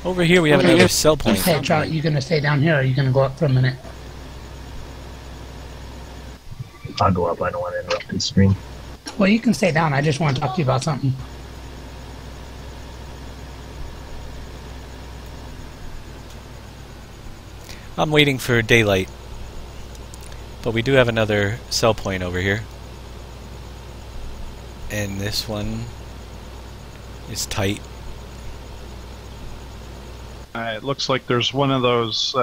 Over here we have another cell point. Hey, Charlie, you gonna stay down here, or are you gonna go up for a minute? I'll go up. I don't want to interrupt his stream. Well, you can stay down. I just want to talk to you about something. I'm waiting for daylight. But we do have another cell point over here. And this one is tight. It looks like there's one of those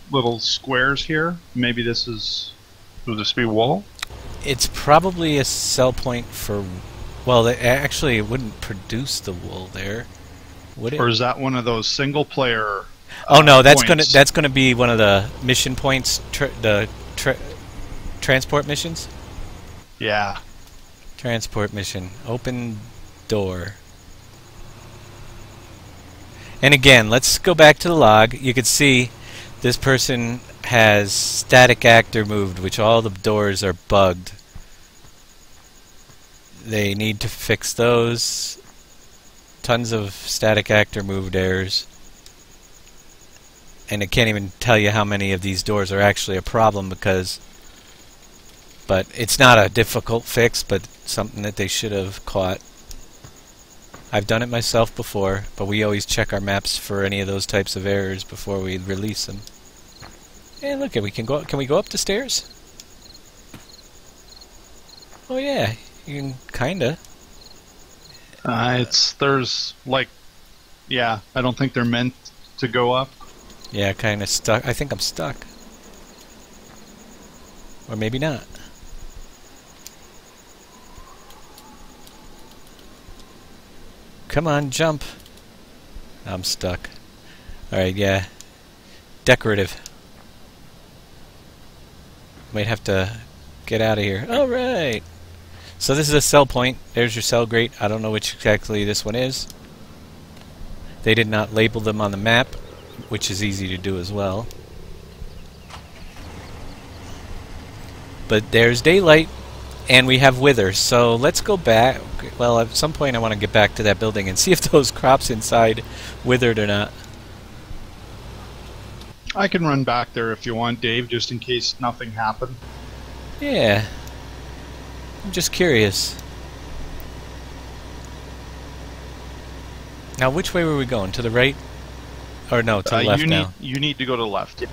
little squares here. Maybe this is... Would this be wool? It's probably a cell point for... Well, actually it wouldn't produce the wool there, would it? Or is that one of those single player oh no, that's points? gonna be one of the mission points, transport missions. Yeah. Transport mission. Open door. And again, let's go back to the log. You can see this person has static actor moved, which all the doors are bugged. They need to fix those. Tons of static actor moved errors. And I can't even tell you how many of these doors are actually a problem because... But it's not a difficult fix, but something that they should have caught. I've done it myself before, but we always check our maps for any of those types of errors before we release them. And look, we can go. Can we go up the stairs? Oh yeah, you can kinda. There's like, yeah, I don't think they're meant to go up. Yeah, kinda stuck. I think I'm stuck. Or maybe not. Come on, jump. I'm stuck. Alright, yeah. Decorative. Might have to get out of here. Alright. So this is a cell point. There's your cell grate. I don't know which exactly this one is. They did not label them on the map, which is easy to do as well. But there's daylight. And we have wither, so let's go back. Well, at some point I want to get back to that building and see if those crops inside withered or not. I can run back there if you want, Dave, just in case nothing happened. Yeah. I'm just curious. Now, which way were we going? To the right? Or no, to the left now? You need to go to the left.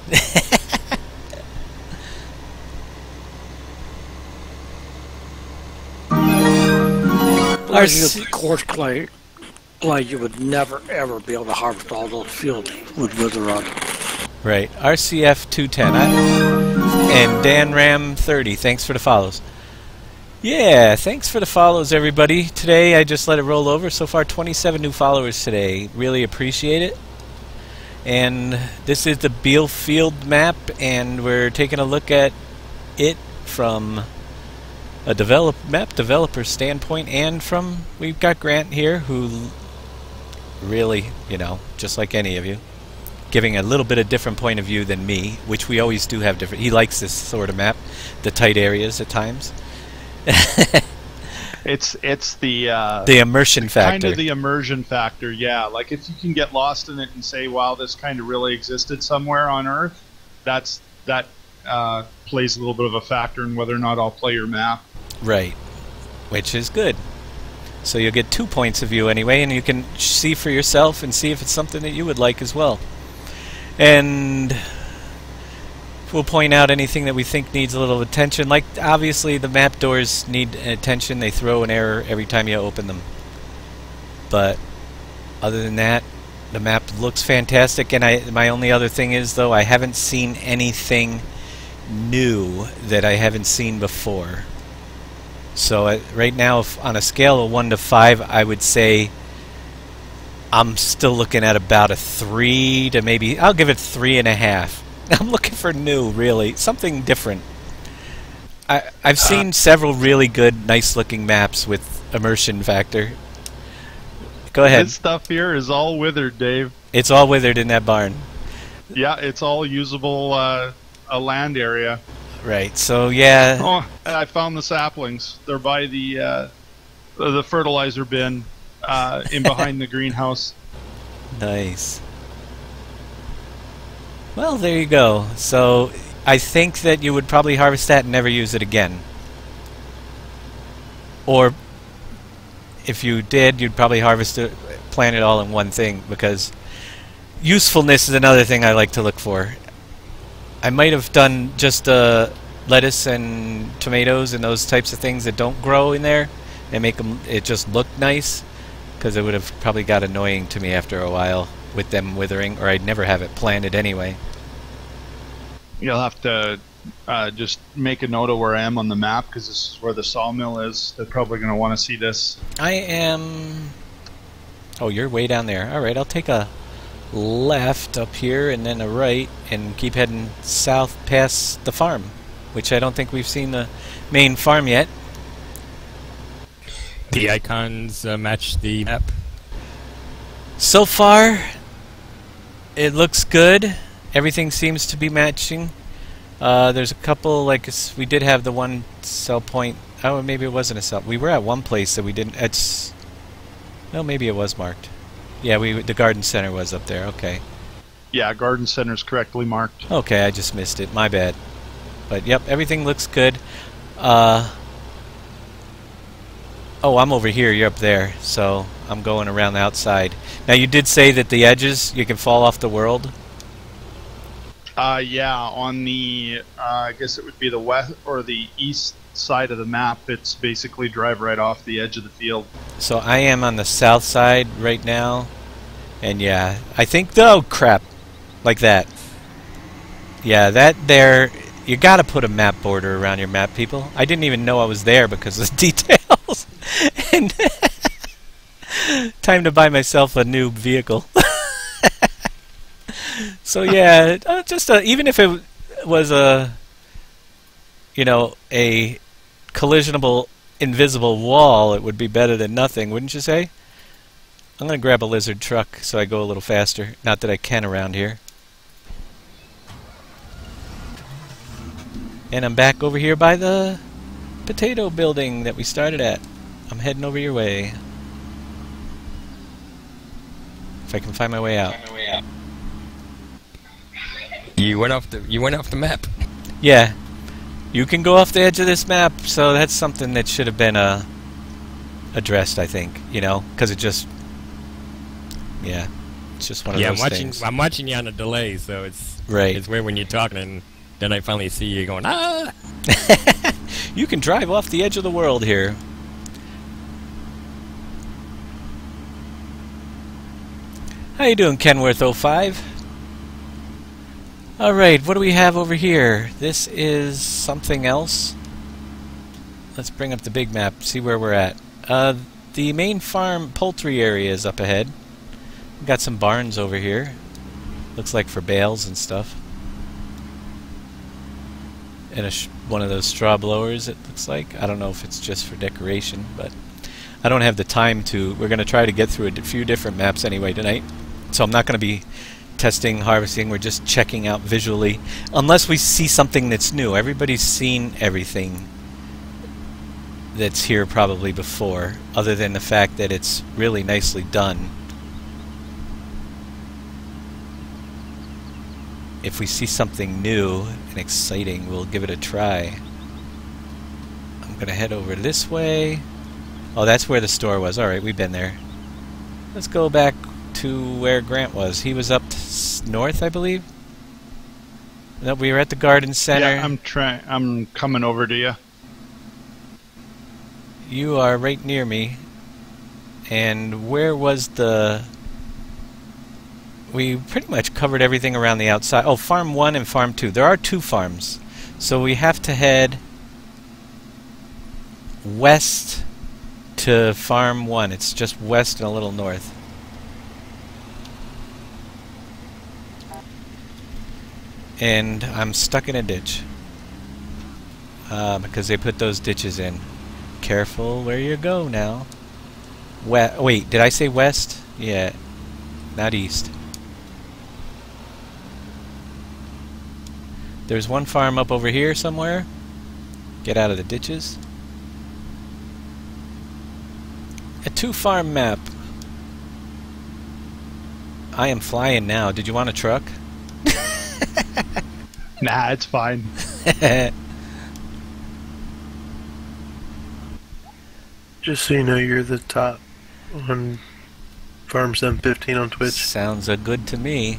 Coarse clay, you would never ever be able to harvest all those fields with wither on. Right. RCF 210 and Dan Ram 30. Thanks for the follows. Yeah, thanks for the follows, everybody. Today I just let it roll over. So far, 27 new followers today. Really appreciate it. And this is the Beale Field map, and we're taking a look at it from a map developer standpoint, and from, we've got Grant here, who really, you know, just like any of you, giving a little bit of different point of view than me, which we always do have different. He likes this sort of map, the tight areas at times. It's the immersion factor. Kind of the immersion factor, yeah. Like if you can get lost in it and say, "Wow, this kind of really existed somewhere on Earth," that plays a little bit of a factor in whether or not I'll play your map. Right, which is good. So you'll get 2 points of view anyway, and you can see for yourself and see if it's something that you would like as well. And we'll point out anything that we think needs a little attention. Like, obviously, the map doors need attention. They throw an error every time you open them. But other than that, the map looks fantastic. And my only other thing is, though, I haven't seen anything new that I haven't seen before. So right now, on a scale of 1 to 5, I would say I'm still looking at about a 3 to maybe, I'll give it 3.5. I'm looking for new, really. Something different. I've seen several really good, nice-looking maps with immersion factor. Go ahead. This stuff here is all withered, Dave. It's all withered in that barn. Yeah, it's all usable a land area. Right, so yeah. Oh, I found the saplings. They're by the fertilizer bin in behind the greenhouse. Nice. Well, there you go. So I think that you would probably harvest that and never use it again. Or if you did, you'd probably harvest it, plant it all in one thing, because usefulness is another thing I like to look for. I might have done just lettuce and tomatoes and those types of things that don't grow in there and make it just look nice, because it would have probably got annoying to me after a while with them withering, or I'd never have it planted anyway. You'll have to just make a note of where I am on the map, because this is where the sawmill is. They're probably going to want to see this. I am... Oh, you're way down there. Alright, I'll take a left up here and then a right and keep heading south past the farm, which I don't think we've seen the main farm yet. The icons match the map. So far, it looks good. Everything seems to be matching. There's a couple, like, we did have the one sell point. Oh, maybe it wasn't a sell. We were at one place that we didn't. It's... No, maybe it was marked. Yeah, the garden center was up there. Okay. Yeah, garden center's correctly marked. Okay, I just missed it. My bad. But yep, everything looks good. Oh, I'm over here. You're up there. So I'm going around the outside. Now, you did say that the edges, you can fall off the world. Yeah, on the, I guess it would be the west or the east side of the map. It's basically drive right off the edge of the field. So I am on the south side right now. And yeah, I think, oh crap, like that. Yeah, that there, you gotta put a map border around your map, people. I didn't even know I was there because of the details. And time to buy myself a new vehicle. So yeah, just even if it was a, you know, a collisionable invisible wall, it would be better than nothing, wouldn't you say? I'm gonna grab a lizard truck so I go a little faster. Not that I can around here. And I'm back over here by the potato building that we started at. I'm heading over your way. If I can find my way out. You went off the map. Yeah, you can go off the edge of this map, so that's something that should have been addressed, I think. You know, because it just, yeah, it's just one of those things. I'm watching you on a delay, so it's right. It's weird when you're talking, and then I finally see you going, ah. You can drive off the edge of the world here. How you doing, Kenworth05? Alright, what do we have over here? This is something else. Let's bring up the big map, see where we're at. The main farm poultry area is up ahead. We've got some barns over here. Looks like for bales and stuff. And one of those straw blowers, it looks like. I don't know if it's just for decoration, but I don't have the time to. We're going to try to get through a few different maps anyway tonight. So I'm not going to be testing, harvesting. We're just checking out visually. Unless we see something that's new. Everybody's seen everything that's here probably before, other than the fact that it's really nicely done. If we see something new and exciting, we'll give it a try. I'm going to head over this way. Oh, that's where the store was. Alright, we've been there. Let's go back to where Grant was. He was up north, I believe. No, we were at the garden center. Yeah, I'm coming over to you. You are right near me. And where was the... We pretty much covered everything around the outside. Oh, Farm 1 and Farm 2. There are 2 farms. So we have to head west to Farm 1. It's just west and a little north. And I'm stuck in a ditch. Because they put those ditches in. Careful where you go now. Wait, did I say west? Yeah, not east. There's one farm up over here somewhere. Get out of the ditches. A 2-farm map. I am flying now. Did you want a truck? Nah, it's fine. Just so you know, you're the top on Farm 715 on Twitch. Sounds good to me.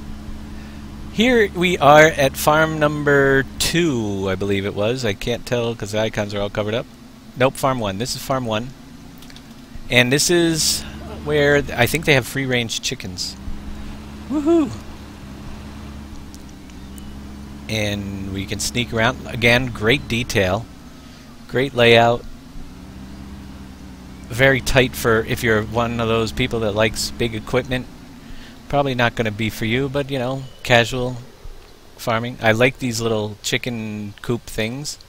Here we are at farm number 2, I believe it was. I can't tell because the icons are all covered up. Nope, farm 1. This is farm 1. And this is where I think they have free-range chickens. Woohoo! And we can sneak around. Again, great detail. Great layout. Very tight for if you're one of those people that likes big equipment. Probably not going to be for you, but, you know, casual farming. I like these little chicken coop things.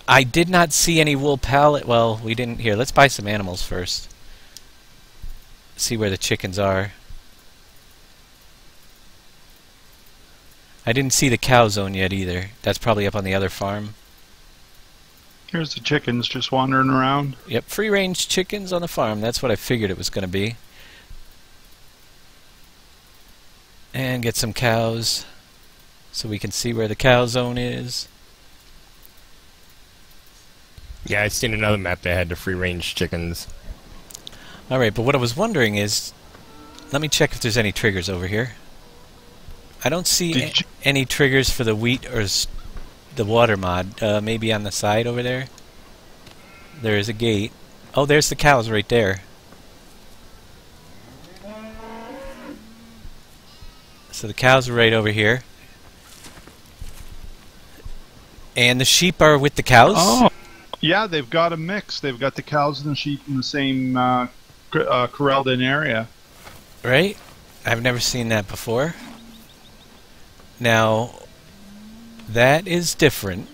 I did not see any wool pallet. Well, we didn't. Here, let's buy some animals first. See where the chickens are. I didn't see the cow zone yet either. That's probably up on the other farm. Here's the chickens just wandering around. Yep, free-range chickens on the farm. That's what I figured it was going to be. And get some cows so we can see where the cow zone is. Yeah, I've seen another map that had the free-range chickens. Alright, but what I was wondering is... Let me check if there's any triggers over here. I don't see any triggers for the wheat or the water mod. Maybe on the side over there. There is a gate. Oh, there's the cows right there. So the cows are right over here. And the sheep are with the cows? Oh, yeah, they've got a mix. They've got the cows and the sheep in the same corralled-in area. Right? I've never seen that before. Now, that is different.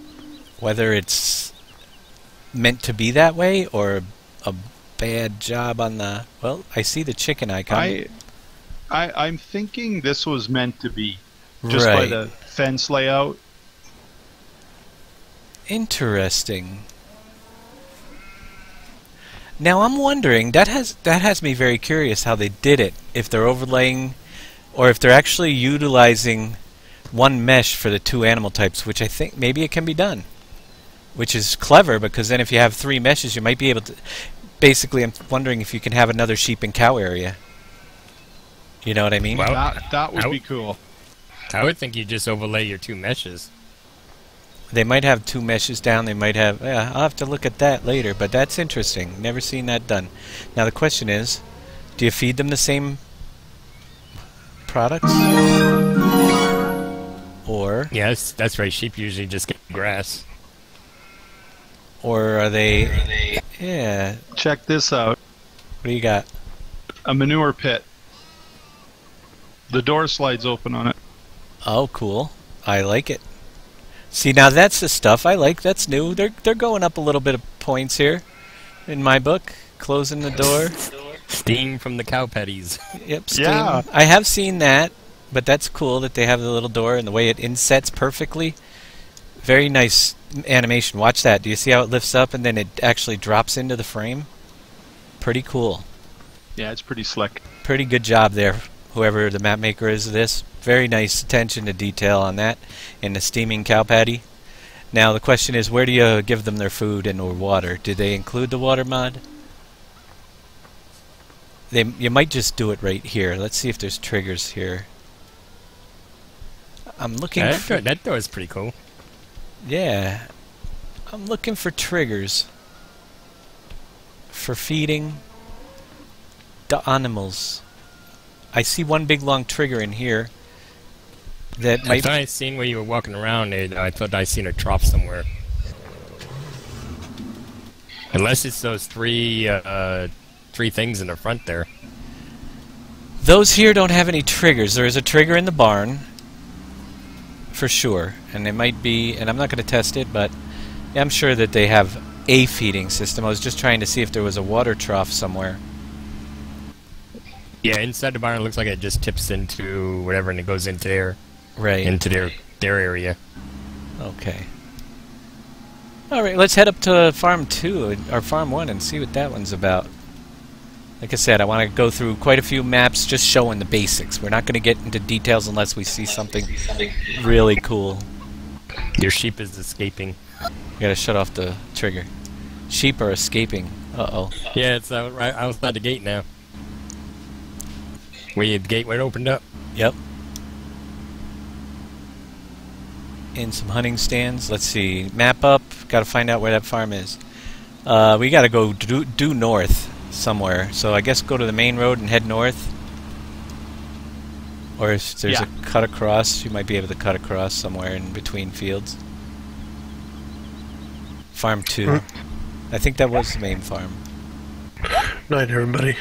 Whether it's meant to be that way or a bad job on the... Well, I see the chicken icon. I'm thinking this was meant to be. Just by the fence layout. Interesting. Now I'm wondering, that has me very curious how they did it. If they're overlaying, or if they're actually utilizing one mesh for the two animal types, which I think maybe it can be done. Which is clever, because then if you have 3 meshes, you might be able to... Basically, I'm wondering if you can have another sheep and cow area. You know what I mean? Well, that would be cool. I would think you just overlay your 2 meshes. They might have 2 meshes down. They might have... Yeah, I'll have to look at that later, but that's interesting. Never seen that done. Now the question is, do you feed them the same products? Or... Yes, that's right. Sheep usually just get grass. Or are they... Yeah. Check this out. What do you got? A manure pit. The door slides open on it. Oh, cool. I like it. See, now that's the stuff I like. That's new. They're going up a little bit of points here in my book. Closing the door. Steam from the cow patties. Yep, steam. Yeah. I have seen that, but that's cool that they have the little door and the way it insets perfectly. Very nice animation. Watch that. Do you see how it lifts up and then it actually drops into the frame? Pretty cool. Yeah, it's pretty slick. Pretty good job there, whoever the map maker is of this. Very nice attention to detail on that in the steaming cow patty. Now the question is, where do you give them their food and or water? Did they include the water mod? You might just do it right here. Let's see if there's triggers here. I'm looking for... That door is pretty cool. Yeah. I'm looking for triggers. For feeding the animals. I see one big long trigger in here. That I might... thought I seen where you were walking around. I thought I seen a trough somewhere. Unless it's those three things in the front there. Those here don't have any triggers. There is a trigger in the barn. For sure. And it might be... And I'm not going to test it, but... I'm sure that they have a feeding system. I was just trying to see if there was a water trough somewhere. Yeah, inside the barn it looks like it just tips into whatever and it goes into their... Right. Into their area. Okay. Alright, let's head up to Farm 2, or Farm 1, and see what that one's about. Like I said, I want to go through quite a few maps just showing the basics. We're not going to get into details unless we see something really cool. Your sheep is escaping. You gotta shut off the trigger. Sheep are escaping. Uh-oh. Yeah, it's right outside the gate now. The gate went opened up. Yep. In some hunting stands. Let's see. Map up. Gotta find out where that farm is. We gotta go due north somewhere. So I guess go to the main road and head north. Or if there's a cut across, you might be able to cut across somewhere in between fields. Farm 2. I think that was the main farm. Night, everybody.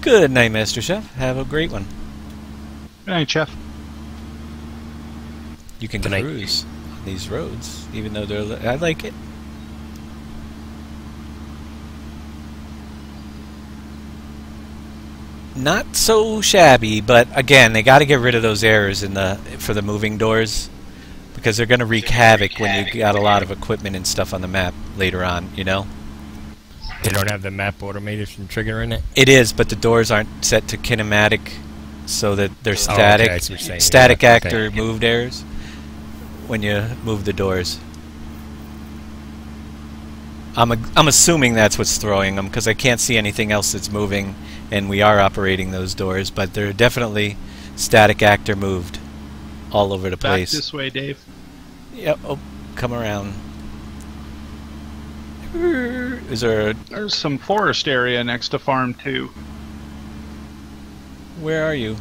Good night, Master Chef. Have a great one. Good night, Chef. You can Good night. cruise on these roads, even though they're... I like it. Not so shabby, but again, they got to get rid of those errors for the moving doors, because they're going to wreak havoc when you got a lot of equipment and stuff on the map later on, you know? They don't have the map automation trigger in it. It is, but the doors aren't set to kinematic, so that they're okay, static. I see what you're saying. Static Yeah, actor okay. moved errors when you move the doors. I'm assuming that's what's throwing them, because I can't see anything else that's moving, and we are operating those doors, but they're definitely static actor moved all over the Back place. this way, Dave. Yep. Oh, come around. Is there? There's some forest area next to Farm 2. Where are you?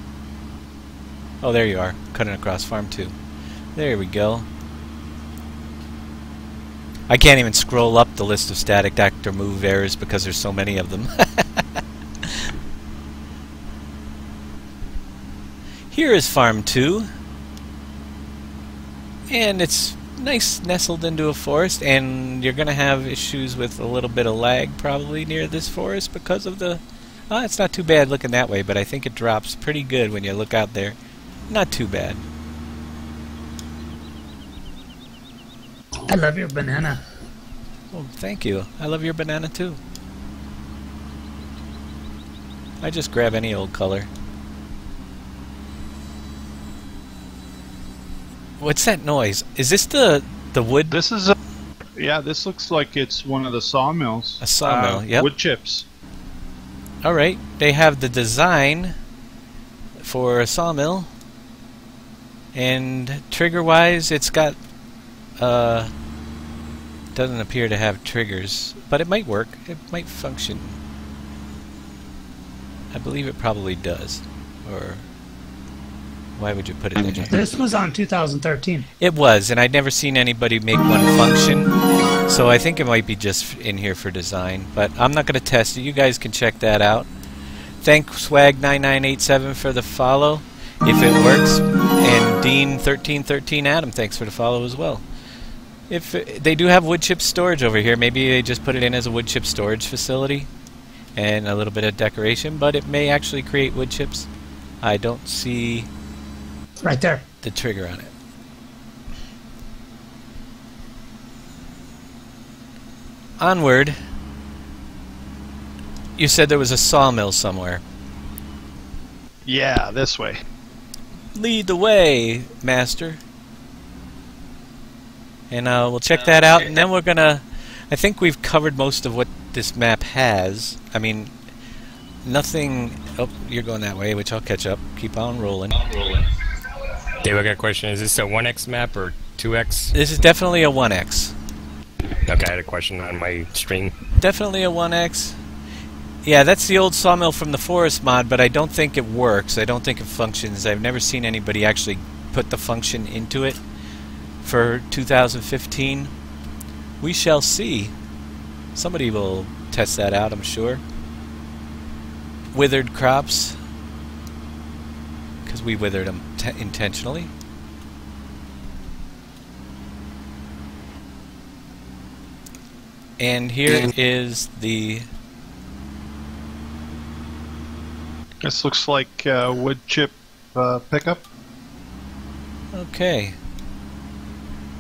Oh, there you are. Cutting across Farm 2. There we go. I can't even scroll up the list of static actor move errors because there's so many of them. Here is Farm 2. And it's nice nestled into a forest, and you're going to have issues with a little bit of lag probably near this forest because of the... Oh, it's not too bad looking that way, but I think it drops pretty good when you look out there. Not too bad. I love your banana. Oh, thank you. I love your banana too. I just grab any old color. What's that noise? Is this the wood? This is yeah, this looks like it's one of the sawmills. A sawmill, yep. Wood chips. Alright, they have the design for a sawmill. And trigger-wise, it's got... doesn't appear to have triggers, but it might work. It might function. I believe it probably does. Or... why would you put it there? This was on 2013. It was, and I'd never seen anybody make one function, so I think it might be just in here for design, but I'm not going to test it. You guys can check that out. Thank Swag9987 for the follow, if it works, and Dean1313 Adam, thanks for the follow as well. If they do have wood chip storage over here, maybe they just put it in as a wood chip storage facility and a little bit of decoration, but it may actually create wood chips. I don't see Right there. the trigger on it. Onward. You said there was a sawmill somewhere. Yeah, this way. Lead the way, Master. And we'll check that out, and then we're gonna... I think we've covered most of what this map has. I mean, nothing... Oh, you're going that way, which I'll catch up. Keep on rolling. Dave, I got a question. Is this a 1X map or 2X? This is definitely a 1X. Okay, I had a question on my stream. Definitely a 1X. Yeah, that's the old sawmill from the Forest mod, but I don't think it works. I don't think it functions. I've never seen anybody actually put the function into it for 2015. We shall see. Somebody will test that out, I'm sure. Withered crops, because we withered them intentionally. And here is the... This looks like wood chip pickup. Okay.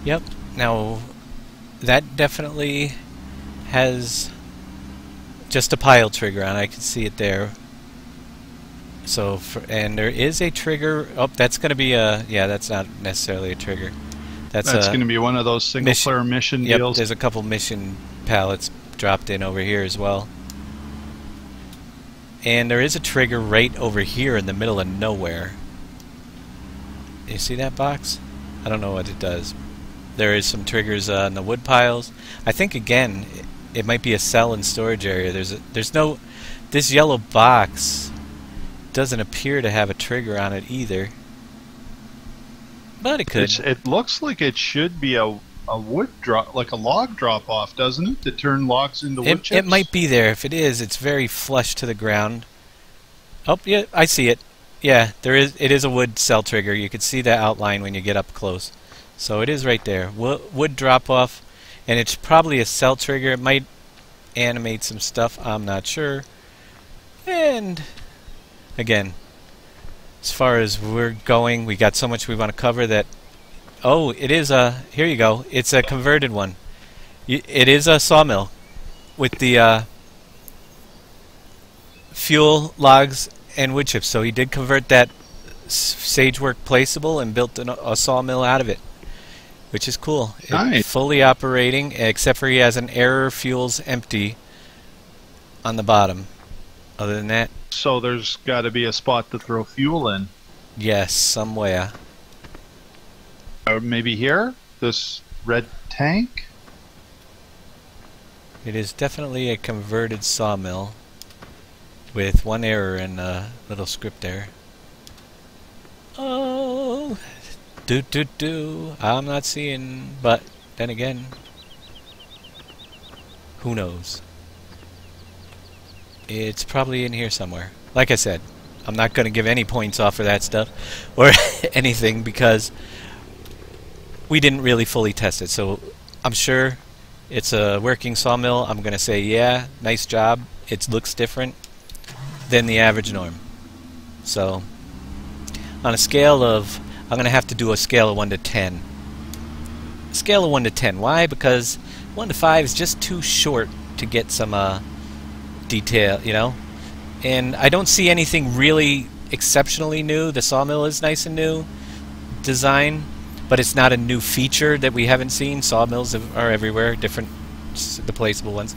Yep. Now, that definitely has just a pile trigger on. I can see it there. So, and there is a trigger. Oh, that's going to be a... Yeah, that's not necessarily a trigger. That's going to be one of those single-player mission Yep, deals. there's a couple mission pallets dropped in over here as well. And there is a trigger right over here in the middle of nowhere. You see that box? I don't know what it does. There is some triggers on the wood piles. I think, again, it might be a cell and storage area. There's no... This yellow box doesn't appear to have a trigger on it either. But it could. It looks like it should be a wood drop, like a log drop off, doesn't it? To turn logs into wood chips? It might be there. If it is, it's very flush to the ground. Oh, yeah, I see it. Yeah, it is a wood cell trigger. You can see the outline when you get up close. So it is right there. Wood drop off, and it's probably a cell trigger. It might animate some stuff. I'm not sure. And again, as far as we're going, we got so much we want to cover that... Oh, it is a... Here you go. It's a converted one. It is a sawmill with the fuel, logs, and wood chips. So he did convert that Sagework placeable and built a sawmill out of it, which is cool. Nice. It's fully operating, except for he has an error fuels empty on the bottom. Other than that, So there's got to be a spot to throw fuel in. yes, somewhere. Or maybe here? This red tank? It is definitely a converted sawmill with one error in a little script there. Oh, I'm not seeing, but then again, who knows? It's probably in here somewhere. Like I said, I'm not going to give any points off for that stuff or anything because we didn't really fully test it. So I'm sure it's a working sawmill. I'm going to say, yeah, nice job. It looks different than the average norm. So on a scale of... I'm going to have to do a scale of 1 to 10. A scale of 1 to 10. Why? Because 1 to 5 is just too short to get some detail, you know? And I don't see anything really exceptionally new. The sawmill is nice and new design, but it's not a new feature that we haven't seen. Sawmills are everywhere, different, the placeable ones.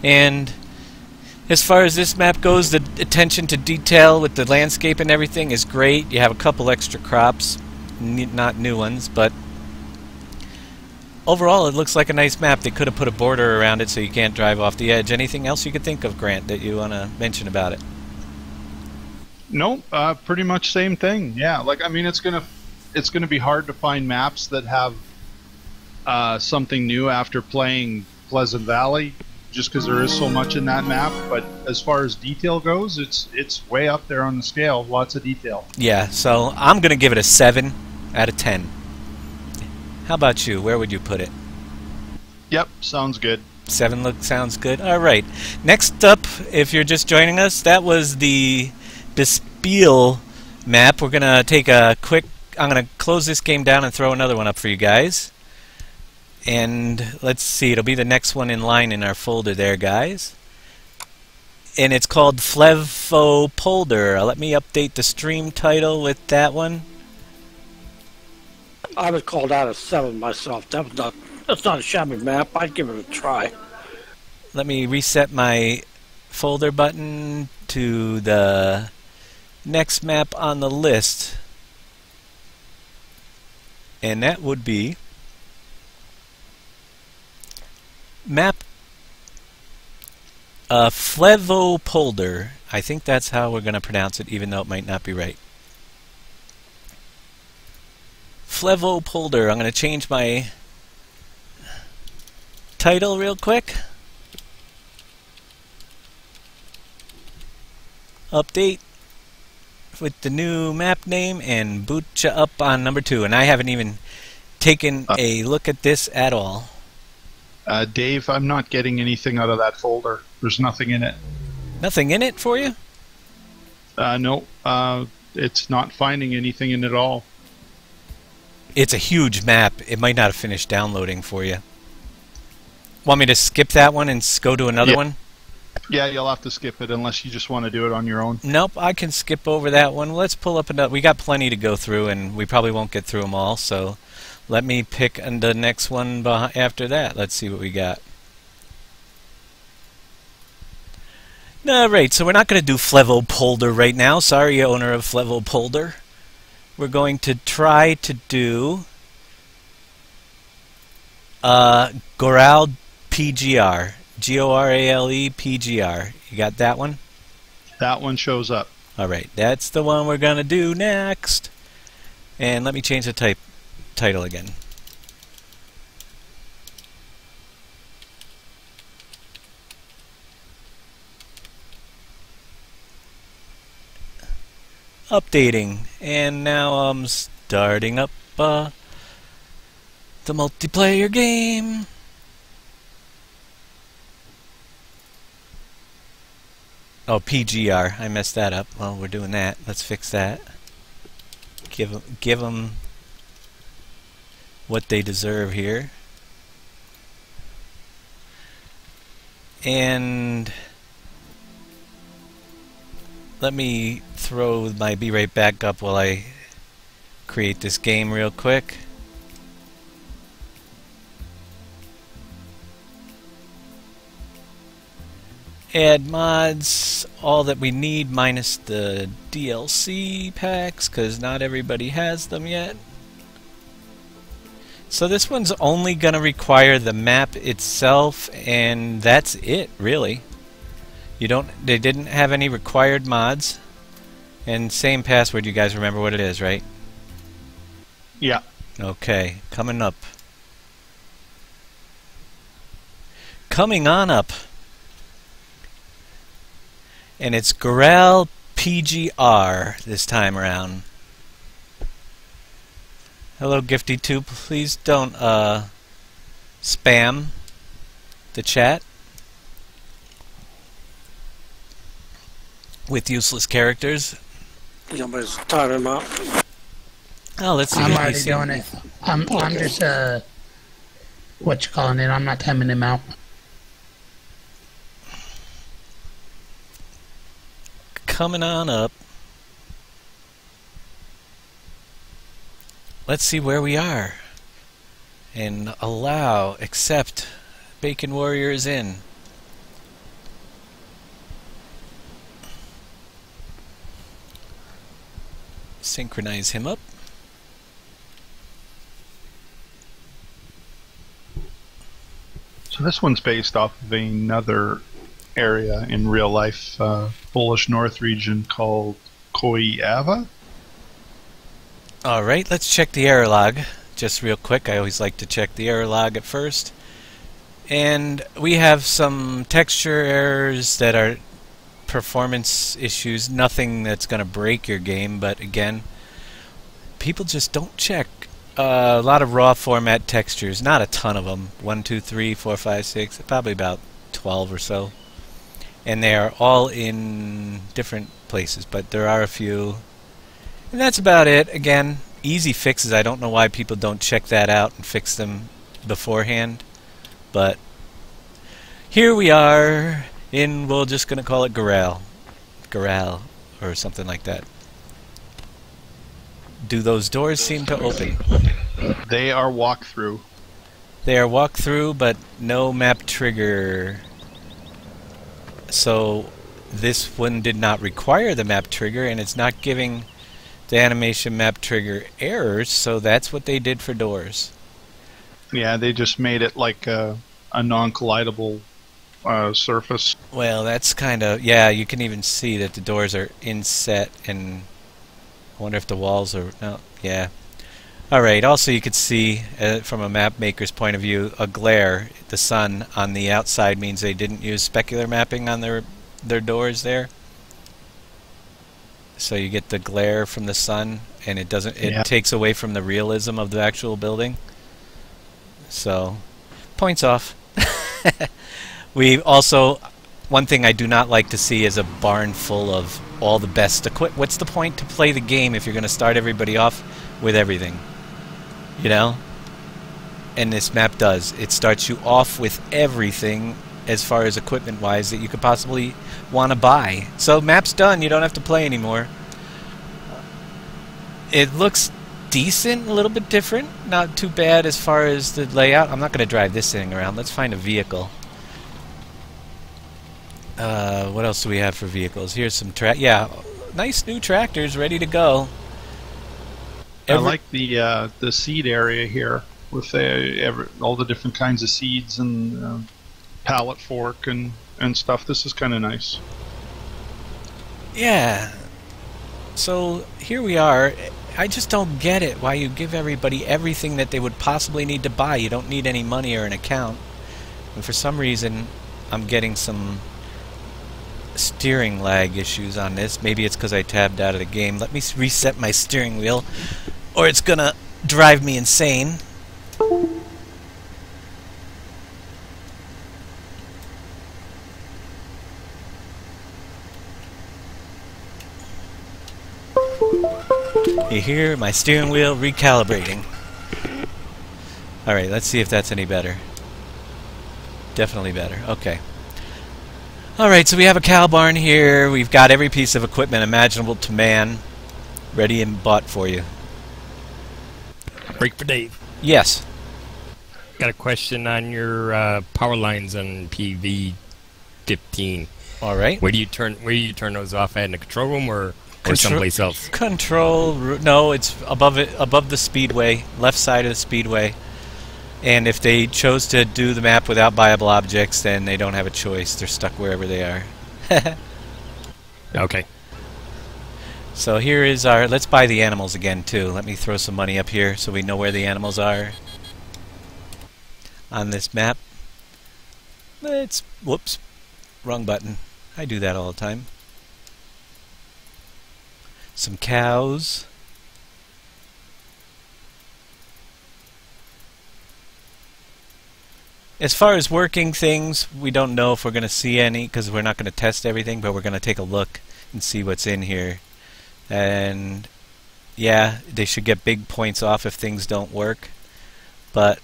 And as far as this map goes, the attention to detail with the landscape and everything is great. You have a couple extra crops, not new ones, but overall it looks like a nice map. They could have put a border around it so you can't drive off the edge. Anything else you could think of, Grant, that you want to mention about it? No, pretty much same thing. Yeah, like I mean, it's gonna be hard to find maps that have something new after playing Pleasant Valley, just because there is so much in that map. But as far as detail goes, it's way up there on the scale. Lots of detail. Yeah, so I'm gonna give it a 7 out of 10. How about you? Where would you put it? Yep, sounds good. 7 sounds good. All right. Next up, if you're just joining us, that was the Spiel map. We're gonna take a quick... I'm gonna close this game down and throw another one up for you guys. And let's see, it'll be the next one in line in our folder there, guys. And it's called Flevopolder. Let me update the stream title with that one. I was called out of 7 myself. That's not a shabby map. I'd give it a try. Let me reset my folder button to the next map on the list. And that would be map Flevopolder. I think that's how we're going to pronounce it, even though it might not be right. Flevopolder. I'm going to change my title real quick. Update with the new map name and boot you up on number 2. And I haven't even taken a look at this at all. Dave, I'm not getting anything out of that folder. There's nothing in it. Nothing in it for you? No, it's not finding anything in it at all. It's a huge map. It might not have finished downloading for you. Want me to skip that one and go to another one? Yeah, you'll have to skip it unless you just want to do it on your own. Nope, I can skip over that one. Let's pull up another. We got plenty to go through, and we probably won't get through them all. So let me pick the next one after that. Let's see what we got. Alright, so we're not going to do Flevopolder right now. Sorry, owner of Flevopolder. We're going to try to do Gorale PGR. Gorale PGR. You got that one? That one shows up. Alright, that's the one we're going to do next. And let me change the title again. Updating. And now I'm starting up the multiplayer game. Oh, PGR. I messed that up. Well, we're doing that. Let's fix that. Give them what they deserve here. And let me throw my Be Right Back up while I create this game real quick. Add mods, all that we need minus the DLC packs, because not everybody has them yet. So this one's only going to require the map itself, and that's it, really. They didn't have any required mods. And same password, you guys remember what it is, right? Yeah. Okay, coming up. Coming on up. And it's Gorale PGR this time around. Hello, Gifty2. Please don't spam the chat with useless characters. Somebody's tying him out. Oh, let's see. I'm already doing it. I'm just what you calling it? I'm not timing him out. Coming on up. Let's see where we are. And accept. Bacon Warrior is in. Synchronize him up. So this one's based off of another area in real life, Polish North region called Koiava. Alright, let's check the error log just real quick. I always like to check the error log at first. And we have some texture errors that are performance issues. Nothing that's going to break your game, but again, people just don't check. A lot of raw format textures, not a ton of them. 1, 2, 3, 4, 5, 6, probably about 12 or so. And they are all in different places, but there are a few. And that's about it. Again, easy fixes. I don't know why people don't check that out and fix them beforehand. But here we are in, we're just going to call it Gorale. Gorale, or something like that. Do those doors seem to open? They are walkthrough. They are walkthrough, but no map trigger. So this one did not require the map trigger, and it's not giving the animation map trigger errors, so that's what they did for doors. Yeah, they just made it like a non-collidable surface. Well, that's kind of, yeah, you can even see that the doors are inset, and I wonder if the walls are, no, yeah. Alright, also you could see, from a map maker's point of view, a glare. The sun on the outside means they didn't use specular mapping on their doors there. So you get the glare from the sun, and it doesn't, it takes away from the realism of the actual building. So, points off. We also, one thing I do not like to see is a barn full of all the best equipment. What's the point to play the game if you're going to start everybody off with everything? You know? And this map does. It starts you off with everything, as far as equipment-wise that you could possibly want to buy. So map's done. You don't have to play anymore. It looks decent, a little bit different. Not too bad as far as the layout. I'm not going to drive this thing around. Let's find a vehicle. What else do we have for vehicles? Here's some yeah, nice new tractors ready to go. I like the seed area here with all the different kinds of seeds and pallet fork and stuff. This is kind of nice. Yeah. So here we are. I just don't get it why you give everybody everything that they would possibly need to buy. You don't need any money or an account. And for some reason, I'm getting some steering lag issues on this. Maybe it's because I tabbed out of the game. Let me reset my steering wheel, or it's gonna drive me insane. You hear my steering wheel recalibrating. Alright, let's see if that's any better. Definitely better. Okay. Alright, so we have a cow barn here. We've got every piece of equipment imaginable to man ready and bought for you. Break for Dave. Yes. Got a question on your power lines on PV15. Alright. Where do you turn those off at, in the control room or someplace else? No, it's above the speedway, left side of the speedway. And if they chose to do the map without buyable objects, then they don't have a choice. They're stuck wherever they are. Okay. So here is our... Let's buy the animals again, too. Let me throw some money up here so we know where the animals are on this map. Let's... Whoops. Wrong button. I do that all the time. Some cows. As far as working things, we don't know if we're going to see any because we're not going to test everything, but we're going to take a look and see what's in here. And yeah, they should get big points off if things don't work. But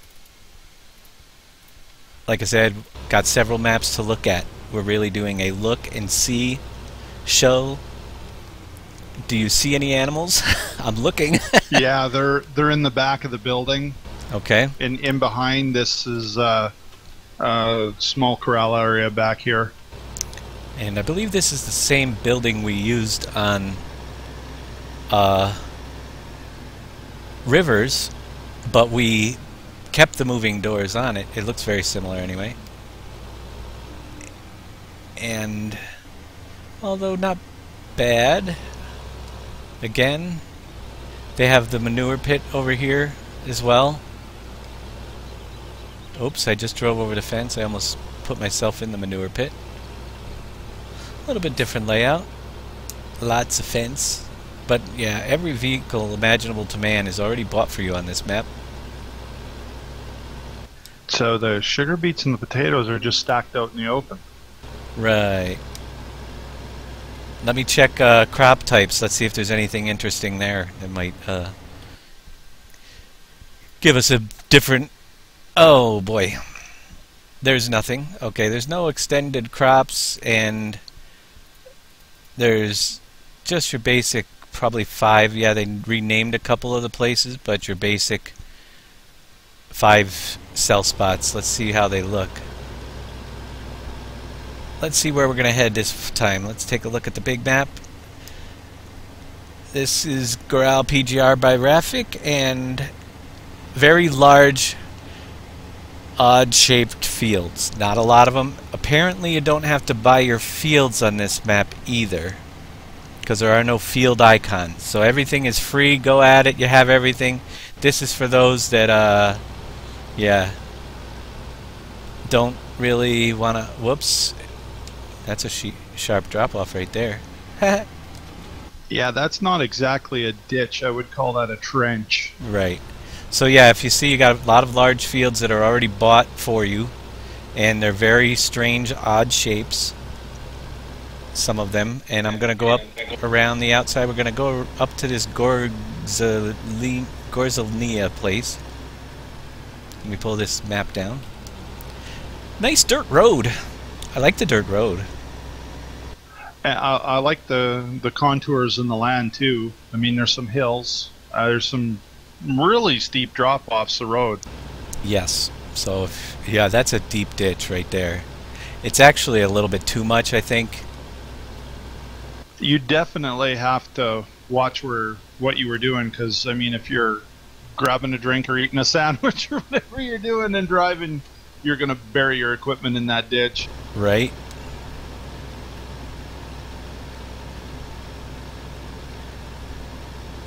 like I said, got several maps to look at. We're really doing a look and see show. Do you see any animals? I'm looking. Yeah, they're in the back of the building. Okay. And in behind this is small corral area back here. And I believe this is the same building we used on Rivers, but we kept the moving doors on it. It looks very similar anyway. And although not bad, again, they have the manure pit over here as well. Oops, I just drove over the fence. I almost put myself in the manure pit. A little bit different layout. Lots of fence. But yeah, every vehicle imaginable to man is already bought for you on this map. So the sugar beets and the potatoes are just stacked out in the open. Right. Let me check crop types. Let's see if there's anything interesting there that might give us a different... Oh boy. There's nothing. Okay, there's no extended crops, and there's just your basic, probably 5. Yeah, they renamed a couple of the places, but your basic 5 cell spots. Let's see how they look. Let's see where we're going to head this time. Let's take a look at the big map. This is Goral PGR by Rafik, and very large odd-shaped fields. Not a lot of them. Apparently you don't have to buy your fields on this map either, because there are no field icons. So everything is free. Go at it. You have everything. This is for those that, yeah, don't really want to... Whoops. That's a sharp drop-off right there. Yeah, that's not exactly a ditch. I would call that a trench. Right. So yeah, if you see, you got a lot of large fields that are already bought for you, and they're very strange, odd shapes, some of them. And I'm going to go up around the outside. We're going to go up to this Gorzalnia place. Let me pull this map down. Nice dirt road. I like the dirt road. And I like the contours in the land too. I mean, there's some hills. There's some really steep drop offs the road. Yes. So, yeah, that's a deep ditch right there. It's actually a little bit too much, I think. You definitely have to watch what you were doing, because, I mean, if you're grabbing a drink or eating a sandwich or whatever you're doing and driving, you're going to bury your equipment in that ditch. Right.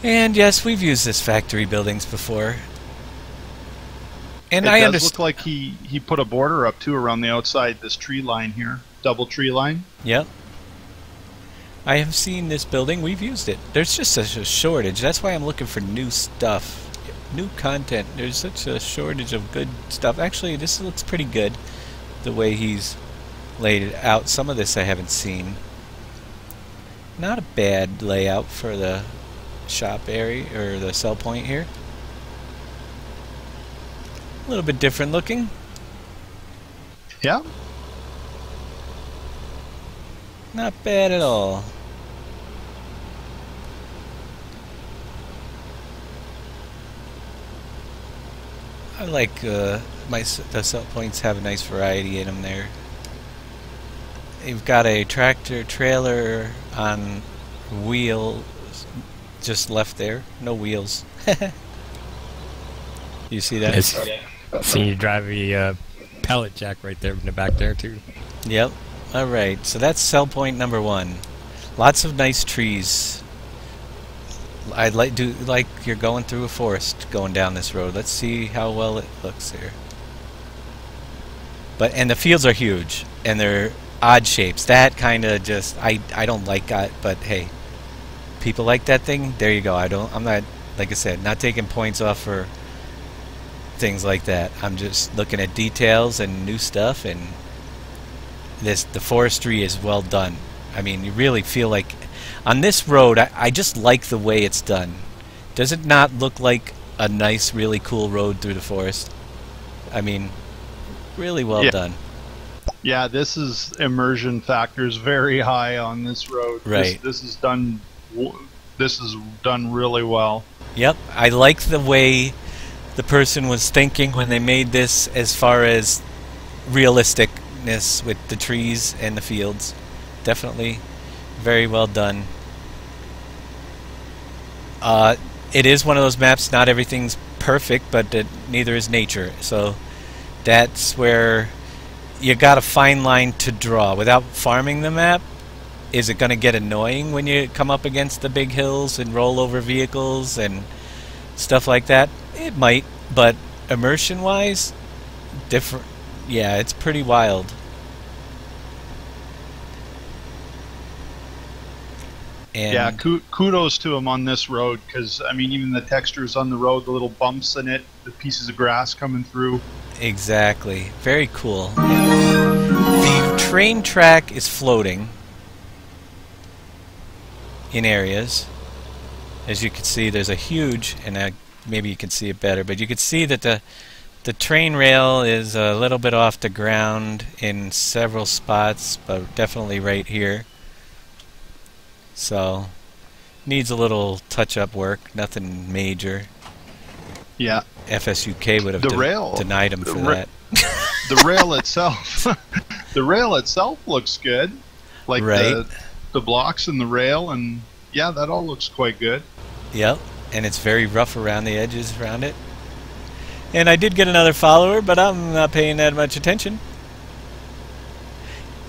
And yes, we've used this factory buildings before. And It I does look like he put a border up too around the outside this tree line here, double tree line. Yep. I have seen this building. We've used it. There's just such a shortage. That's why I'm looking for new stuff, new content. There's such a shortage of good stuff. Actually, this looks pretty good, the way he's laid it out. Some of this I haven't seen. Not a bad layout for the shop area, or the sell point here. A little bit different looking. Yeah. Not bad at all. I like the sell points have a nice variety in them there. You've got a tractor trailer on wheel just left there. No wheels. You see that? Yes. Seen you drive a pallet jack right there in the back there too. Yep. Alright, so that's sell point number 1. Lots of nice trees. I like you're going through a forest going down this road. Let's see how well it looks here. And the fields are huge, and they're odd shapes. That kind of just I don't like that, but hey, people like that thing. There you go. I'm not, like I said, not taking points off for things like that. I'm just looking at details and new stuff, and the forestry is well done. I mean, you really feel like on this road, I just like the way it's done. Does it not look like a nice, really cool road through the forest? I mean, really well done. Yeah, this is immersion factors very high on this road. Right. This is done really well. Yep, I like the way the person was thinking when they made this, as far as realisticness with the trees and the fields. Definitely very well done. It is one of those maps, not everything's perfect, but neither is nature. So that's where you got a fine line to draw. Without farming the map, is it going to get annoying when you come up against the big hills and roll over vehicles and stuff like that? It might, but immersion-wise, different. Yeah, it's pretty wild. And yeah, kudos to him on this road, because I mean, even the textures on the road, the little bumps in it, the pieces of grass coming through. Exactly. Very cool. The train track is floating in areas. As you can see, there's a huge, and maybe you can see it better, but you can see that the train rail is a little bit off the ground in several spots, but definitely right here. So, needs a little touch-up work, nothing major. Yeah. FSUK would have denied him for that. The rail itself, the rail itself looks good. Like the blocks and the rail, and yeah, that all looks quite good. Yep, and it's very rough around the edges around it. And I did get another follower, but I'm not paying that much attention.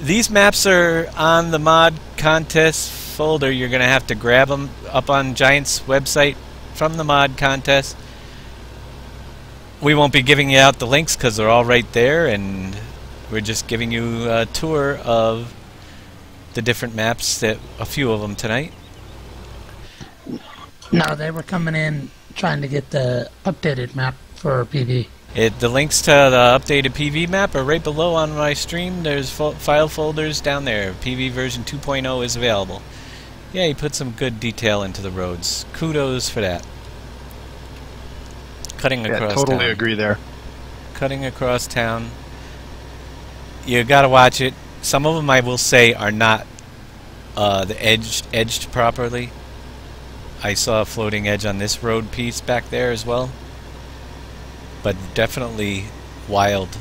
These maps are on the mod contest folder. You're going to have to grab them up on Giant's website from the mod contest. We won't be giving you out the links because they're all right there, and we're just giving you a tour of the different maps, a few of them tonight. No, they were coming in trying to get the updated map for PV. The links to the updated PV map are right below on my stream. There's file folders down there. PV version 2.0 is available. Yeah, he put some good detail into the roads. Kudos for that. Cutting across town. Totally agree there. Cutting across town. You gotta watch it. some of them I will say are not edged properly. I saw a floating edge on this road piece back there as well, but definitely wild.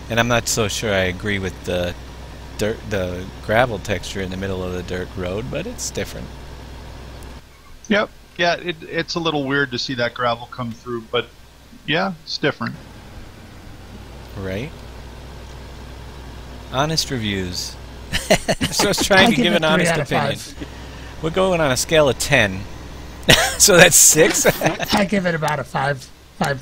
And I'm not so sure I agree with the gravel texture in the middle of the dirt road, but it's different. Yep. Yeah, it's a little weird to see that gravel come through, but yeah, it's different. Right? Honest reviews. So I was trying to give an honest opinion. We're going on a scale of 10. So that's 6? I give it about a 5,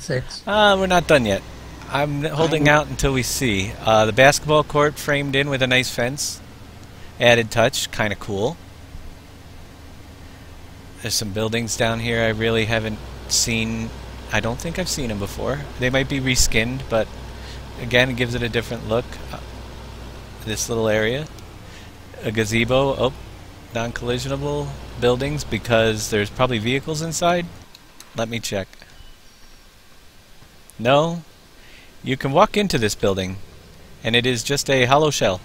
6. We're not done yet. I'm holding out until we see. The basketball court framed in with a nice fence. Added touch, kind of cool. There's some buildings down here I really haven't seen. I don't think I've seen them before. They might be reskinned, but again, it gives it a different look. This little area. A gazebo. Oh, non-collisionable buildings because there's probably vehicles inside. Let me check. No. You can walk into this building, and it is just a hollow shell.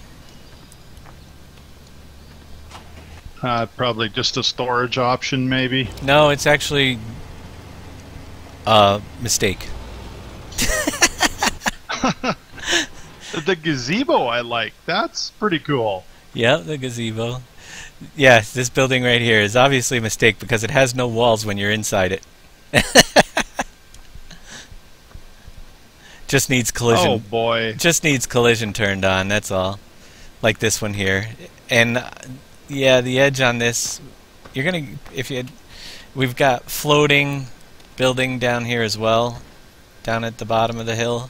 Probably just a storage option, maybe. No, it's actually a mistake. The gazebo I like. That's pretty cool. Yeah, the gazebo. Yeah, this building right here is obviously a mistake because it has no walls when you're inside it. Just needs collision. Oh boy. Just needs collision turned on, that's all. Like this one here. And yeah, the edge on this, you're going to we've got floating building down here as well, down at the bottom of the hill.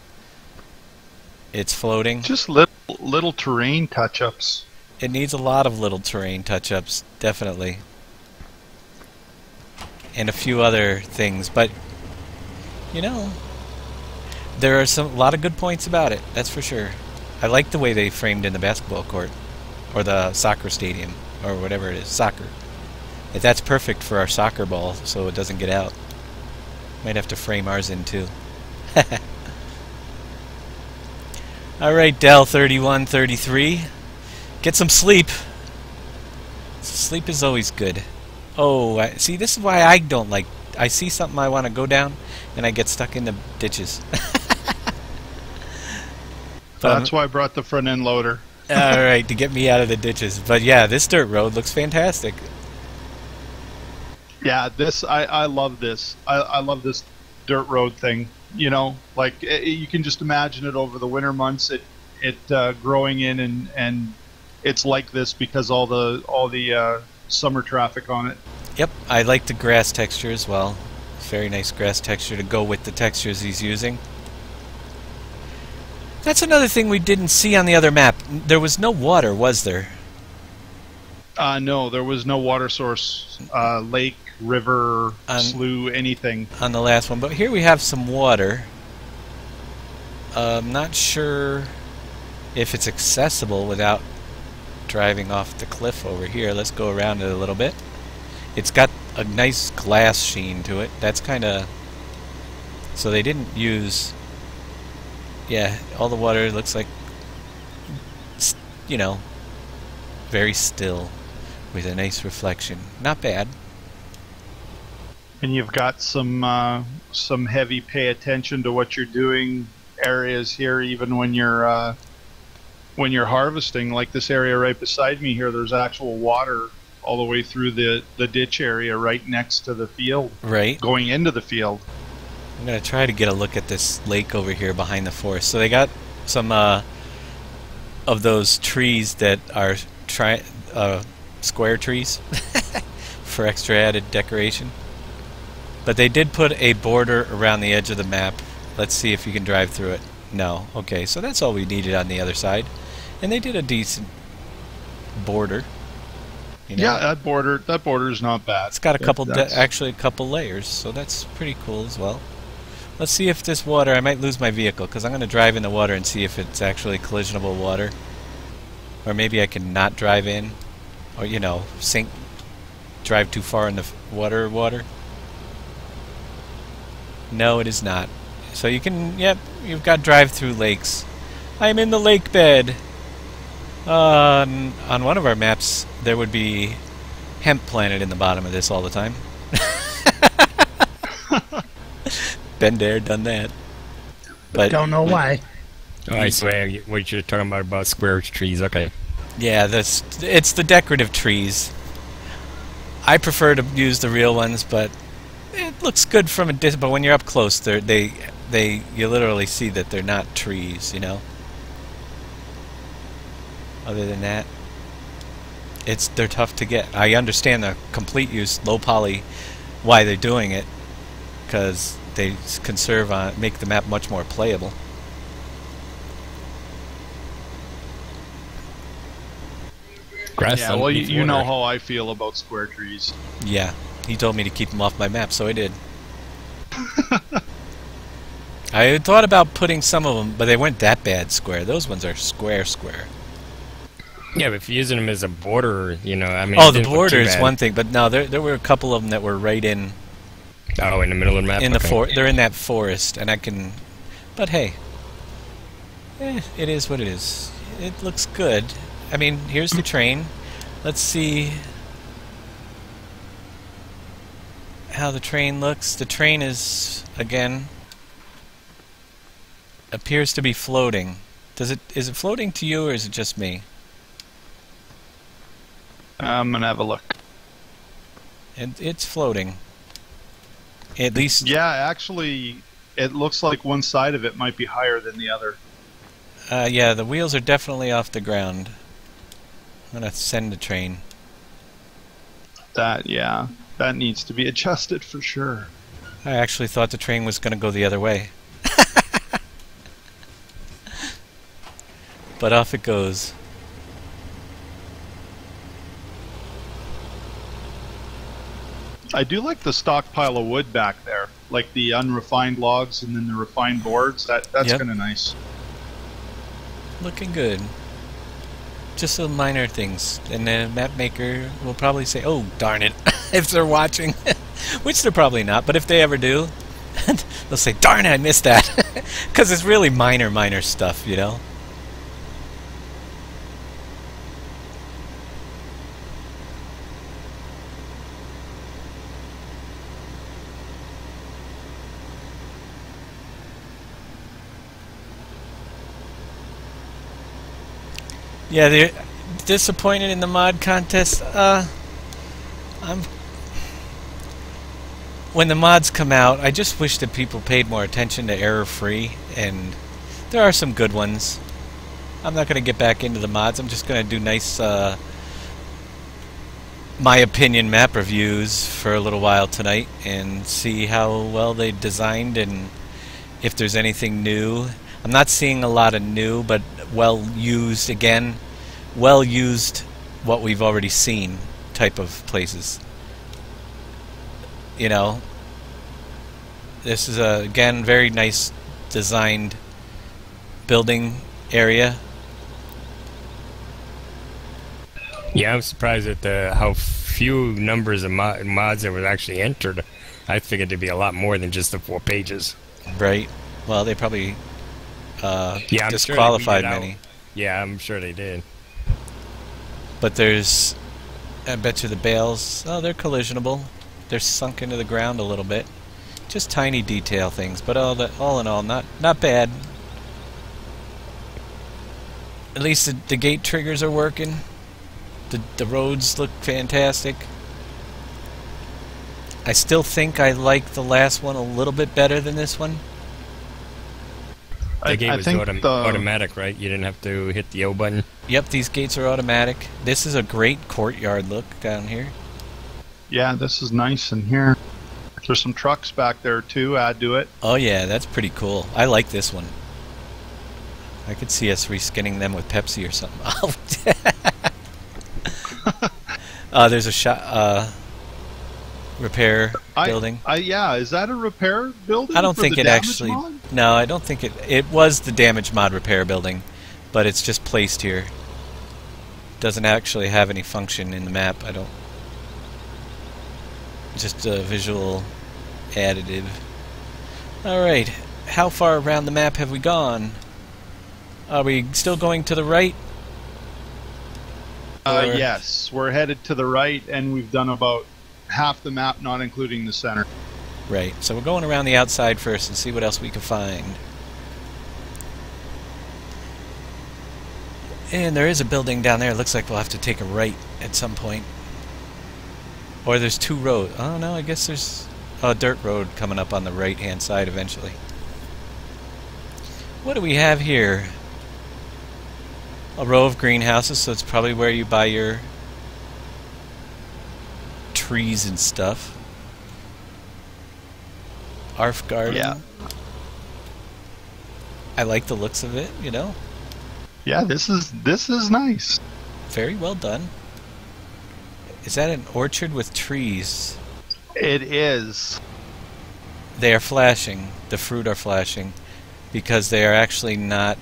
It's floating. Just little terrain touch-ups. It needs a lot of little terrain touch-ups, definitely. And a few other things, but you know, there are a lot of good points about it, that's for sure. I like the way they framed in the basketball court, or the soccer stadium, or whatever it is, soccer. That's perfect for our soccer ball, so it doesn't get out. Might have to frame ours in too. Alright, Dell 3133. Get some sleep. Sleep is always good. Oh, see, this is why I don't like... I see something I want to go down, and I get stuck in the ditches. That's why I brought the front end loader. Alright, to get me out of the ditches. But yeah, this dirt road looks fantastic. Yeah, I love this. I love this dirt road thing. You know, like you can just imagine it over the winter months. It growing in and it's like this because all the summer traffic on it. Yep, I like the grass texture as well. Very nice grass texture to go with the textures he's using. That's another thing we didn't see on the other map. There was no water, was there? No, there was no water source, lake, river, slough, anything. On the last one, but here we have some water. I'm not sure if it's accessible without driving off the cliff over here. Let's go around it a little bit. It's got a nice glass sheen to it. That's kind of... So they didn't use... Yeah, all the water looks like, you know, very still with a nice reflection. Not bad. And you've got some heavy pay attention to what you're doing areas here, even when you're harvesting. Like this area right beside me here, there's actual water all the way through the ditch area right next to the field. Right. Going into the field. I'm going to try to get a look at this lake over here behind the forest. So they got some of those trees that are square trees for extra added decoration. But they did put a border around the edge of the map. Let's see if you can drive through it. No. Okay, so that's all we needed on the other side. And they did a decent border. You know? Yeah, that border is not bad. It's got a couple, actually a couple layers, so that's pretty cool as well. Let's see if this water, I might lose my vehicle, because I'm going to drive in the water and see if it's actually collisionable water. Or maybe I can not drive in, or, you know, drive too far in the water. No, it is not. So you can, yep, you've got drive-through lakes. I'm in the lake bed. On one of our maps, there would be hemp planted in the bottom of this all the time. Been there, done that. But Don't know why. Oh, I swear, what you're talking about square trees. Okay. yeah, it's the decorative trees. I prefer to use the real ones, but it looks good from a distance. But when you're up close, you literally see that they're not trees, you know. Other than that, they're tough to get. I understand the complete use, low poly, why they're doing it, because they conserve on, make the map much more playable. Grass Yeah, well, underneath you know water. how I feel about square trees. Yeah, he told me to keep them off my map, so I did. I had thought about putting some of them, but they weren't that bad square. Those ones are square. Yeah, but if you're using them as a border, you know, I mean... Oh, it the didn't look border too is bad. one thing, but no, there were a couple of them that were right in Oh, in the middle of the map? the Okay. they're in that forest, and I can. But hey, it is what it is. It looks good. I mean, here's the train. Let's see how the train looks. The train is again appears to be floating. Is it floating to you, or is it just me? I'm gonna have a look. It's floating. At least. Yeah, actually, it looks like one side of it might be higher than the other. Yeah, the wheels are definitely off the ground. I'm gonna send the train. Yeah, that needs to be adjusted for sure. I actually thought the train was gonna go the other way. But off it goes. I do like the stockpile of wood back there, like the unrefined logs and then the refined boards. That's Yep. kind of nice. Looking good. Just some minor things. And the map maker will probably say, oh, darn it, if they're watching. Which they're probably not, but if they ever do, they'll say, darn it, I missed that. Because it's really minor stuff, you know? Yeah, they're disappointed in the mod contest. When the mods come out, I just wish that people paid more attention to error-free, and there are some good ones. I'm not going to get back into the mods. I'm just going to do nice, my opinion map reviews for a little while tonight and see how well they designed and if there's anything new. I'm not seeing a lot of new, but well used again. Well used what we've already seen type of places. You know, this is again very nice designed building area. Yeah, I'm surprised at how few numbers of mods that were actually entered. I figured there'd be a lot more than just the 4 pages. Right. Well, they probably Yeah, I'm sure they disqualified weeded out. many. Yeah, I'm sure they did. But there's, I bet you the bales, oh, they're collisionable. They're sunk into the ground a little bit. Just tiny detail things, but all in all, not bad. At least the gate triggers are working. The roads look fantastic. I still think I like the last one a little bit better than this one. The gate was think automatic, right? You didn't have to hit the O button. Yep, these gates are automatic. This is a great courtyard look down here. Yeah, this is nice in here. There's some trucks back there too. Add to it. Oh yeah, that's pretty cool. I like this one. I could see us reskinning them with Pepsi or something. There's a repair building. Yeah, is that a repair building? I don't for think the it damage actually. mod? No, I don't think it. It was the damage mod repair building, but it's just placed here. Doesn't actually have any function in the map. I don't. Just a visual additive. Alright, how far around the map have we gone? Are we still going to the right? Or- Yes, we're headed to the right, and we've done about half the map, not including the center. Right, so we're going around the outside first and see what else we can find. And there is a building down there. It looks like we'll have to take a right at some point. Or there's two roads. Oh no, I guess there's a dirt road coming up on the right-hand side eventually. What do we have here? A row of greenhouses, so it's probably where you buy your trees and stuff. Arf garden. Yeah. I like the looks of it, you know. Yeah, this is nice. Very well done. Is that an orchard with trees? It is. They are flashing. The fruit are flashing because they are actually not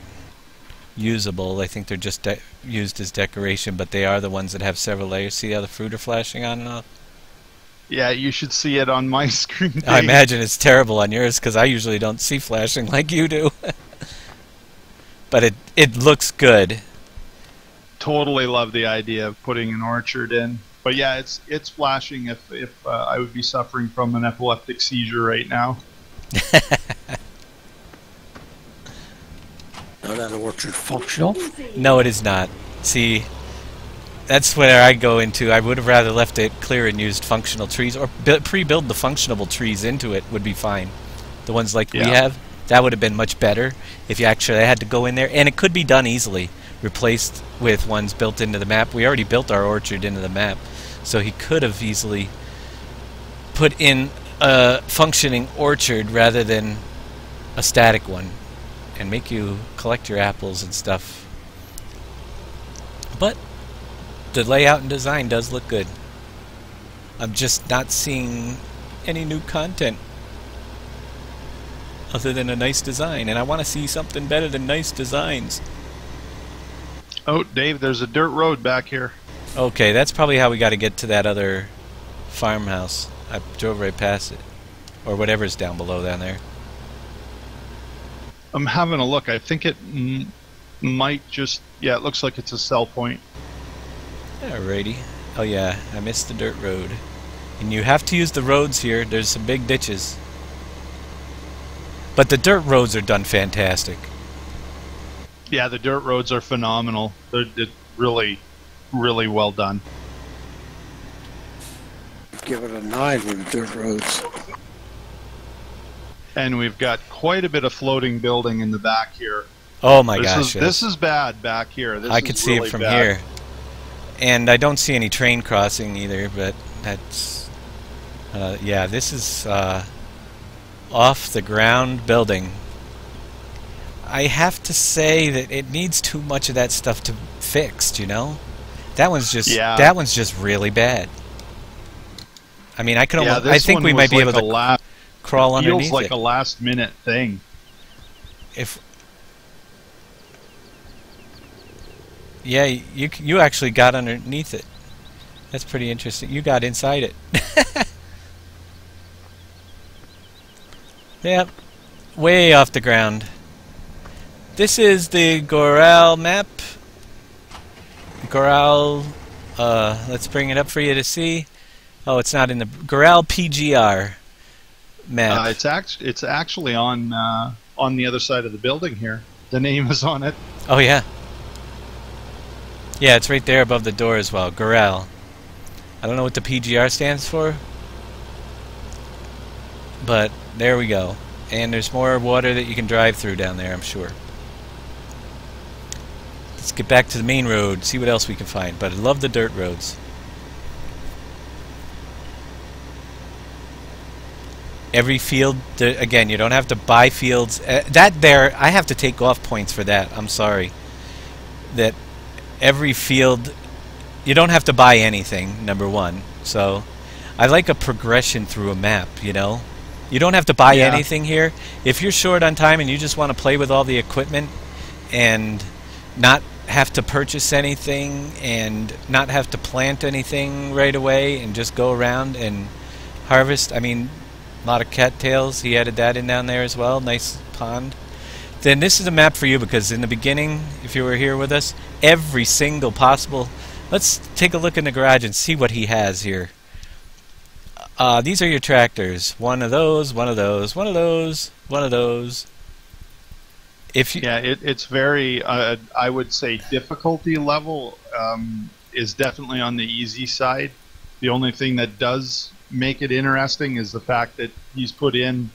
usable. I think they're just used as decoration, but they are the ones that have several layers. See how the fruit are flashing on and off? Yeah, you should see it on my screen. I Dave. imagine it's terrible on yours because I usually don't see flashing like you do. But it looks good. Totally love the idea of putting an orchard in. But yeah, it's flashing if I would be suffering from an epileptic seizure right now. Now that orchard functional. No, it is not. See, that's where I go into. I would have rather left it clear and used functional trees, or pre-build the functional trees into it would be fine. The ones like we Yeah. have, that would have been much better if you actually had to go in there, and it could be done easily, replaced with ones built into the map. We already built our orchard into the map, so he could have easily put in a functioning orchard rather than a static one, and make you collect your apples and stuff. But the layout and design does look good. I'm just not seeing any new content other than a nice design, and I want to see something better than nice designs. Oh, Dave, there's a dirt road back here. Okay, that's probably how we got to get to that other farmhouse. I drove right past it, or whatever's down below down there. I'm having a look. I think it might just... Yeah, it looks like it's a sell point. Alrighty. Oh yeah, I missed the dirt road. And you have to use the roads here. There's some big ditches. But the dirt roads are done fantastic. Yeah, the dirt roads are phenomenal. They're really, really well done. Give it a 9 with the dirt roads. And we've got quite a bit of floating building in the back here. Oh my gosh. This is bad back here. This I is could see really it from bad. here. And I don't see any train crossing either, but that's... yeah, this is off the ground building. I have to say that it needs too much of that stuff to fixed, you know? That one's just that one's just really bad. I mean, I could almost, I think we might be able to crawl underneath feels like it. a last minute thing. If yeah, you actually got underneath it. That's pretty interesting. You got inside it. Yep, way off the ground. This is the Goral map. Goral, let's bring it up for you to see. Oh, it's not in the Goral PGR map. It's actually on the other side of the building here. The name is on it. Oh yeah. Yeah, it's right there above the door as well. Goral. I don't know what the PGR stands for, but there we go. And there's more water that you can drive through down there, I'm sure. Let's get back to the main road, see what else we can find. But I love the dirt roads. Every field, again, you don't have to buy fields. That there, I have to take off points for that. I'm sorry. That every field, you don't have to buy anything, number one. So I like a progression through a map, you know? You don't have to buy anything here. If you're short on time and you just want to play with all the equipment and not have to purchase anything and not have to plant anything right away and just go around and harvest, I mean, a lot of cattails, he added that in down there as well, nice pond. Then this is a map for you because in the beginning, if you were here with us, every single possible Let's take a look in the garage and see what he has here. These are your tractors. One of those, one of those, one of those, one of those. If you Yeah, it's very, I would say, difficulty level is definitely on the easy side. The only thing that does make it interesting is the fact that he's put in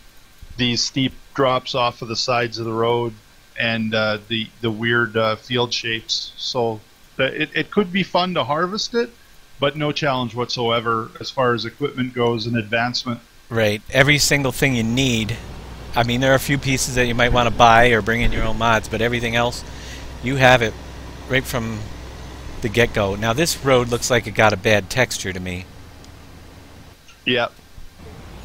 these steep drops off of the sides of the road and the weird field shapes. So it could be fun to harvest it, but no challenge whatsoever as far as equipment goes and advancement. Right. Every single thing you need. I mean, there are a few pieces that you might want to buy or bring in your own mods, but everything else, you have it right from the get-go. Now, this road looks like it got a bad texture to me. Yeah.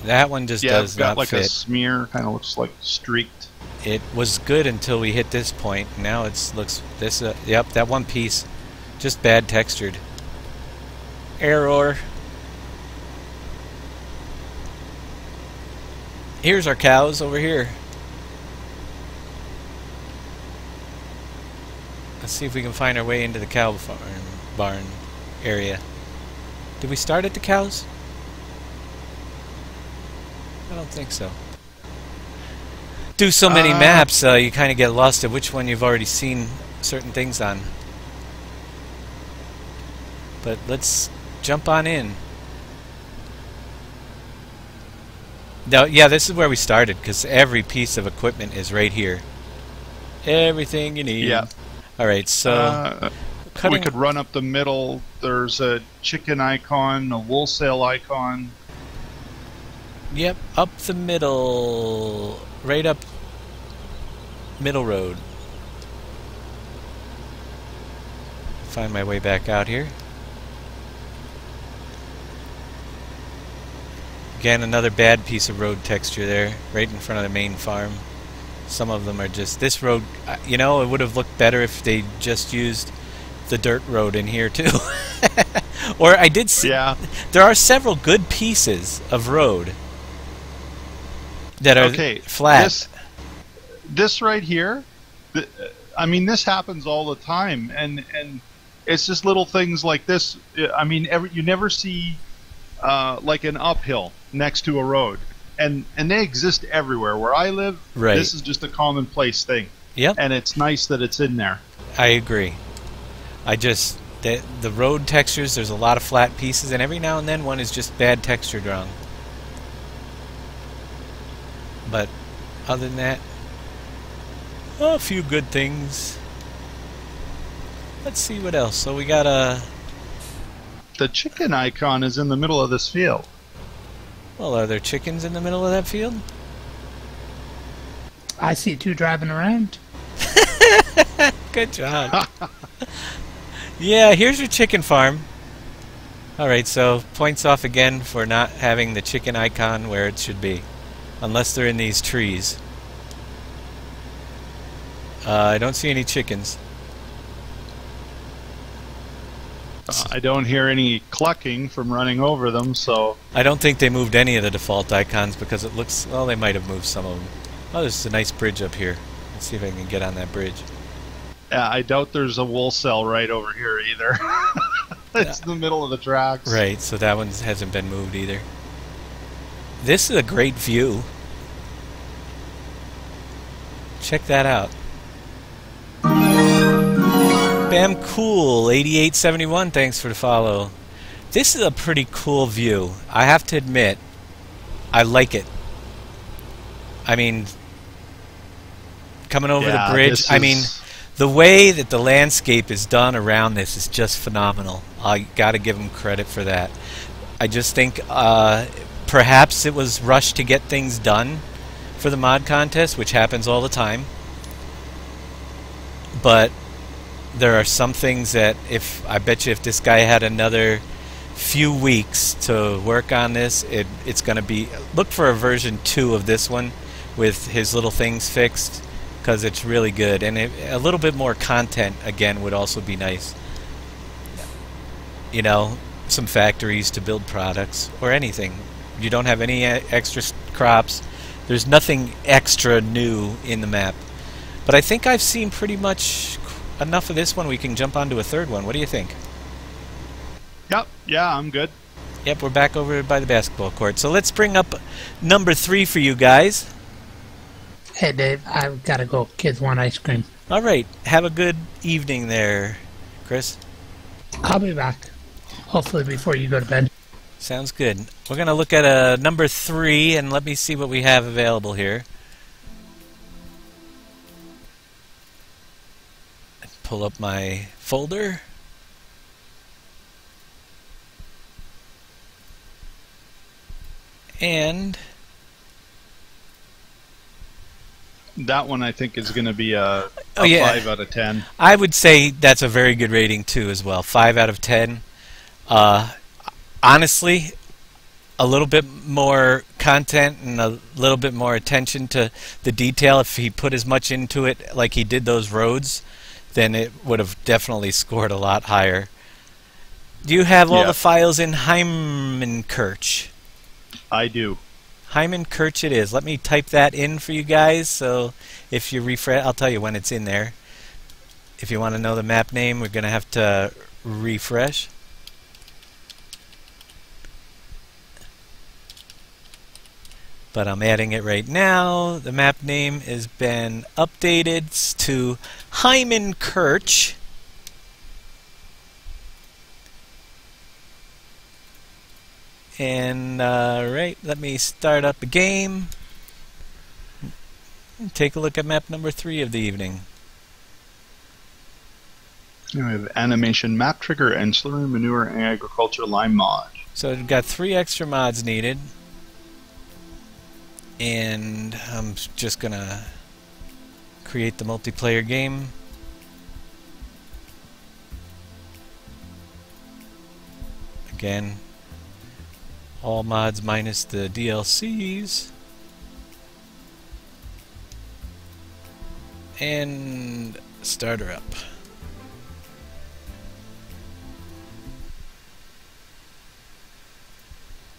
That one just Yeah, does it's got not like a fit. smear, kind of looks like streaked. It was good until we hit this point. Now it looks this. Yep, that one piece, just bad textured. Error. Here's our cows over here. Let's see if we can find our way into the cow barn area. Did we start at the cows? I don't think so. Do so many maps, you kind of get lost at which one you've already seen certain things on. But let's jump on in. Now, yeah, this is where we started, because every piece of equipment is right here. Everything you need. Yeah. Alright, so... We could run up the middle. There's a chicken icon, a wholesale icon. Yep, up the middle. Right up middle road. Find my way back out here. Again, another bad piece of road texture there, right in front of the main farm. Some of them are just... This road, you know, it would have looked better if they just used the dirt road in here, too. Or I did see... Yeah. There are several good pieces of road that are flat. This right here, I mean, this happens all the time, and it's just little things like this. I mean, you never see like an uphill next to a road, and they exist everywhere. Where I live, Right. This is just a commonplace thing. Yep. And it's nice that it's in there. I agree. The road textures, there's a lot of flat pieces, and every now and then one is just bad textured wrong. But other than that, a few good things. Let's see what else. So we got a... The chicken icon is in the middle of this field. Well, are there chickens in the middle of that field? I see two driving around. Good job. Yeah, here's your chicken farm. Alright, so points off again for not having the chicken icon where it should be. Unless they're in these trees. I don't see any chickens. I don't hear any clucking from running over them, so... I don't think they moved any of the default icons because it looks... Well, they might have moved some of them. Oh, there's a nice bridge up here. Let's see if I can get on that bridge. Yeah, I doubt there's a wool cell right over here either. It's in the middle of the tracks. Right, so that one hasn't been moved either. This is a great view. Check that out. Bam Cool 8871, thanks for the follow. This is a pretty cool view. I have to admit, I like it. I mean, coming over the bridge, I mean, the way that the landscape is done around this is just phenomenal. I gotta give them credit for that. I just think perhaps it was rushed to get things done for the mod contest, which happens all the time. But there are some things that I bet you if this guy had another few weeks to work on this, it's going to be... Look for a version 2 of this one with his little things fixed, because it's really good. And a little bit more content, again, would also be nice. You know, some factories to build products, or anything. You don't have any extra crops. There's nothing extra new in the map. But I think I've seen pretty much enough of this one. We can jump onto a third one. What do you think? Yep. Yeah, I'm good. Yep, we're back over by the basketball court. So let's bring up number 3 for you guys. Hey, Dave, I've got to go. Kids want ice cream. All right. Have a good evening there, Chris. I'll be back. Hopefully before you go to bed. Sounds good. We're going to look at number 3, and let me see what we have available here. Pull up my folder. And That one I think is going to be a Oh, yeah. 5 out of 10. I would say that's a very good rating too as well. 5 out of 10. Honestly, a little bit more content and a little bit more attention to the detail. If he put as much into it like he did those roads, then it would have definitely scored a lot higher. Do you have all Yeah. the files in Heimenkirch? I do. Heimenkirch it is. Let me type that in for you guys, so if you refresh, I'll tell you when it's in there. If you want to know the map name, we're going to have to refresh. But I'm adding it right now. The map name has been updated to Heimenkirch. And, right, let me start up a game. Take a look at map number 3 of the evening. We have animation, map trigger, ancillary manure, and agriculture lime mod. So we've got 3 extra mods needed. And I'm just going to create the multiplayer game. Again, all mods minus the DLCs. And start her up.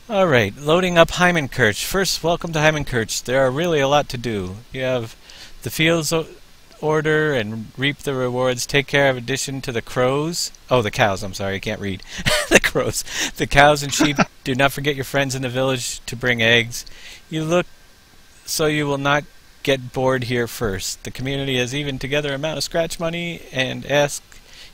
Alright, loading up Heimenkirch. First, welcome to Heimenkirch. There are really a lot to do. You have the fields order and reap the rewards. Take care of addition to the crows. Oh, the cows, I'm sorry, I can't read. The crows. The cows and sheep. Do not forget your friends in the village to bring eggs. You look so you will not get bored here first. The community has even together amount of scratch money and ask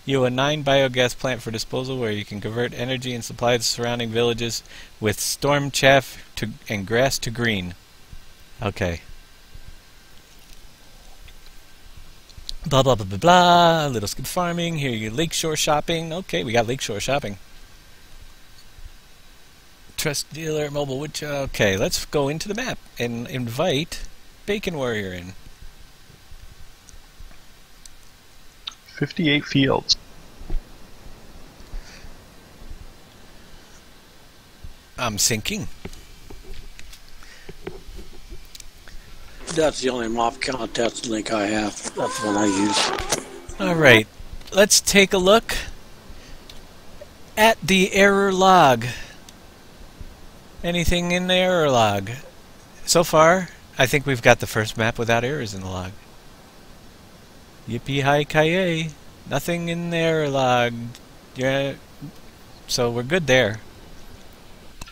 you a 9 biogas plant for disposal where you can convert energy and supply the surrounding villages with storm chaff and grass to green. Okay. Blah blah blah blah blah. Little skip farming. Here you lakeshore shopping. Okay, we got lakeshore shopping. Trust dealer, mobile woodchuck. Okay, let's go into the map and invite Bacon Warrior in. 58 fields. I'm sinking. That's the only mob contest link I have. That's the one I use. Alright, let's take a look at the error log. Anything in the error log? So far, I think we've got the first map without errors in the log. Yippee-hi-ki-yay. Nothing in the error log. Yeah, so we're good there.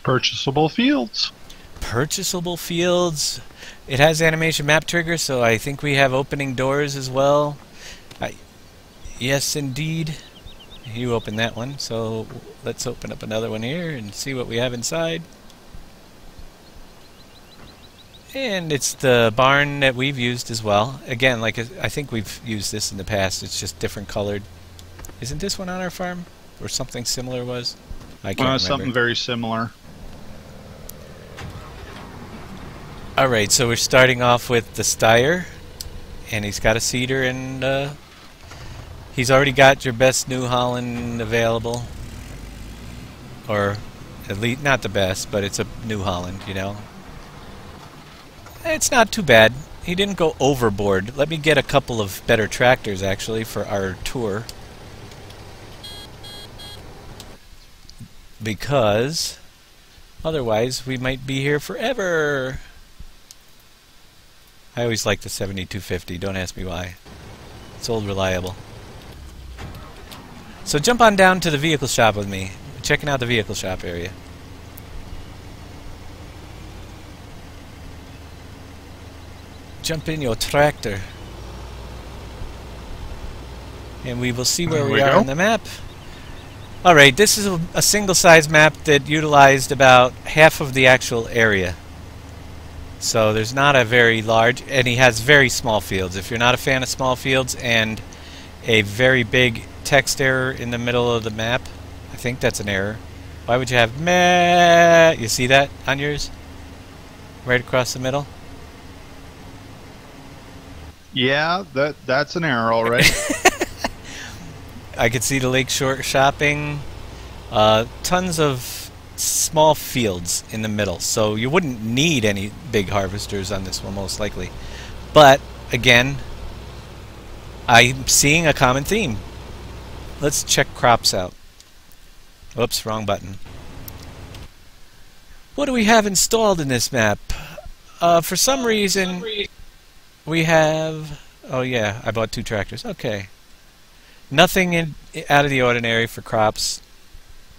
Purchasable fields. Purchasable fields. It has animation map trigger, so I think we have opening doors as well. Yes, indeed. You opened that one, so let's open up another one here and see what we have inside. And it's the barn that we've used as well. Again, like I think we've used this in the past. It's just different colored. Isn't this one on our farm? Or something similar was? I can't remember. Something very similar. Alright, so we're starting off with the Steyr. And he's got a cedar and he's already got your best New Holland available. Or at least not the best, but it's a New Holland, you know. It's not too bad. He didn't go overboard. Let me get a couple of better tractors, actually, for our tour. Because otherwise, we might be here forever. I always like the 7250. Don't ask me why. It's old reliable. So jump on down to the vehicle shop with me. checking out the vehicle shop area. Jump in your tractor. And we will see where There we we are go. on the map. Alright, this is a single-size map that utilized about half of the actual area. So there's not a very large, and he has very small fields. If you're not a fan of small fields and a very big text error in the middle of the map, I think that's an error. Why would you have meh? You see that on yours? Right across the middle? Yeah, that's an error, all right. I could see the Lakeshore Shopping. Tons of small fields in the middle, so you wouldn't need any big harvesters on this one, most likely. But, again, I'm seeing a common theme. Let's check crops out. Oops, wrong button. What do we have installed in this map? For some reason, we have... Oh yeah, I bought 2 tractors. Okay. Nothing out of the ordinary for crops.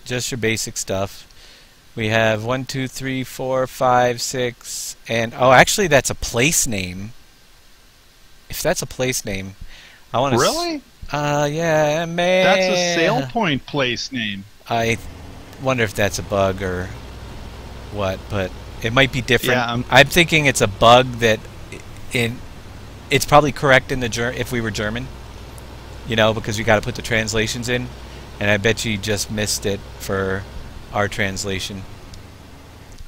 Just your basic stuff. We have 1, 2, 3, 4, 5, 6, and... Oh, actually that's a place name. If that's a place name, I want to... Really? Yeah, man. That's a sale point place name. I wonder if that's a bug or what, but it might be different. Yeah, I'm thinking it's a bug that it's probably correct in the if we were German, you know, because you got to put the translations in, and I bet you just missed it for our translation.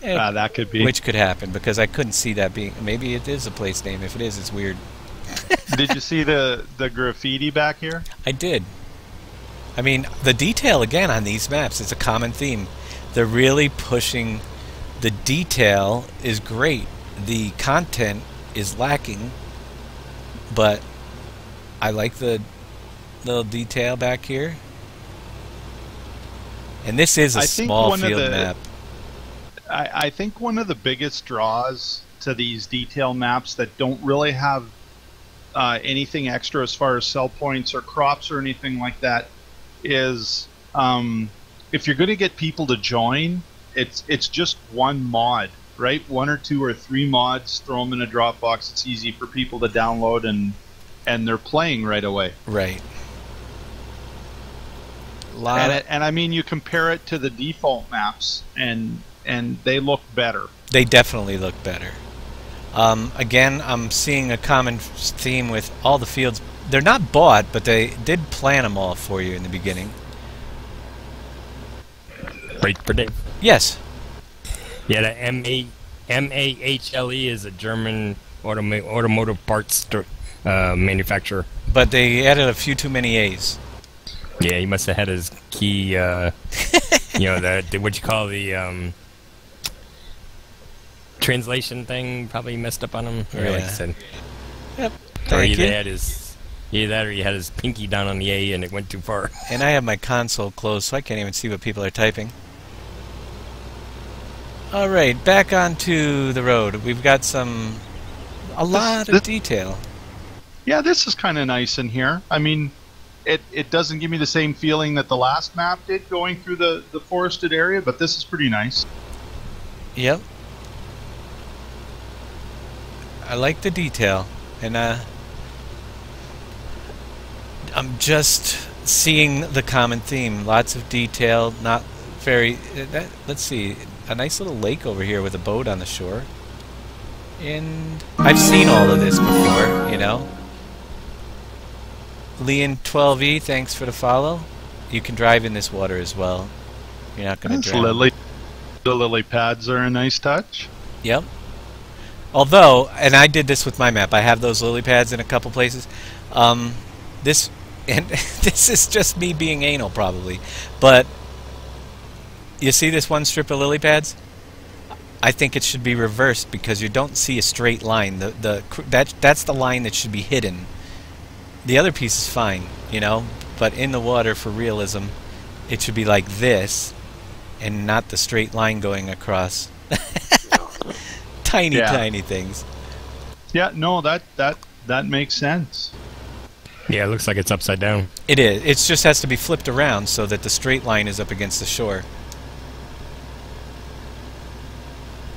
That could be. Which could happen, because I couldn't see that being... Maybe it is a place name. If it is, it's weird. Did you see the graffiti back here? I did. I mean, the detail, again, on these maps is a common theme. They're really pushing... The detail is great. The content is lacking. But I like the little detail back here. And this is a small field map. I think one of the biggest draws to these detail maps that don't really have anything extra as far as sell points or crops or anything like that is if you're going to get people to join, it's just one mod, right? 1 or 2 or 3 mods, throw them in a Dropbox. It's easy for people to download and they're playing right away. Right. And I mean, you compare it to the default maps, and they look better. They definitely look better. Again, I'm seeing a common theme with all the fields. They're not bought, but they did plan them all for you in the beginning. Wait for Dave. Yes. Yeah, the MAHLE is a German automotive parts manufacturer. But they added a few too many A's. Yeah, he must have had his key, you know, what you call the translation thing probably messed up on him. Or Yeah. like I said. Yep. Or Thank you. either that or he had his pinky down on the A and it went too far. And I have my console closed, so I can't even see what people are typing. Alright, back onto the road. We've got a lot of detail. Yeah, this is kind of nice in here. I mean, it doesn't give me the same feeling that the last map did going through the forested area, but this is pretty nice. Yep. I like the detail. And I'm just seeing the common theme. Lots of detail, not very... let's see. A nice little lake over here with a boat on the shore. And I've seen all of this before, you know. Leon12E, thanks for the follow. You can drive in this water as well. You're not going to drown. The lily pads are a nice touch. Yep. Although, and I did this with my map, I have those lily pads in a couple places. This is just me being anal, probably. But you see this one strip of lily pads? I think it should be reversed because you don't see a straight line. That's the line that should be hidden. The other piece is fine, you know, but in the water for realism, it should be like this, and not the straight line going across. Tiny things. Yeah, no, that makes sense. Yeah, it looks like it's upside down. It is. It just has to be flipped around so that the straight line is up against the shore.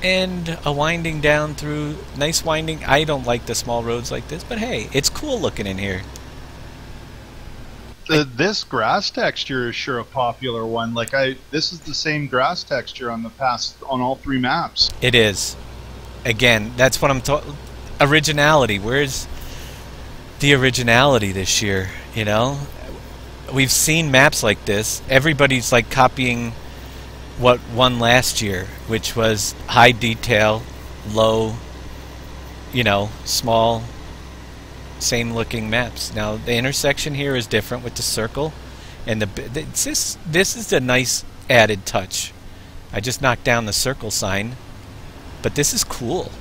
And a winding down through, nice winding. I don't like the small roads like this, but hey, it's cool looking in here. This grass texture is sure a popular one. Like this is the same grass texture on all 3 maps. It is. Again, that's what I'm talking. Originality. Where's the originality this year? You know, we've seen maps like this. Everybody's like copying what won last year, which was high detail, low, you know, small, same looking maps. Now the intersection here is different with the circle, and this is the nice added touch. I just knocked down the circle sign, but this is cool.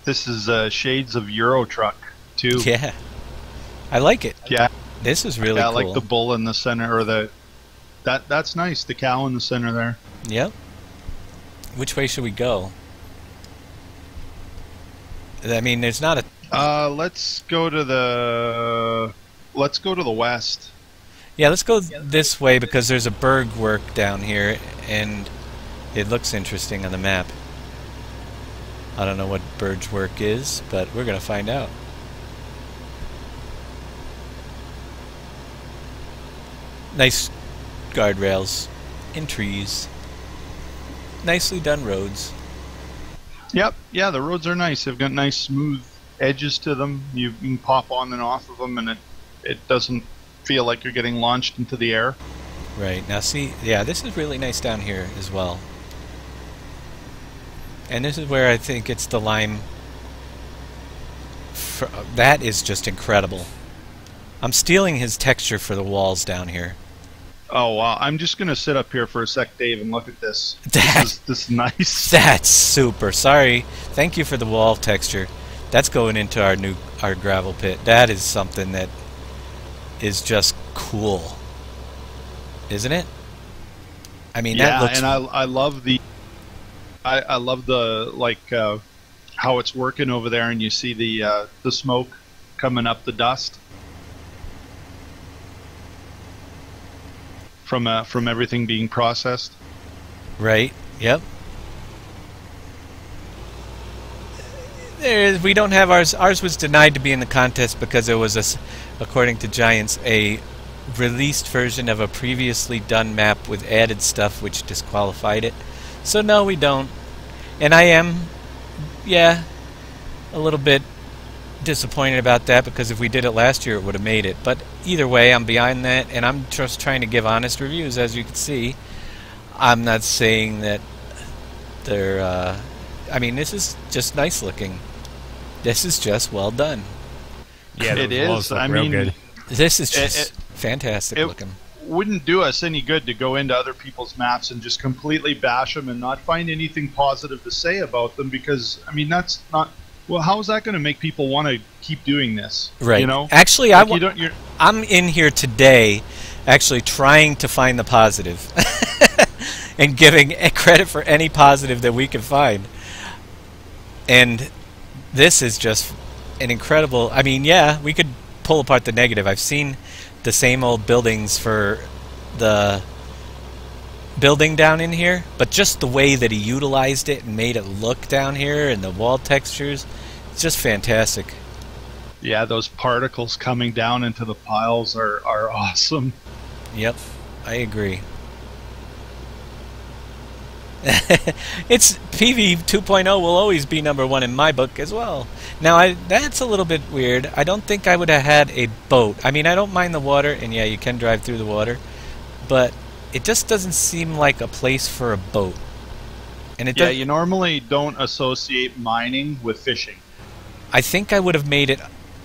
This is shades of Euro Truck too. Yeah, I like it. Yeah, this is really cool. I like the bull in the center, or that's nice. The cow in the center there. Yep. Which way should we go? I mean, there's not a. Let's go to the west. Yeah, let's go this way because there's a berg work down here, and it looks interesting on the map. I don't know what berg work is, but we're gonna find out. Nice guardrails and trees. Nicely done roads. Yep, yeah, the roads are nice. They've got nice smooth edges to them. You can pop on and off of them, and it doesn't feel like you're getting launched into the air. Right, now see, yeah, this is really nice down here as well. And this is where I think it's the lime. That is just incredible. I'm stealing his texture for the walls down here. Oh wow! I'm just gonna sit up here for a sec, Dave, and look at this. This is nice. That's super. Sorry. Thank you for the wall texture. That's going into our gravel pit. That is something that is just cool, isn't it? I mean, yeah, that looks. And I love the. I love the how it's working over there, and you see the smoke coming up the dust. From everything being processed. Right. Yep. We don't have ours. Ours was denied to be in the contest because it was, according to Giants, a released version of a previously done map with added stuff which disqualified it. So no, we don't. And I am, yeah, a little bit disappointed about that because if we did it last year it would have made it. But either way, I'm behind that, and I'm just trying to give honest reviews. As you can see, I'm not saying that they're I mean, this is just nice looking. This is just well done. Yeah, it is. I real mean, good. This is just fantastic looking. Wouldn't do us any good to go into other people's maps and just completely bash them and not find anything positive to say about them, because I mean, that's not. Well, how is that going to make people want to keep doing this? Right. You know? Actually, like I'm in here today actually trying to find the positive and giving credit for any positive that we can find. And this is just an incredible... I mean, yeah, we could pull apart the negative. I've seen the same old buildings for the building down in here, but just the way that he utilized it and made it look down here and the wall textures, it's just fantastic. Yeah, those particles coming down into the piles are awesome. Yep, I agree. It's PV 2.0 will always be #1 in my book as well. Now, that's a little bit weird. I don't think I would have had a boat. I mean, I don't mind the water, and yeah, you can drive through the water, but it just doesn't seem like a place for a boat. And it you normally don't associate mining with fishing. I think I would have made it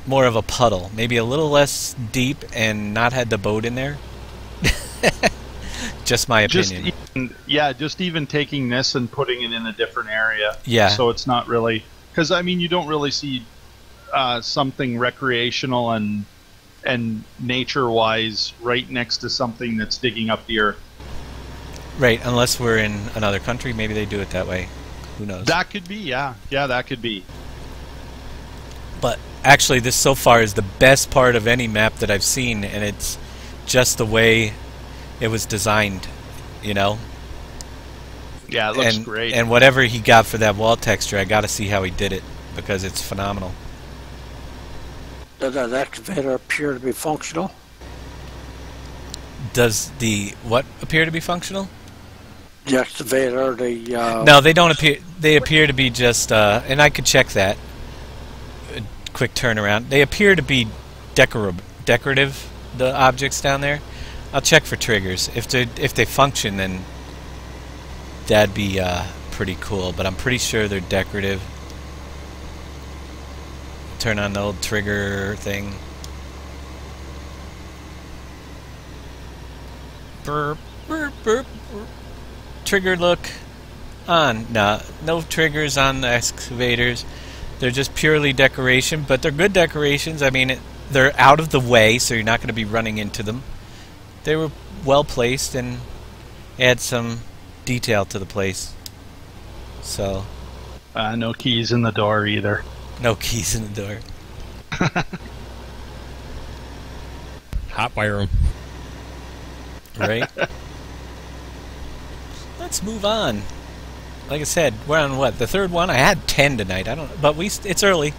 more of a puddle, maybe a little less deep, and not had the boat in there. Just my opinion. Just even taking this and putting it in a different area. Yeah. So it's not really, because I mean, you don't really see something recreational and nature-wise right next to something that's digging up the earth. Right, unless we're in another country, maybe they do it that way. Who knows? That could be, yeah. Yeah, that could be. But actually, this so far is the best part of any map that I've seen, and it's just the way it was designed, you know? Yeah, it looks great. And whatever he got for that wall texture, I got to see how he did it, because it's phenomenal. Does that excavator appear to be functional? Does the what appear to be functional? The excavator, the... No, they don't appear. They appear to be just, and I could check that. A quick turnaround. They appear to be decorative, the objects down there. I'll check for triggers. If they function, then that'd be pretty cool. But I'm pretty sure they're decorative. Turn on the old trigger thing. Burp, burp, burp, burp. Trigger look on. No triggers on the excavators. They're just purely decoration, but they're good decorations. I mean, they're out of the way, so you're not going to be running into them. They were well placed and add some detail to the place. So, no keys in the door either. no keys in the door. Hot wire 'em. Right? Let's move on. Like I said, we're on what, the third one? I had 10 tonight. But it's early.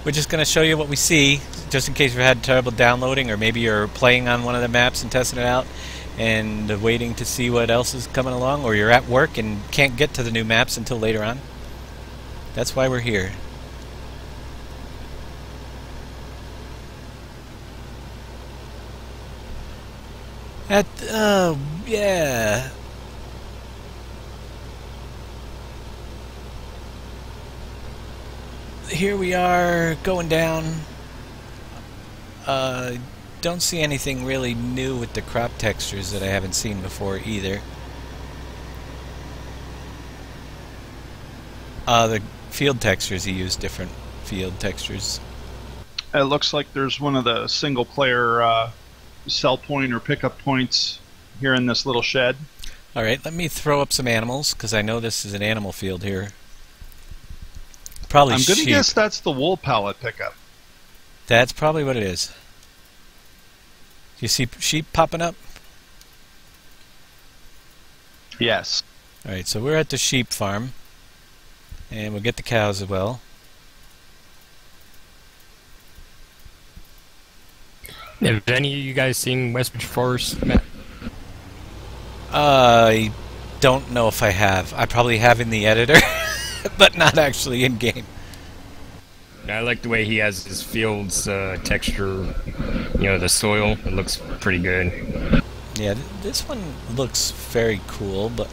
We're just going to show you what we see, just in case you've had trouble downloading, or maybe you're playing on one of the maps and testing it out, and waiting to see what else is coming along, or you're at work and can't get to the new maps until later on. That's why we're here. Yeah. Here we are going down. Don't see anything really new with the crop textures that I haven't seen before either. The field textures, he used different field textures. It looks like there's one of the single player sell point or pickup points here in this little shed. Alright, let me throw up some animals, because I know this is an animal field here. Probably I'm going to sheep. guess that's the wool pallet pickup. That's probably what it is. You see sheep popping up? Yes. Alright, so we're at the sheep farm. And we'll get the cows as well. Have any of you guys seen Westbridge Forest map? I don't know if I have. I probably have in the editor, but not actually in game. I like the way he has his fields texture, you know, the soil. It looks pretty good. Yeah, this one looks very cool, but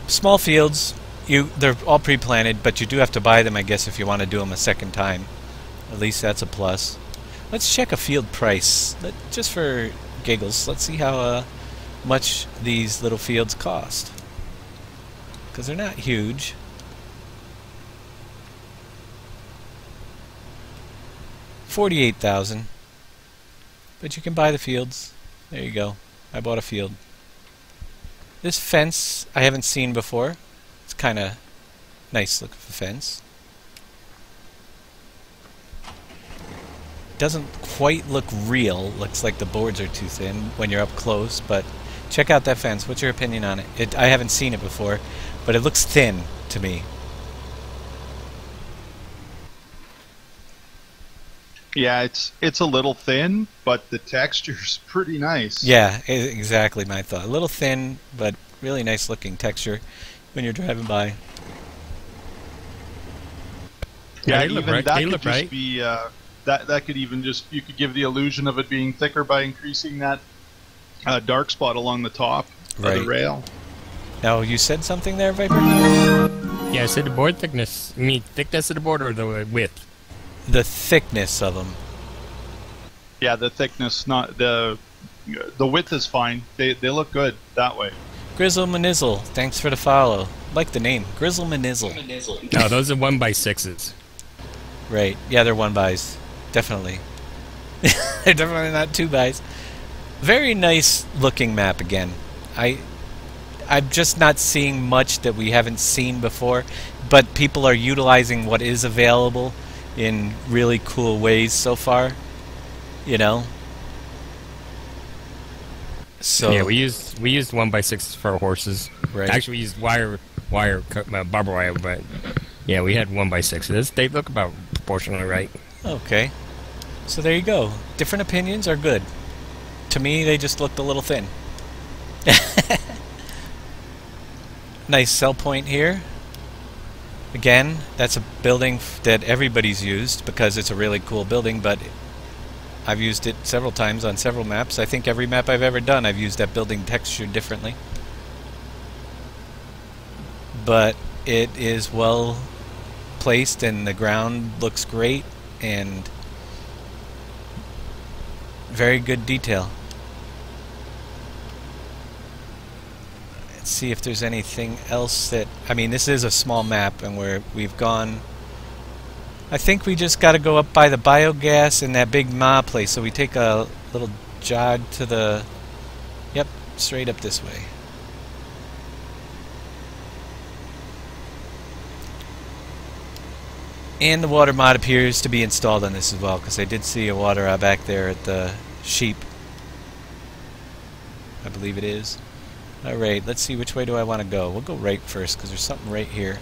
small fields, they're all pre-planted, but you do have to buy them, I guess, if you want to do them a second time. At least that's a plus. Let's check a field price, just for giggles. Let's see how much these little fields cost, because they're not huge. $48,000, but you can buy the fields. There you go. I bought a field. This fence I haven't seen before. It's kind of nice looking fence. Doesn't quite look real. Looks like the boards are too thin when you're up close, but check out that fence. What's your opinion on it? I haven't seen it before, but it looks thin to me. Yeah, it's a little thin, but the texture's pretty nice. Yeah, exactly my thought. A little thin, but really nice looking texture when you're driving by. Yeah, they look even right. that They could look just right. be that could even just, you could give the illusion of it being thicker by increasing that dark spot along the top of Right. the rail. Now, you said something there, Viper? Yeah, I said the board thickness. I mean, thickness of the board or the width? The thickness of them. Yeah, the thickness, not the width is fine. They look good that way. Grizzle Manizzle, thanks for the follow. Like the name, Grizzle Manizzle. No, those are 1x6s. Right, yeah, they're 1x. Definitely. They're definitely not 2x. Very nice looking map again. I'm just not seeing much that we haven't seen before, but people are utilizing what is available in really cool ways so far, you know. So yeah, we used 1x6 for horses. Right. Actually, we used barbed wire, but yeah, we had 1x6. They look about proportionally right. Okay. So there you go. Different opinions are good. To me, they just looked a little thin. Nice sell point here. Again, that's a building that everybody's used because it's a really cool building, but I've used it several times on several maps. I think every map I've ever done, I've used that building texture differently. But it is well placed and the ground looks great and very good detail. Let's see if there's anything else that... I mean, this is a small map and we've gone... I think we just got to go up by the biogas and that big Ma place. So we take a little jog to the... Yep, straight up this way. And the water mod appears to be installed on this as well, because I did see a water back there at the sheep. I believe it is. Alright, let's see, which way do I want to go? We'll go right first, because there's something right here.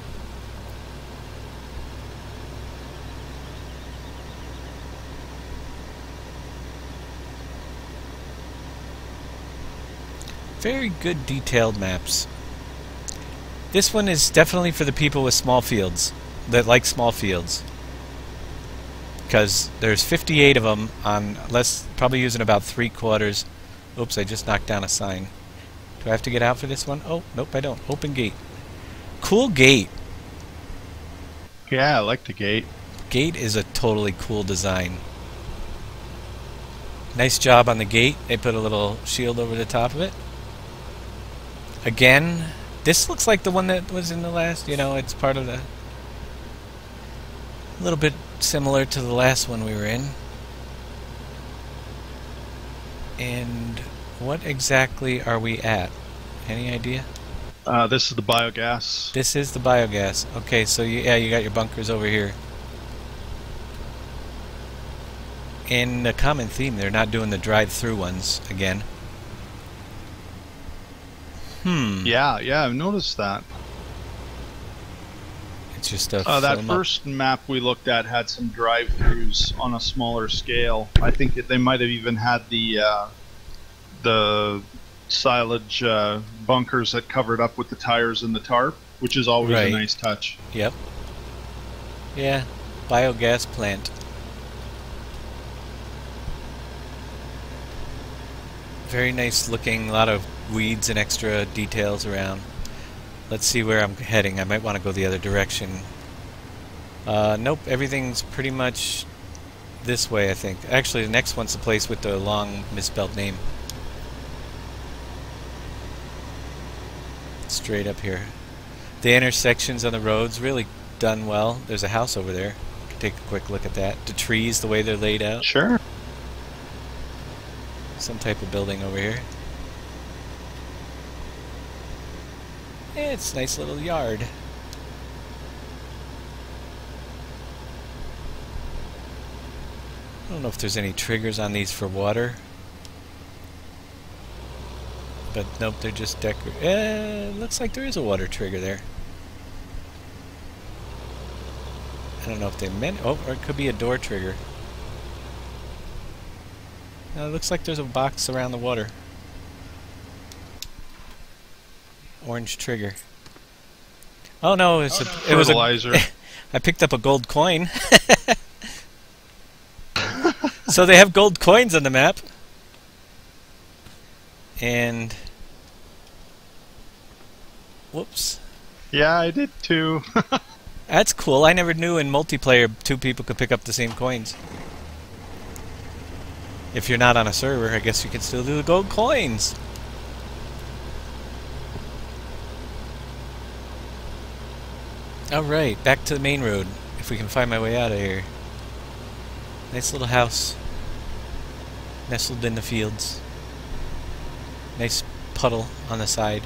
Very good detailed maps. This one is definitely for the people with small fields, that like small fields. Because there's 58 of them on, probably using about 3/4. Oops, I just knocked down a sign. Do I have to get out for this one? Oh, nope, I don't. Open gate. Cool gate. Yeah, I like the gate. Gate is a totally cool design. Nice job on the gate. They put a little shield over the top of it. Again, this looks like the one that was in the last, you know, it's part of the... A little bit similar to the last one we were in. And what exactly are we at? Any idea? This is the biogas. This is the biogas. Okay, so you got your bunkers over here. In the common theme, they're not doing the drive-through ones again. Yeah, I've noticed that. It's just a that first map we looked at had some drive-throughs on a smaller scale. I think they might have even had the silage bunkers that covered up with the tires and the tarp, which is always a nice touch. Yep. Yeah, biogas plant. Very nice looking, a lot of weeds and extra details around. Let's see where I'm heading. I might want to go the other direction. Nope, everything's pretty much this way, I think. Actually, the next one's the place with the long misspelled name. Straight up here. The intersections on the roads, really done well. There's a house over there. Take a quick look at that. The trees, the way they're laid out. Sure. Some type of building over here. Yeah, it's a nice little yard. I don't know if there's any triggers on these for water. But nope, they're just looks like there is a water trigger there. I don't know if they meant... Oh, or it could be a door trigger. No, it looks like there's a box around the water. Orange trigger. Oh no, it was fertilizer. I picked up a gold coin. So they have gold coins on the map. And whoops. Yeah, I did too. That's cool. I never knew in multiplayer 2 people could pick up the same coins. If you're not on a server, I guess you can still do the gold coins. Alright, back to the main road, if we can find my way out of here. Nice little house. Nestled in the fields. Nice puddle on the side.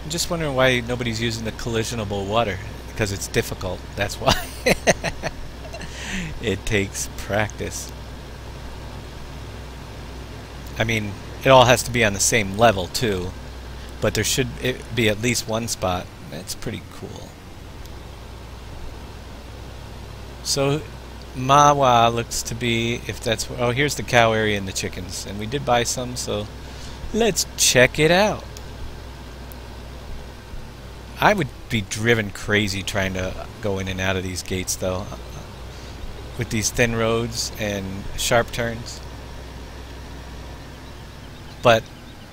I'm just wondering why nobody's using the collisionable water. Because it's difficult, that's why. It takes practice. I mean, it all has to be on the same level too, but there should be at least one spot. That's pretty cool. So Mawa looks to be, if that's, oh, here's the cow area and the chickens, and we did buy some, so let's check it out. I would be driven crazy trying to go in and out of these gates though, with these thin roads and sharp turns. But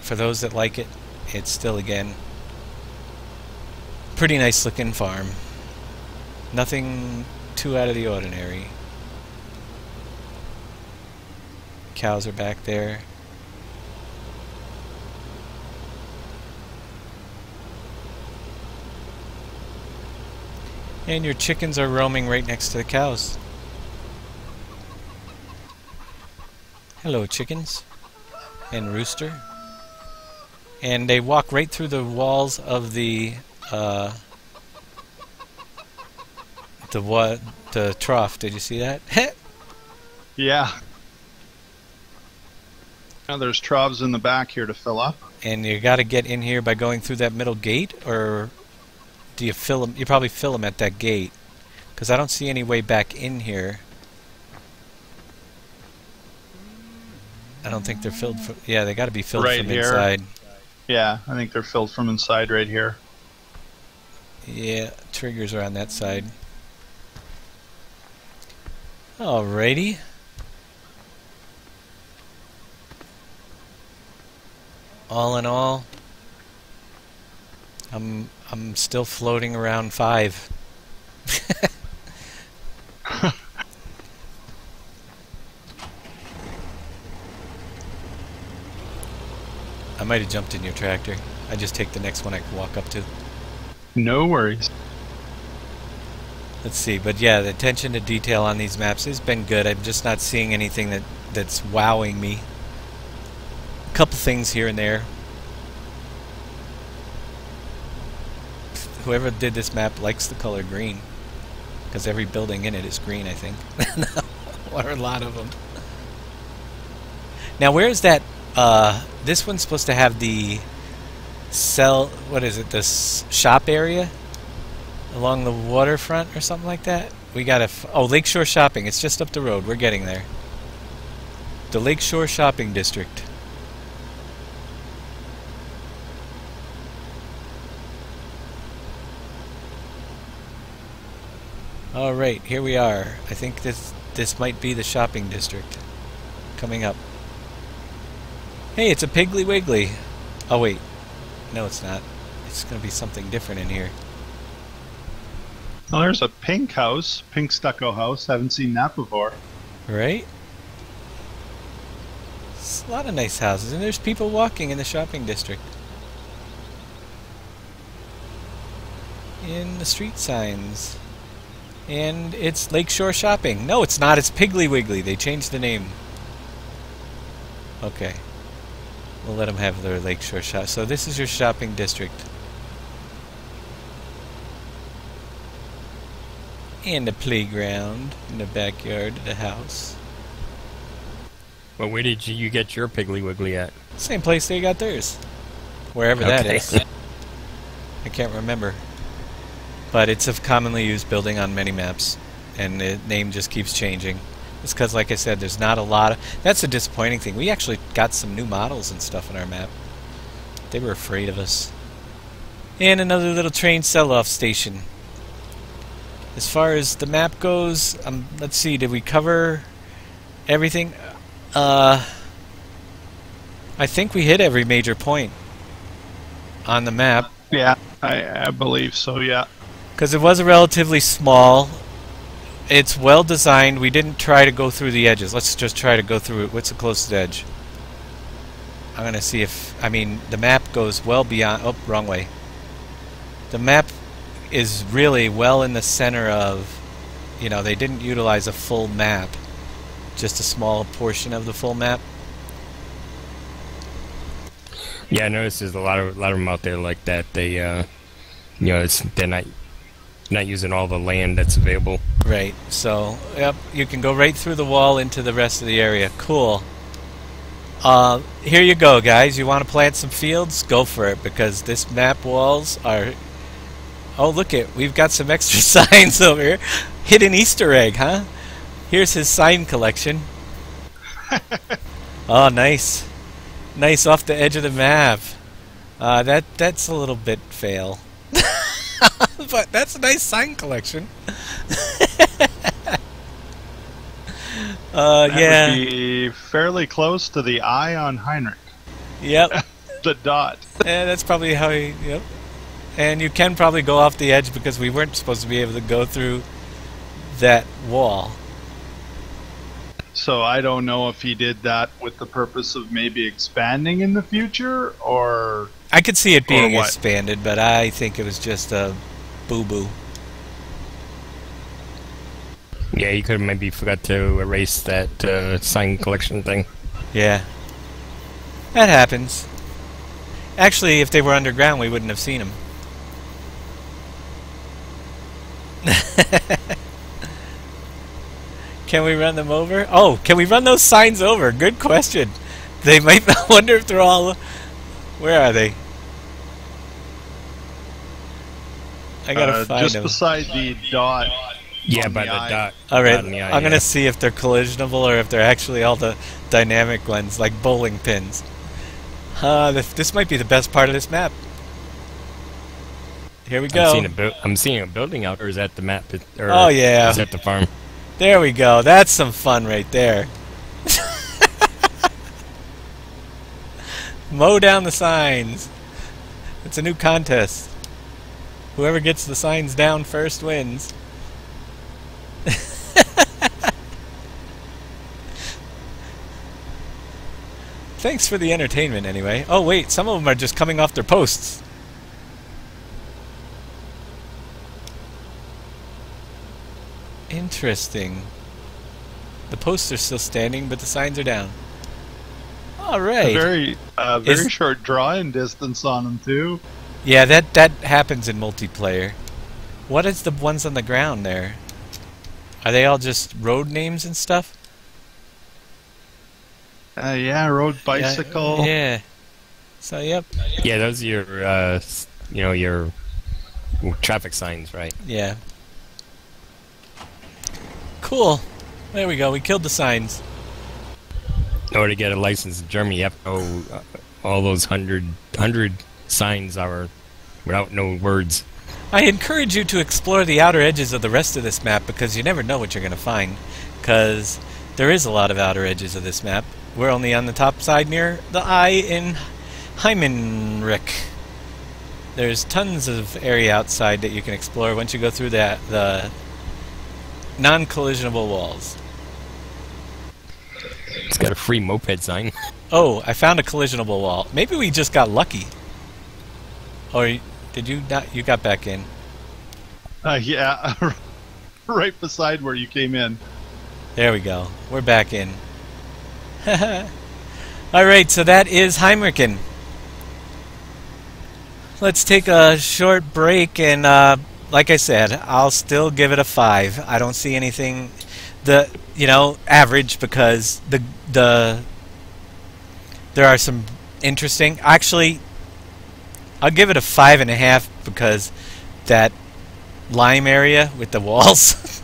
for those that like it, it's still, again, pretty nice looking farm. Nothing too out of the ordinary. Cows are back there. And your chickens are roaming right next to the cows. Hello, chickens. And rooster. And they walk right through the walls of the trough. Did you see that? Yeah. Now there's troughs in the back here to fill up. And you got to get in here by going through that middle gate, or do you fill them? You probably fill them at that gate, because I don't see any way back in here. I don't think they're filled from... Yeah, they got to be filled right from here. inside. Yeah, I think they're filled from inside right here. Yeah, triggers are on that side. Alrighty. All in all, I'm still floating around 5. I might have jumped in your tractor. I just take the next one I can walk up to. No worries. Let's see, but yeah, the attention to detail on these maps has been good. I'm just not seeing anything that's wowing me. A couple things here and there. Whoever did this map likes the color green, because every building in it is green, I think. Or a lot of them. Now, where is that? This one's supposed to have the what is it, this shop area along the waterfront or something like that? We got oh, Lakeshore Shopping. It's just up the road. We're getting there. The Lakeshore Shopping District. Alright, here we are. I think this might be the shopping district coming up. Hey, it's a Piggly Wiggly. Oh wait, no it's not. It's gonna be something different in here. Well, there's a pink house, pink stucco house. Haven't seen that before. Right? It's a lot of nice houses, and there's people walking in the shopping district. In the street signs. And it's Lakeshore Shopping. No, it's not. It's Piggly Wiggly. They changed the name. Okay. We'll let them have their Lakeshore shop. So this is your shopping district. And a playground in the backyard of the house. Well, where did you get your Piggly Wiggly at? Same place they got theirs. Wherever that Okay. is. I can't remember. But it's a commonly used building on many maps. And the name just keeps changing. It's because, like I said, there's not a lot of... That's a disappointing thing. We actually got some new models and stuff on our map. They were afraid of us. And another little train sell-off station. As far as the map goes, let's see, did we cover everything? I think we hit every major point on the map. Yeah, I believe so, yeah. Because it was a relatively small... It's well designed. We didn't try to go through the edges. Let's just try to go through it. What's the closest edge? I'm going to see if... I mean, the map goes well beyond... Oh, wrong way. The map is really well in the center of... You know, they didn't utilize a full map. Just a small portion of the full map. Yeah, I noticed there's a lot of them out there like that. They, you know, they're not not using all the land that's available. Right. So, yep, you can go right through the wall into the rest of the area. Cool. Here you go, guys. You want to plant some fields? Go for it, because this map walls are... Oh, look it. We've got some extra signs over here. Hidden Easter egg, huh? Here's his sign collection. Oh, nice. Nice off the edge of the map. That's a little bit fail. But that's a nice sign collection. That yeah. would be fairly close to the eye on Heinrich. Yep. The dot. And that's probably how he... Yep. And you can probably go off the edge because we weren't supposed to be able to go through that wall. So I don't know if he did that with the purpose of maybe expanding in the future, or... I could see it being what? expanded, but I think it was just a boo-boo. Yeah, you could have maybe forgot to erase that sign collection thing. Yeah. That happens. Actually, if they were underground, we wouldn't have seen them. Can we run them over? Oh, can we run those signs over? Good question. They might wonder if they're all... Where are they? I gotta find just them. beside the dot. Yeah, on by the the eye. dot. Alright, dot in the eye, I'm yeah. gonna see if they're collisionable or if they're actually all the dynamic ones, like bowling pins. This might be the best part of this map. Here we go. I'm seeing a building out, or is that the map? Or Oh, yeah. Is that the farm? There we go. That's some fun right there. Mow down the signs. It's a new contest. Whoever gets the signs down first wins. Thanks for the entertainment anyway. Oh wait, some of them are just coming off their posts. Interesting. The posts are still standing, but the signs are down. All right. Very Is- short drawing distance on them too. Yeah, that happens in multiplayer. What is the ones on the ground there? Are they all just road names and stuff? Yeah, road bicycle. Yeah. So, yep. Yeah, those are your, your traffic signs, right? Yeah. Cool. There we go. We killed the signs. In order to get a license in Germany, you have to know all those hundred signs are without no words. I encourage you to explore the outer edges of the rest of this map because you never know what you're going to find. Because there is a lot of outer edges of this map. We're only on the top side near the eye in Heimenrich. There's tons of area outside that you can explore once you go through the non-collisionable walls. It's got a free moped sign. Oh, I found a collisionable wall. Maybe we just got lucky. Or did you not? You got back in. Yeah, right beside where you came in. There we go. We're back in. Alright, so that is Heimrichen. Let's take a short break and, like I said, I'll still give it a 5. I don't see anything, average because there are some interesting... Actually, I'll give it a 5.5 because that lime area with the walls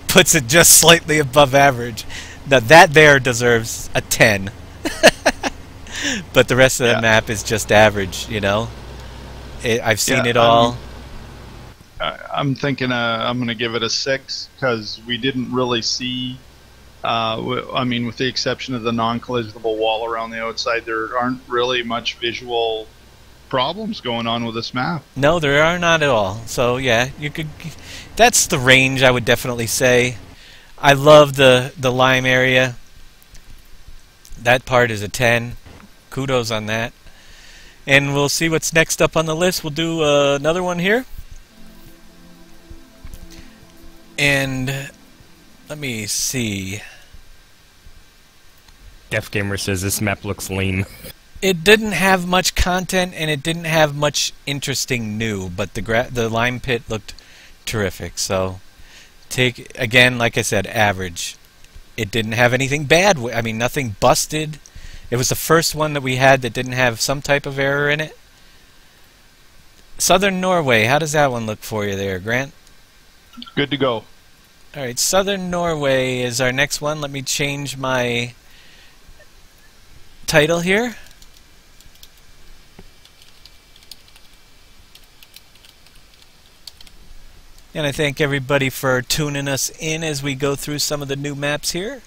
puts it just slightly above average. Now that there deserves a 10. But the rest of the map is just average, I've seen it all. I'm thinking I'm going to give it a 6 because we didn't really see... with the exception of the non-collisionable wall around the outside, there aren't really much visual problems going on with this map. No, there are not at all. So yeah, you could. That's the range, I would definitely say. I love the lime area. That part is a 10. Kudos on that. And we'll see what's next up on the list. We'll do another one here. And let me see. Def Gamer says this map looks lame. It didn't have much content and it didn't have much interesting new, but the lime pit looked terrific. So take, again, like I said, average. It didn't have anything bad. I mean, nothing busted. It was the first one that we had that didn't have some type of error in it. Southern Norway, how does that one look for you there, Grant? Good to go. Alright, Southern Norway is our next one. Let me change my title here. And I thank everybody for tuning us in as we go through some of the new maps here.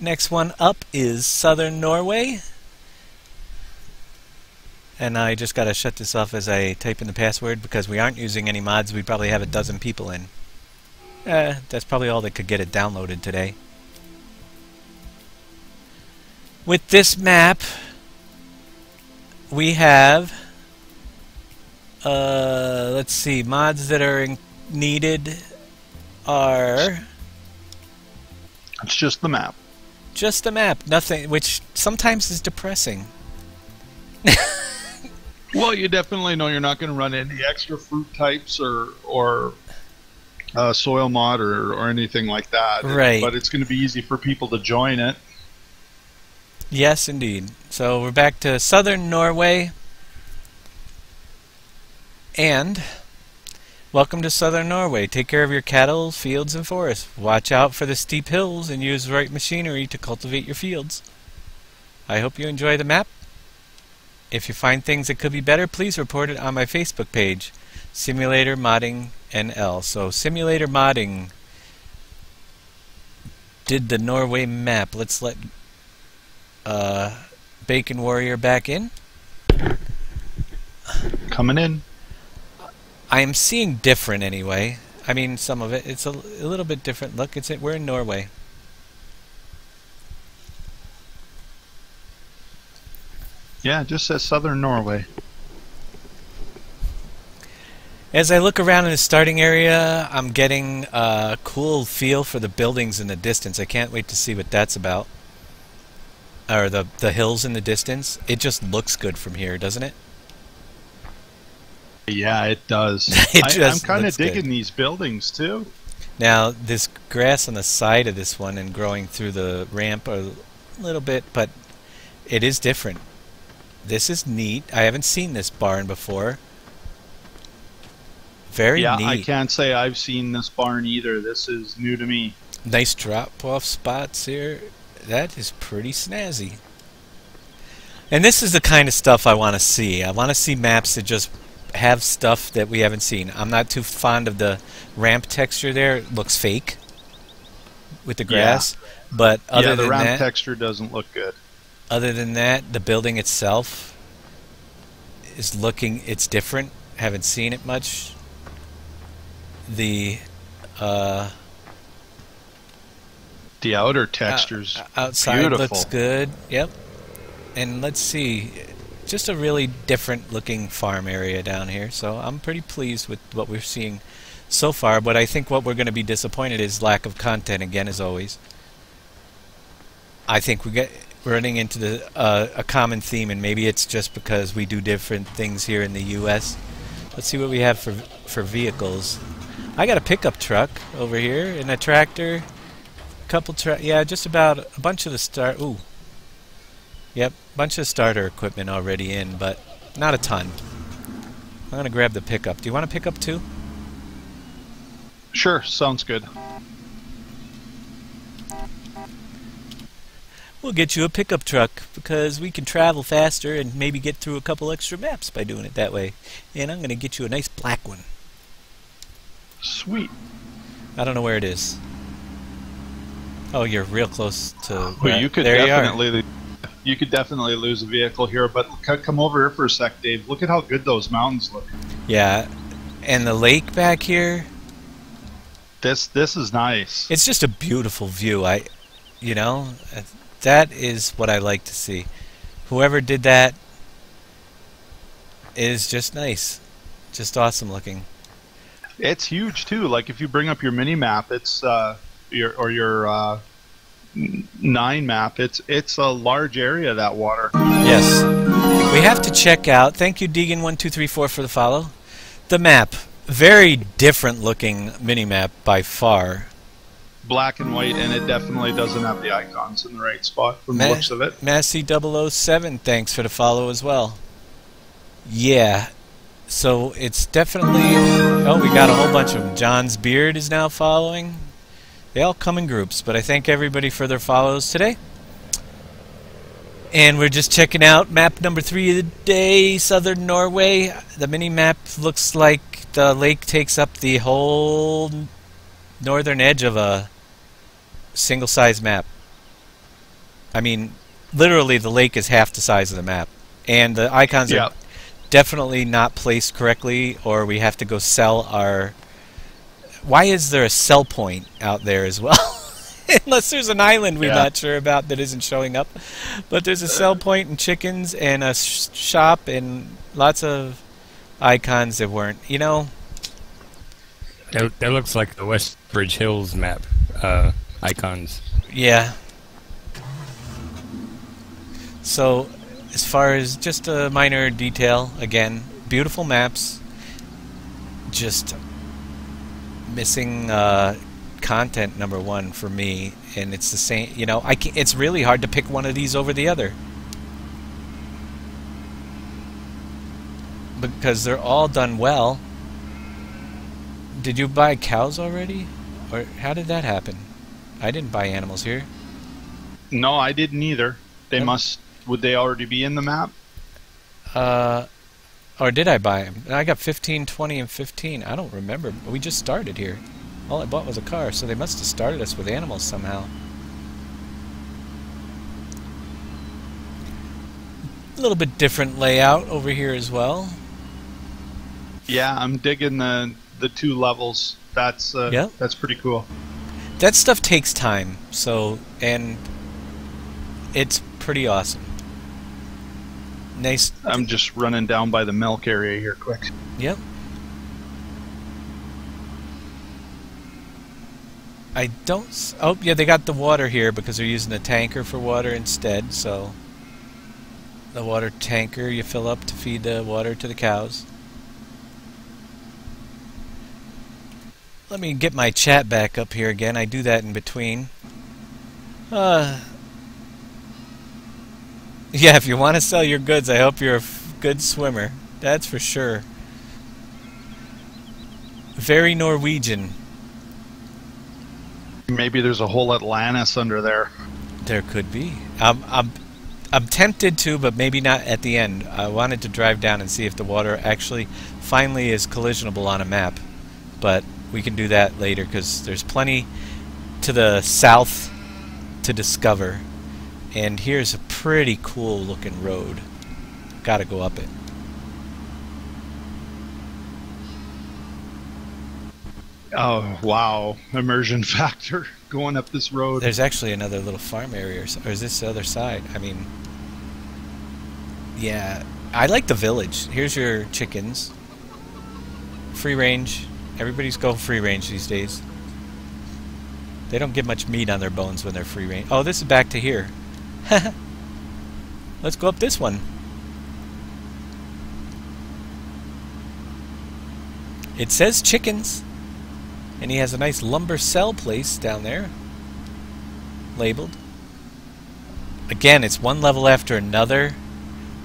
Next one up is Southern Norway. And I just got to shut this off as I type in the password because we aren't using any mods. We probably have a dozen people in. That's probably all that could get it downloaded today. With this map, we have, let's see, mods that are needed are... It's just the map. Just the map, nothing, which sometimes is depressing. Well, you definitely know you're not going to run any extra fruit types or soil mod or anything like that. Right. But it's going to be easy for people to join it. Yes, indeed. So we're back to Southern Norway. And welcome to Southern Norway. Take care of your cattle, fields, and forests. Watch out for the steep hills and use the right machinery to cultivate your fields. I hope you enjoy the map. If you find things that could be better, please report it on my Facebook page, Simulator Modding NL. So Simulator Modding did the Norway map. Let's let Bacon Warrior back in. Coming in. I am seeing different anyway. I mean, some of it. It's a little bit different. Look, we're in Norway. Yeah, it just says Southern Norway. As I look around in the starting area, I'm getting a cool feel for the buildings in the distance. I can't wait to see what that's about. Or the hills in the distance. It just looks good from here, doesn't it? Yeah, it does. I'm kind of digging these buildings, too. Now, this grass on the side of this one and growing through the ramp a little bit, but it is different. This is neat. I haven't seen this barn before. Very neat. Yeah, I can't say I've seen this barn either. This is new to me. Nice drop-off spots here. That is pretty snazzy. And this is the kind of stuff I want to see. I want to see maps that just have stuff that we haven't seen. I'm not too fond of the ramp texture there. It looks fake with the grass. Yeah. But other the than ramp that, texture doesn't look good. Other than that, the building itself is it's different. Haven't seen it much. The outer texture's outside beautiful. Looks good. Yep. And let's see, just a really different looking farm area down here. So I'm pretty pleased with what we're seeing so far. But I think what we're going to be disappointed is lack of content again, as always. I think we're running into a common theme, and maybe it's just because we do different things here in the U.S. Let's see what we have for vehicles. I got a pickup truck over here and a tractor. Couple yeah, just about a bunch of the Yep, bunch of starter equipment already in, but not a ton. I'm gonna grab the pickup. Do you want a pickup too? Sure, sounds good. We'll get you a pickup truck because we can travel faster and maybe get through a couple extra maps by doing it that way. And I'm gonna get you a nice black one. Sweet. I don't know where it is. Oh, you're real close to. Well, you could definitely lose a vehicle here, but come over here for a sec, Dave. Look at how good those mountains look. Yeah, and the lake back here. This is nice. It's just a beautiful view. That is what I like to see. Whoever did that is just nice, just awesome looking. It's huge too. Like if you bring up your mini map, it's your 9 map. It's a large area, that water. Yes, we have to check out. Thank you, Deegan1234 for the follow. The map. Very different looking mini-map by far. Black and white, and it definitely doesn't have the icons in the right spot from the looks of it. Massey007, thanks for the follow as well. Yeah. So it's definitely... Oh, we got a whole bunch of them. John's Beard is now following. They all come in groups, but I thank everybody for their follows today. And we're just checking out map number 3 of the day, Southern Norway. The mini-map looks like the lake takes up the whole northern edge of a single-size map. I mean, literally the lake is half the size of the map. And the icons are definitely not placed correctly, or we have to go sell our... Why is there a sell point out there as well? Unless there's an island we're not sure about that isn't showing up. But there's a sell point and chickens and a shop and lots of icons that weren't, you know. That looks like the Westbridge Hills map icons. Yeah. So, as far as just a minor detail, again, beautiful maps, just missing content number 1 for me, and it's the same, you know, it's really hard to pick one of these over the other because they're all done well. Did you buy cows already, or how did that happen? I didn't buy animals here. No, I didn't either. They must. Would they already be in the map? Or did I buy them? I got 15, 20, and 15. I don't remember. We just started here. All I bought was a car, so they must have started us with animals somehow. A little bit different layout over here as well. Yeah, I'm digging the 2 levels. That's pretty cool. That stuff takes time, so, and it's pretty awesome. Nice. I'm just running down by the milk area here quick. Yep. I don't... Oh, yeah, they got the water here because they're using the tanker for water instead, so... The water tanker you fill up to feed the water to the cows. Let me get my chat back up here again. I do that in between. Yeah, if you want to sell your goods, I hope you're a good swimmer. That's for sure. Very Norwegian. Maybe there's a whole Atlantis under there. There could be. I'm tempted to, but maybe not at the end. I wanted to drive down and see if the water actually finally is collisionable on a map. But we can do that later because there's plenty to the south to discover. And here's a pretty cool looking road. Gotta go up it. Oh, wow. Immersion factor going up this road. There's actually another little farm area, or is this the other side? I mean, yeah. I like the village. Here's your chickens. Free range. Everybody's going free range these days. They don't get much meat on their bones when they're free range. Oh, this is back to here. Let's go up this one. It says chickens. And he has a nice lumber sell place down there. Labeled. Again, it's one level after another.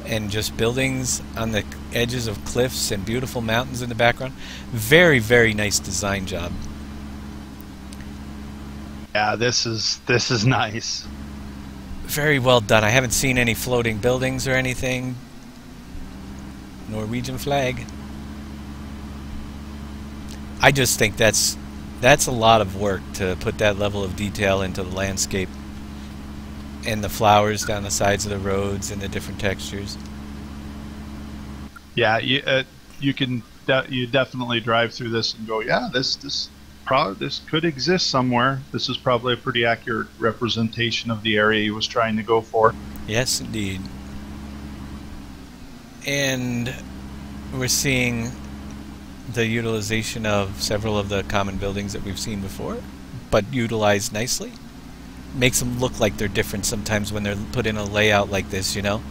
And just buildings on the edges of cliffs and beautiful mountains in the background. Very, very nice design job. Yeah, this is nice. Very well done. I haven't seen any floating buildings or anything. Norwegian flag. I just think that's a lot of work to put that level of detail into the landscape. And the flowers down the sides of the roads and the different textures. Yeah, you definitely drive through this and go, yeah, this could exist somewhere. This is probably a pretty accurate representation of the area he was trying to go for. Yes, indeed. And we're seeing the utilization of several of the common buildings that we've seen before, but utilized nicely. Makes them look like they're different sometimes when they're put in a layout like this, you know?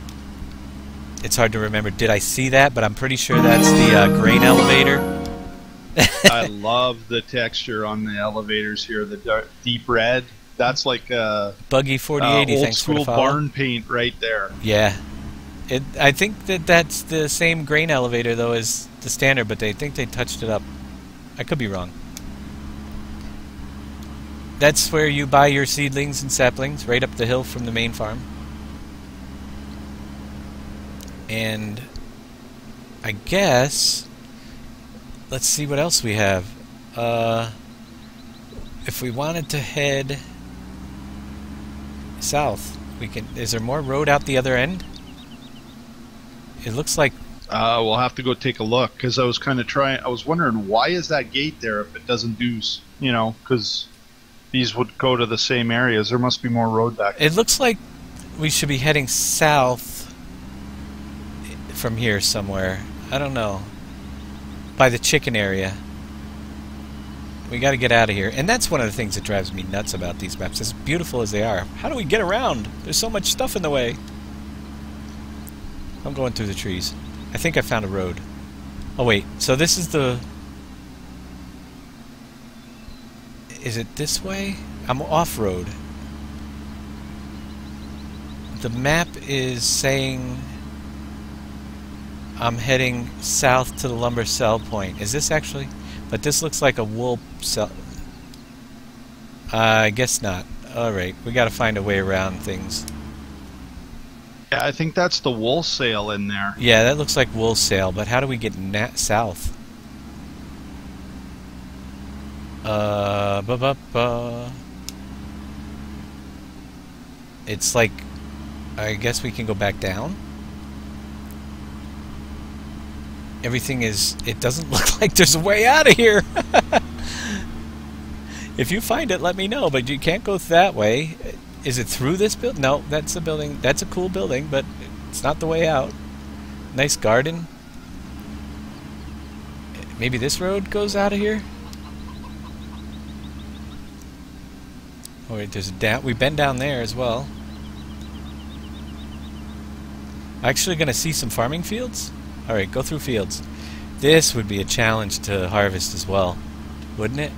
It's hard to remember. Did I see that? But I'm pretty sure that's the grain elevator. I love the texture on the elevators here. The deep red. That's like a Buggy 4080. old Thanks for the school follow. barn paint right there. Yeah. I think that's the same grain elevator though as the standard, but they think they touched it up. I could be wrong. That's where you buy your seedlings and saplings, right up the hill from the main farm. And I guess let's see what else we have. If we wanted to head south, we can. Is there more road out the other end? It looks like. We'll have to go take a look because I was kind of trying. I was wondering why is that gate there if it doesn't do, because these would go to the same areas. There must be more road back there. It looks like we should be heading south from here somewhere. I don't know. By the chicken area. We got to get out of here. And that's one of the things that drives me nuts about these maps. As beautiful as they are, how do we get around? There's so much stuff in the way. I'm going through the trees. I think I found a road. Oh wait, so this is the... Is it this way? I'm off-road. The map is saying I'm heading south to the lumber sell point. Is this actually... But this looks like a wool sell... I guess not. Alright, we gotta find a way around things. Yeah, I think that's the wool sale in there. Yeah, that looks like wool sale, but how do we get south? It's like, I guess we can go back down? Everything is, it doesn't look like there's a way out of here! If you find it, let me know, but you can't go that way. Is it through this building? No, that's a building. That's a cool building, but it's not the way out. Nice garden. Maybe this road goes out of here? Oh wait, there's a down. We've been down there as well. Actually gonna see some farming fields? Alright, go through fields. This would be a challenge to harvest as well, wouldn't it?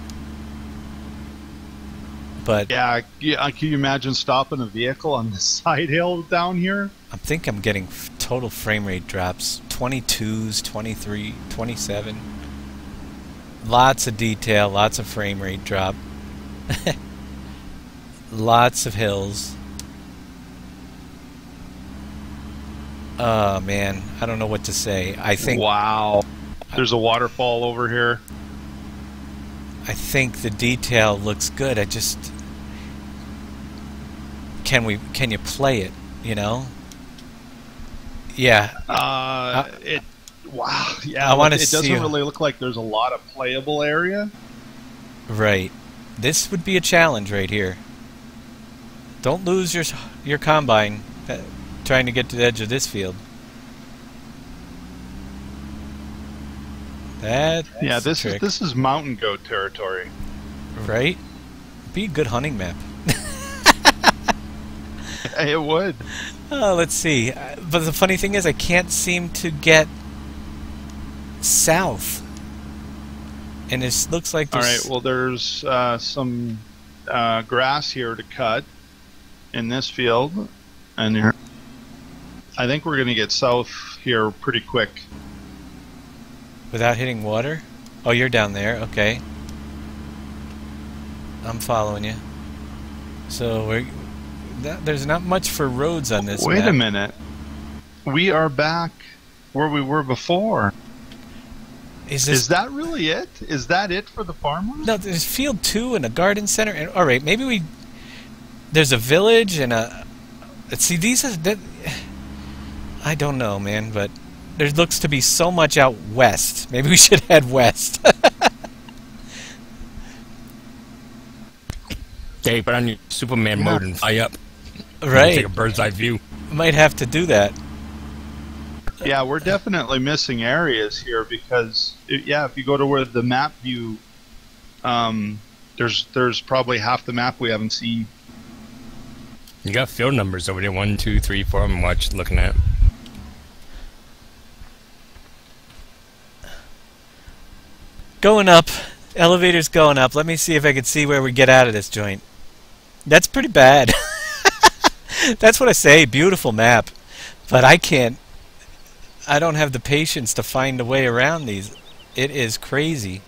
But Yeah, can you imagine stopping a vehicle on the side hill down here? I think I'm getting total frame rate drops. 22s, 23, 27. Lots of detail, lots of frame rate drop. Lots of hills. Oh man, I don't know what to say. I think Wow. There's a waterfall over here. I think the detail looks good. I just can you play it, you know? Yeah. Wow. Yeah, I wanna it doesn't see a- really look like there's a lot of playable area. Right. This would be a challenge right here. Don't lose your combine trying to get to the edge of this field. That's Yeah, the this trick. is mountain goat territory. Right? Be a good hunting map. It would. Oh, let's see. But the funny thing is, I can't seem to get south. And it looks like All there's... right. Well, there's some grass here to cut in this field, and here. I think we're going to get south here pretty quick. Without hitting water? Oh, you're down there. Okay. I'm following you. So there's not much for roads on this Wait map. a minute. We are back where we were before. Is that really it? Is that it for the farmers? No, there's field 2 and a garden center. And all right, maybe there's a village and a... Let's see, these are... I don't know, man, but there looks to be so much out west. Maybe we should head west. Okay, put on your Superman mode and fly up. Right. Take a bird's eye view. Might have to do that. Yeah, we're definitely missing areas here because, if you go to where the map view, there's probably half the map we haven't seen. You got field numbers over there. 1, 2, 3, 4. I'm looking at. Going up. Elevator's going up. Let me see if I can see where we get out of this joint. That's pretty bad. That's what I say. Beautiful map. But I can't. I don't have the patience to find a way around these. It is crazy.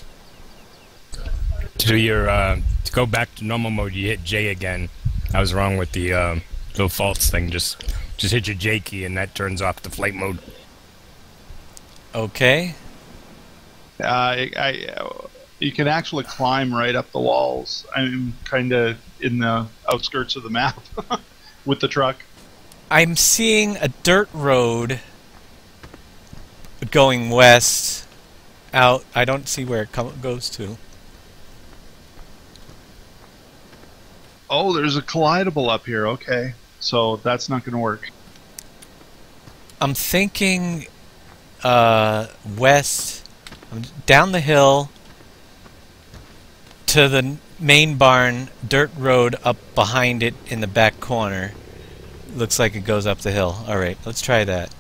To your to go back to normal mode, you hit J again. I was wrong with the little false thing. Just hit your J key and that turns off the flight mode. Okay. You can actually climb right up the walls. I'm kind of in the outskirts of the map with the truck. I'm seeing a dirt road going west out. I don't see where it goes to. Oh, there's a collidable up here. Okay. So that's not going to work. I'm thinking west, down the hill to the main barn, dirt road up behind it in the back corner. Looks like it goes up the hill. Alright, let's try that.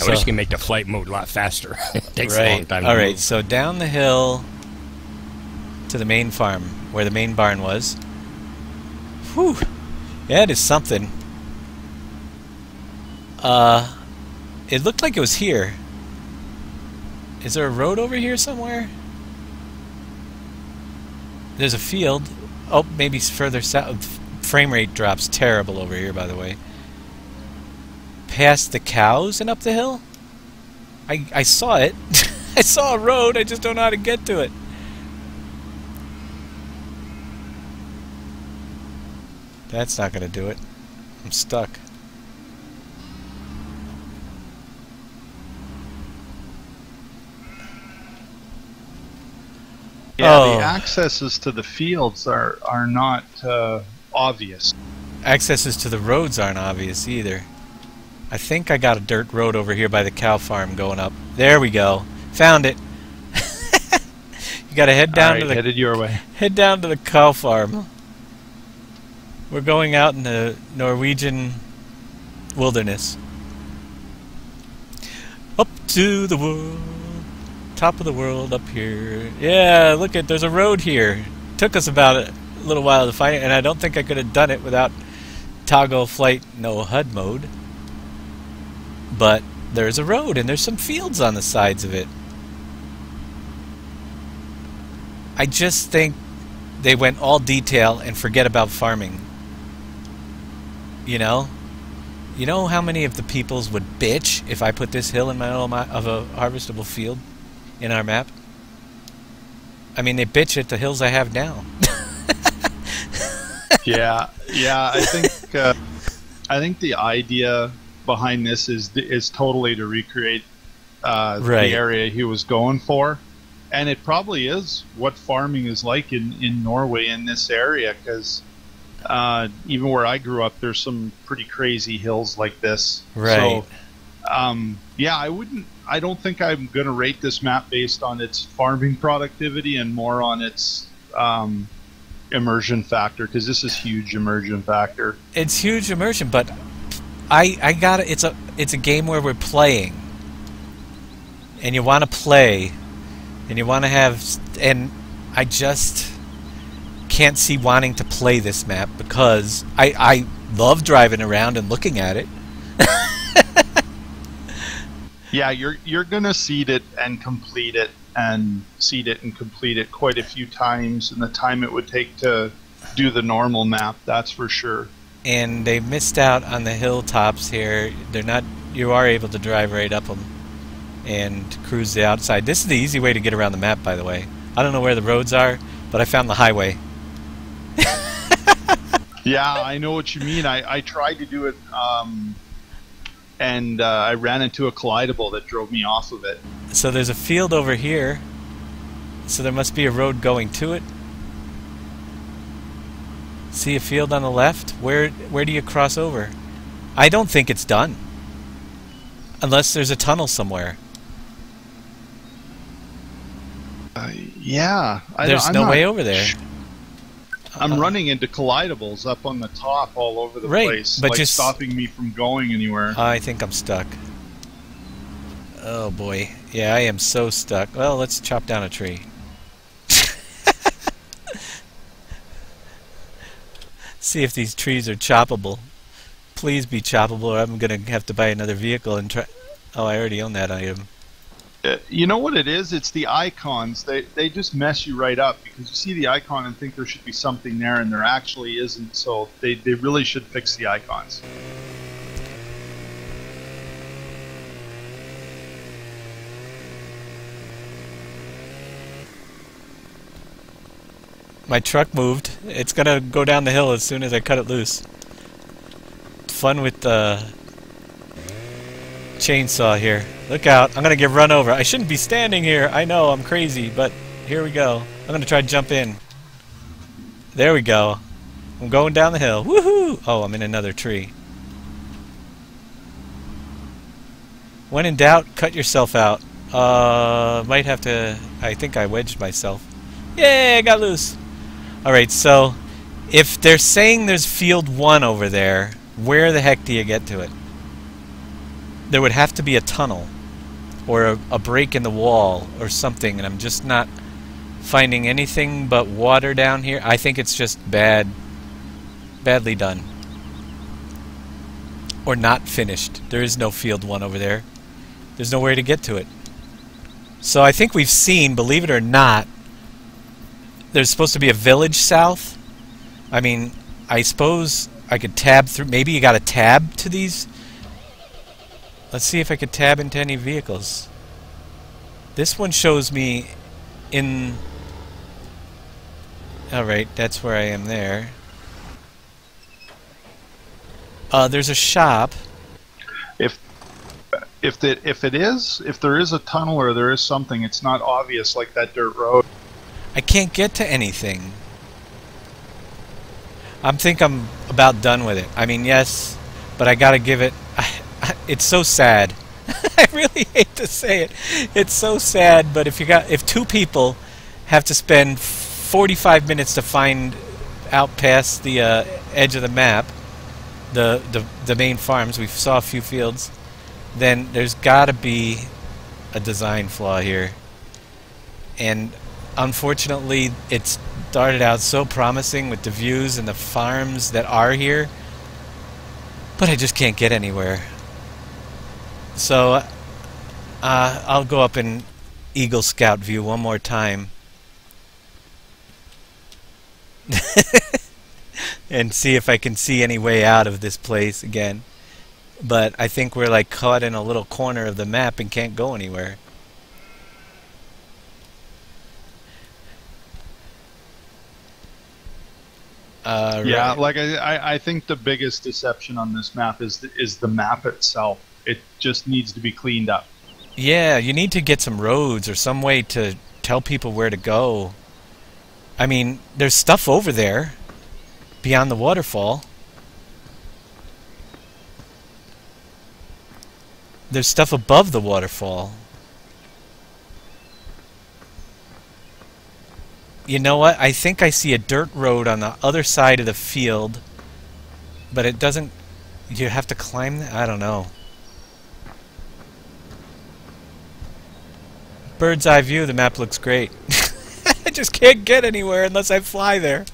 I wish you could make the flight mode a lot faster. It takes a long time. Alright, so down the hill to the main farm, where the main barn was. Whew! Yeah, it is something. It looked like it was here. Is there a road over here somewhere? There's a field. Oh, maybe further south. Frame rate drops terrible over here, by the way. Past the cows and up the hill? I saw it. I saw a road, I just don't know how to get to it. That's not going to do it. I'm stuck. Yeah, the accesses to the fields are not obvious. Accesses to the roads aren't obvious either. I think I got a dirt road over here by the cow farm going up. There we go. Found it. You gotta head down to the headed your way. Head down to the cow farm. We're going out in the Norwegian wilderness. Up to the world. Top of the world up here. Yeah, look at, there's a road here. Took us about a little while to find it, and I don't think I could have done it without toggle flight no HUD mode. But there's a road, and there's some fields on the sides of it. I just think they went all detail and forget about farming. You know? You know how many of the peoples would bitch if I put this hill in my middle of a harvestable field in our map? I mean, they bitch at the hills I have now. Yeah. I think the idea behind this is totally to recreate the area he was going for, and it probably is what farming is like in Norway in this area, because even where I grew up, there's some pretty crazy hills like this. Right. So, yeah, I don't think I'm going to rate this map based on its farming productivity and more on its immersion factor, because this is huge immersion factor. It's huge immersion, but I got it. It's a game where we're playing, and you want to play, and you want to have, and I just can't see wanting to play this map because I love driving around and looking at it. Yeah, you're gonna seed it and complete it, and seed it and complete it quite a few times in the time it would take to do the normal map. That's for sure. And they missed out on the hilltops here. They're not. You are able to drive right up them and cruise the outside. This is the easy way to get around the map, by the way. I don't know where the roads are, but I found the highway. Yeah, I know what you mean. I tried to do it, and I ran into a collidable that drove me off of it. So there's a field over here. So there must be a road going to it. See a field on the left? Where do you cross over? I don't think it's done. Unless there's a tunnel somewhere. Yeah. There's no way over there. I'm running into collidables up on the top all over the Right, place, but like just- stopping me from going anywhere. I think I'm stuck. Oh boy. Yeah, I am so stuck. Well, let's chop down a tree. See if these trees are choppable. Please be choppable, or I'm gonna have to buy another vehicle and try. Oh, I already own that item. You know what it is? It's the icons. They just mess you right up because you see the icon and think there should be something there, and there actually isn't. So they really should fix the icons. My truck moved. It's gonna go down the hill as soon as I cut it loose. Fun with the chainsaw here. Look out. I'm gonna get run over. I shouldn't be standing here. I know, I'm crazy, but here we go. I'm gonna try to jump in. There we go. I'm going down the hill. Woohoo! Oh, I'm in another tree. When in doubt, cut yourself out. Might have to... I think I wedged myself. Yay, I got loose. Alright, so if they're saying there's field 1 over there, where the heck do you get to it? There would have to be a tunnel or a break in the wall or something, and I'm just not finding anything but water down here. I think it's just badly done. Or not finished. There is no field 1 over there. There's nowhere to get to it. So I think we've seen, believe it or not, there's supposed to be a village south. I mean, I suppose I could tab through. Maybe you got to tab to these. Let's see if I could tab into any vehicles. This one shows me in... Alright, that's where I am there. There's a shop. If there is a tunnel or there is something, it's not obvious like that dirt road. I can't get to anything. I think I'm about done with it. I mean, yes, but I gotta give it... It's so sad. I really hate to say it. It's so sad, but if 2 people have to spend 45 minutes to find out past the edge of the map, the main farms, we saw a few fields, then there's gotta be a design flaw here. And unfortunately, it started out so promising with the views and the farms that are here, but I just can't get anywhere. So I'll go up in Eagle Scout view one more time and see if I can see any way out of this place again. But I think we're like caught in a little corner of the map and can't go anywhere. Yeah, Right. like I think the biggest deception on this map is the map itself. It just needs to be cleaned up. Yeah, you need to get some roads or some way to tell people where to go. I mean, there's stuff over there beyond the waterfall. There's stuff above the waterfall. You know what? I think I see a dirt road on the other side of the field, but it doesn't... You have to climb that? I don't know. Bird's eye view, the map looks great. I just can't get anywhere unless I fly there.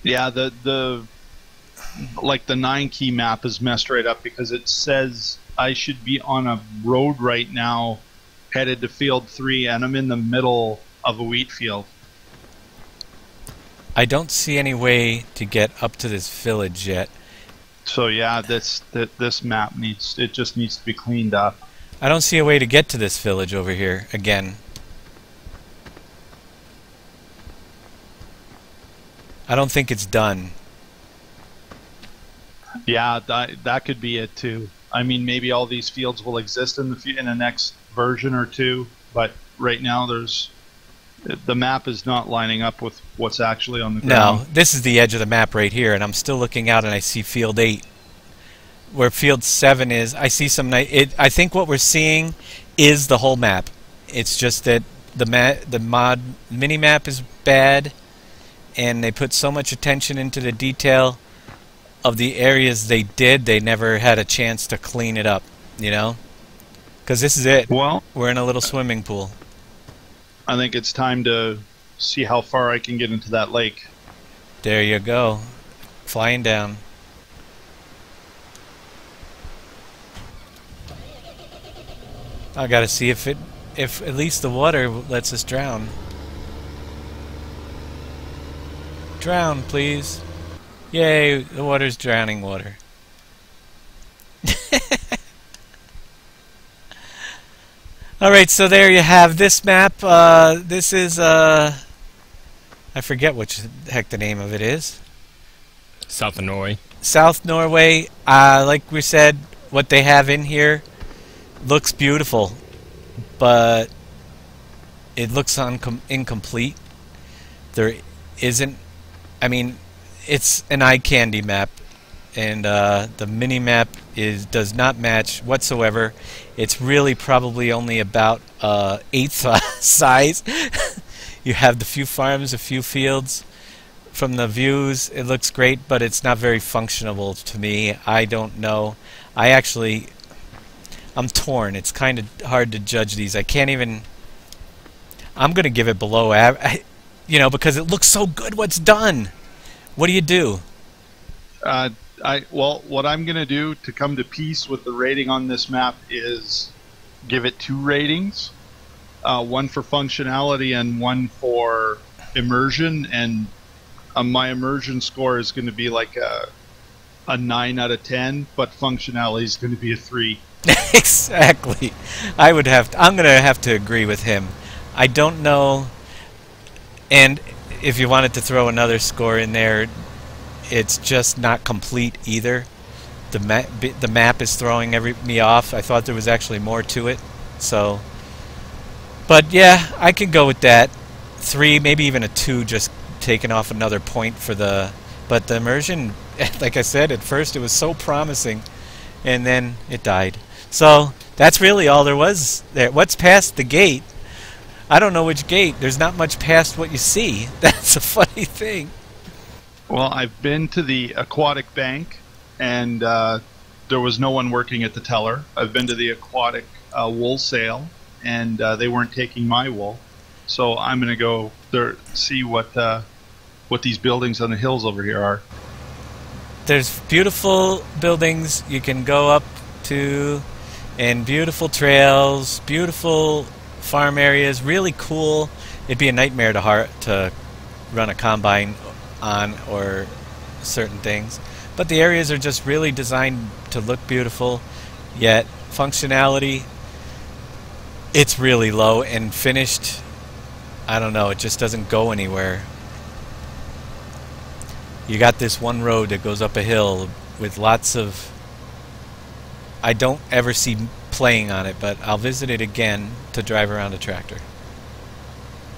Yeah, the 9-key map is messed right up because it says I should be on a road right now headed to field 3 and I'm in the middle of a wheat field. I don't see any way to get up to this village yet. So yeah, this map just needs to be cleaned up. I don't see a way to get to this village over here again. I don't think it's done. Yeah, that could be it too. I mean, maybe all these fields will exist in the next version or 2, but right now the map is not lining up with what's actually on the ground. No, this is the edge of the map right here, and I'm still looking out and I see field 8. Where field 7 is, I see some I think what we're seeing is the whole map. It's just that the mod mini map is bad, and they put so much attention into the detail of the areas they never had a chance to clean it up, you know? Because this is it. Well, We're in a little swimming pool. I think it's time to see how far I can get into that lake. There you go. Flying down. I gotta see if at least the water lets us drown. Drown, please. Yay, the water's drowning water. Alright, so there you have this map. This is, I forget which the heck the name of it is. South of Norway. South Norway. Like we said, what they have in here looks beautiful, but it looks incomplete. There isn't, I mean, it's an eye candy map, and the mini map does not match whatsoever. It's really probably only about eighth size. You have the few farms, a few fields. From the views, it looks great, but it's not very functional to me. I don't know. I'm torn. It's kind of hard to judge these. I can't even. I'm gonna give it below average, you know, because it looks so good. What's done? What do you do? Well, what I'm going to do to come to peace with the rating on this map is give it 2 ratings. One for functionality and one for immersion. And my immersion score is going to be like a 9 out of 10, but functionality is going to be a 3. Exactly. I'm going to have to agree with him. I don't know. And if you wanted to throw another score in there, it's just not complete either. The map is throwing me off. I thought there was actually more to it. So, but yeah, I could go with that. 3, maybe even a 2, just taking off another point for the. But the immersion, like I said, at first it was so promising, and then it died. So that's really all there was there. What's past the gate? I don't know which gate. There's not much past what you see. That's a funny thing. Well, I've been to the aquatic bank, and there was no one working at the teller. I've been to the aquatic wool sale, and they weren't taking my wool. So I'm going to go there, see what these buildings on the hills over here are. There's beautiful buildings you can go up to, and beautiful trails, beautiful farm areas, really cool. It'd be a nightmare to run a combine on or certain things, but the areas are just really designed to look beautiful, yet functionality, it's really low, and finished, I don't know, it just doesn't go anywhere. You got this one road that goes up a hill with lots of, I don't ever see playing on it, but I'll visit it again to drive around a tractor.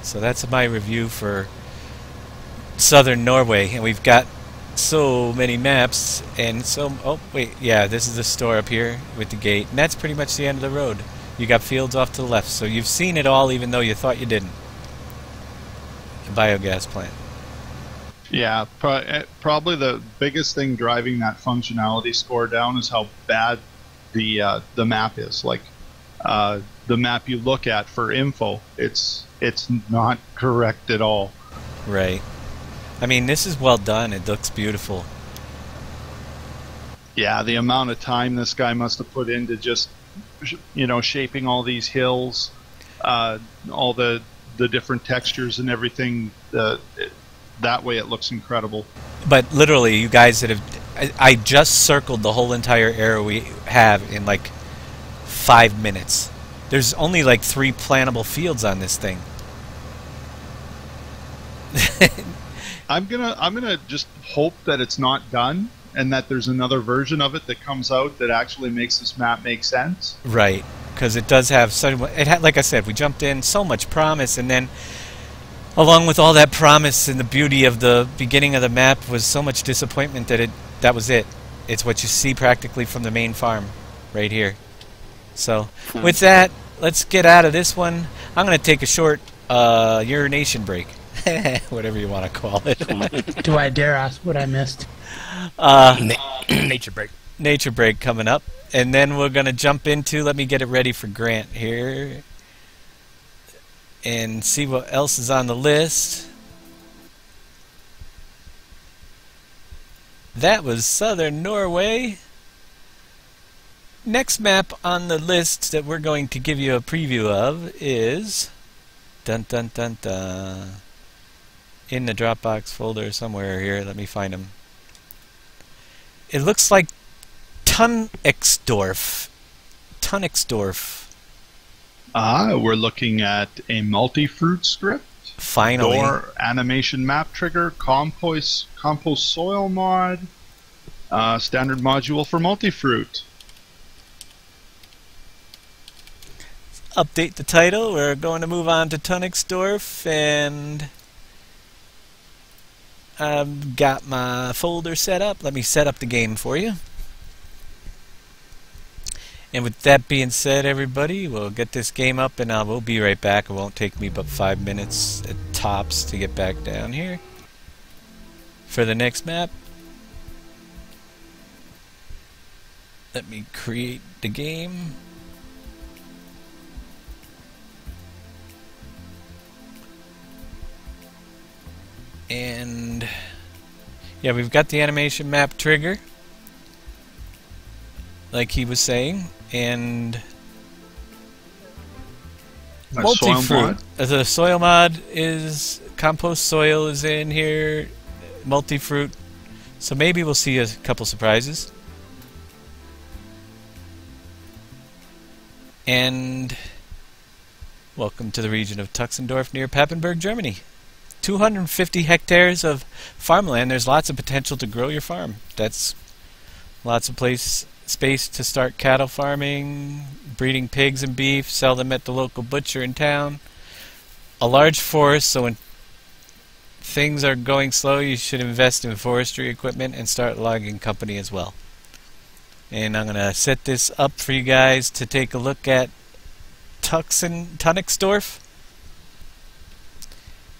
So that's my review for Southern Norway, and we've got so many maps, and so, oh wait, yeah, this is the store up here with the gate, and that's pretty much the end of the road. You got fields off to the left, so you've seen it all even though you thought you didn't. A biogas plant. Yeah, probably the biggest thing driving that functionality score down is how bad the map is. Like the map you look at for info, it's not correct at all. Right. I mean, this is well done. It looks beautiful. Yeah, the amount of time this guy must have put into just, you know, shaping all these hills, all the different textures and everything. That way it looks incredible. But literally, you guys that have, I just circled the whole entire area we have in like 5 minutes. There's only like 3 plantable fields on this thing. I'm gonna just hope that it's not done, and that there's another version of it that comes out that actually makes this map make sense. Right, because it does have such. Like I said, we jumped in so much promise, and then along with all that promise and the beauty of the beginning of the map was so much disappointment that was it. It's what you see practically from the main farm, right here. So with that, let's get out of this one. I'm going to take a short urination break. Whatever you want to call it. Do I dare ask what I missed? Nature break. Nature break coming up. And then we're going to jump into, let me get it ready for Grant here, and see what else is on the list. That was Southern Norway. Next map on the list that we're going to give you a preview of is dun dun dun dun, in the Dropbox folder somewhere here. Let me find them. It looks like Tunixdorf. Tunixdorf. We're looking at a multi-fruit script. Finally. Door animation map trigger, compost soil mod, standard module for multi-fruit. Update the title. We're going to move on to Tunixdorf, and I've got my folder set up. Let me set up the game for you. And with that being said, everybody, we'll get this game up, and we'll be right back. It won't take me but 5 minutes at tops to get back down here for the next map. Let me create the game. And yeah, we've got the animation map trigger, like he was saying, and multi-fruit. The soil mod is compost soil is in here, multi-fruit. So maybe we'll see a couple surprises. And welcome to the region of Tuxendorf near Papenburg, Germany. 250 hectares of farmland. There's lots of potential to grow your farm. That's lots of space to start cattle farming, breeding pigs and beef, sell them at the local butcher in town. A large forest, so when things are going slow, you should invest in forestry equipment and start a logging company as well. And I'm going to set this up for you guys to take a look at Tunixdorf.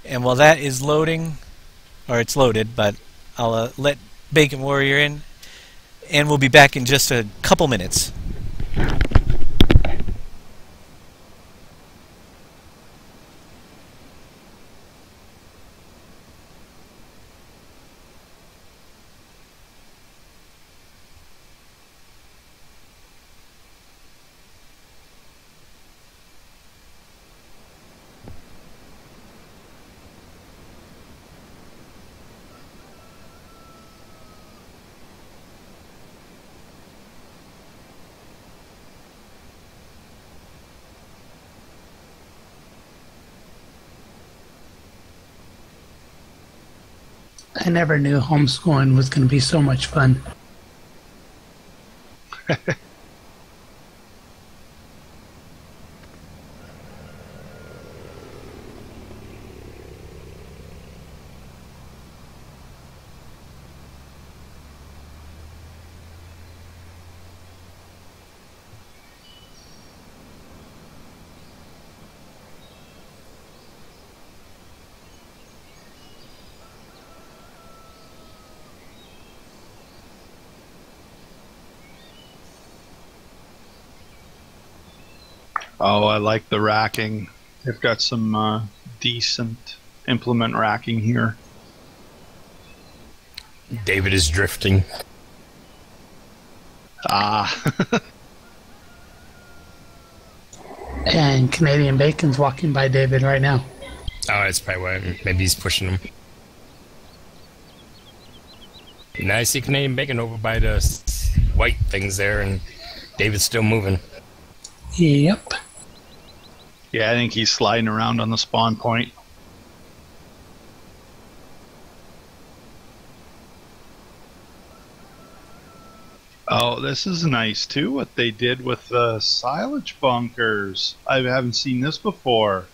And while that is loading, or it's loaded, but I'll let Bacon Warrior in, and we'll be back in just a couple minutes. I never knew homeschooling was going to be so much fun. Oh, I like the racking. They've got some decent implement racking here. David is drifting. And Canadian Bacon's walking by David right now. Oh, that's probably why. Maybe he's pushing him. Now I see Canadian Bacon over by the white things there, and David's still moving. Yep. Yeah, I think he's sliding around on the spawn point. Oh, this is nice too, what they did with the silage bunkers. I haven't seen this before.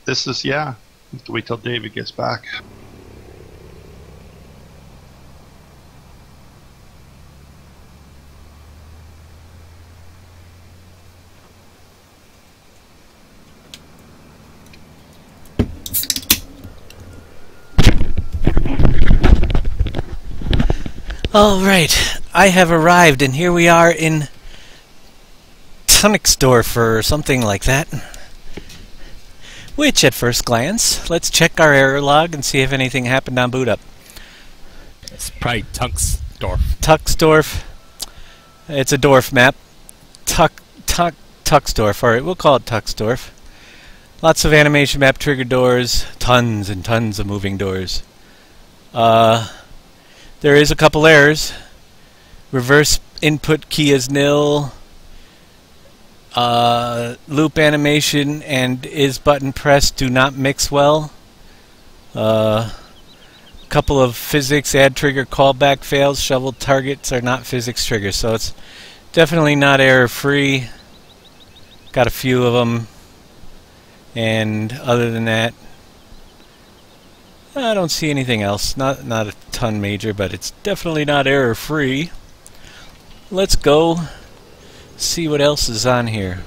This is, yeah, have to wait till David gets back. Alright, I have arrived, and here we are in Tunixdorf or something like that. Which, at first glance, let's check our error log and see if anything happened on boot up. It's probably Tunxdorf. Tuxdorf. It's a Dorf map. Tuxdorf. Alright, we'll call it Tuxdorf. Lots of animation map trigger doors. Tons and tons of moving doors. There is a couple errors. Reverse input key is nil. Loop animation and is button pressed do not mix well. Couple of physics add trigger callback fails. Shovel targets are not physics triggers, so it's definitely not error free. Got a few of them, and other than that, I don't see anything else. Not a ton major, but it's definitely not error free. Let's go see what else is on here.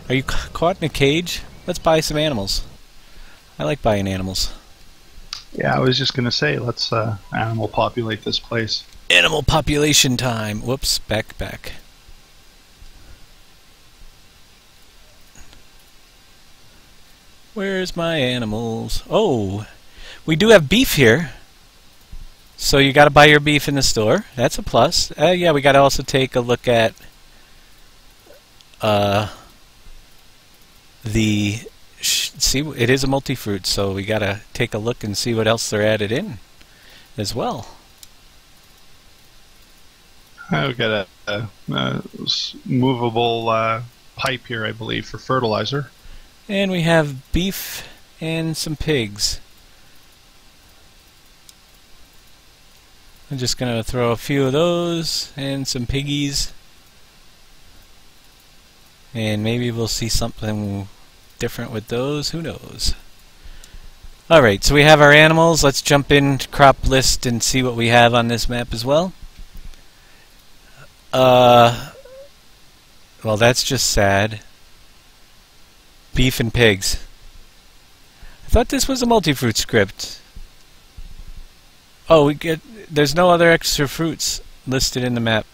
Are you caught in a cage? Let's buy some animals. I like buying animals. Yeah, I was just gonna say, let's animal populate this place. Animal population time. Whoops, back. Where's my animals? Oh, we do have beef here. So you gotta buy your beef in the store. That's a plus. Yeah, we gotta also take a look at see, it is a multi-fruit, so we gotta take a look and see what else they're added in as well. I've got a movable pipe here, I believe, for fertilizer. And we have beef and some pigs. I'm just gonna throw a few of those and some piggies. And maybe we'll see something different with those, who knows. Alright, so we have our animals. Let's jump into crop list and see what we have on this map as well. Well, that's just sad. Beef and pigs. I thought this was a multi-fruit script. Oh, there's no other extra fruits listed in the map.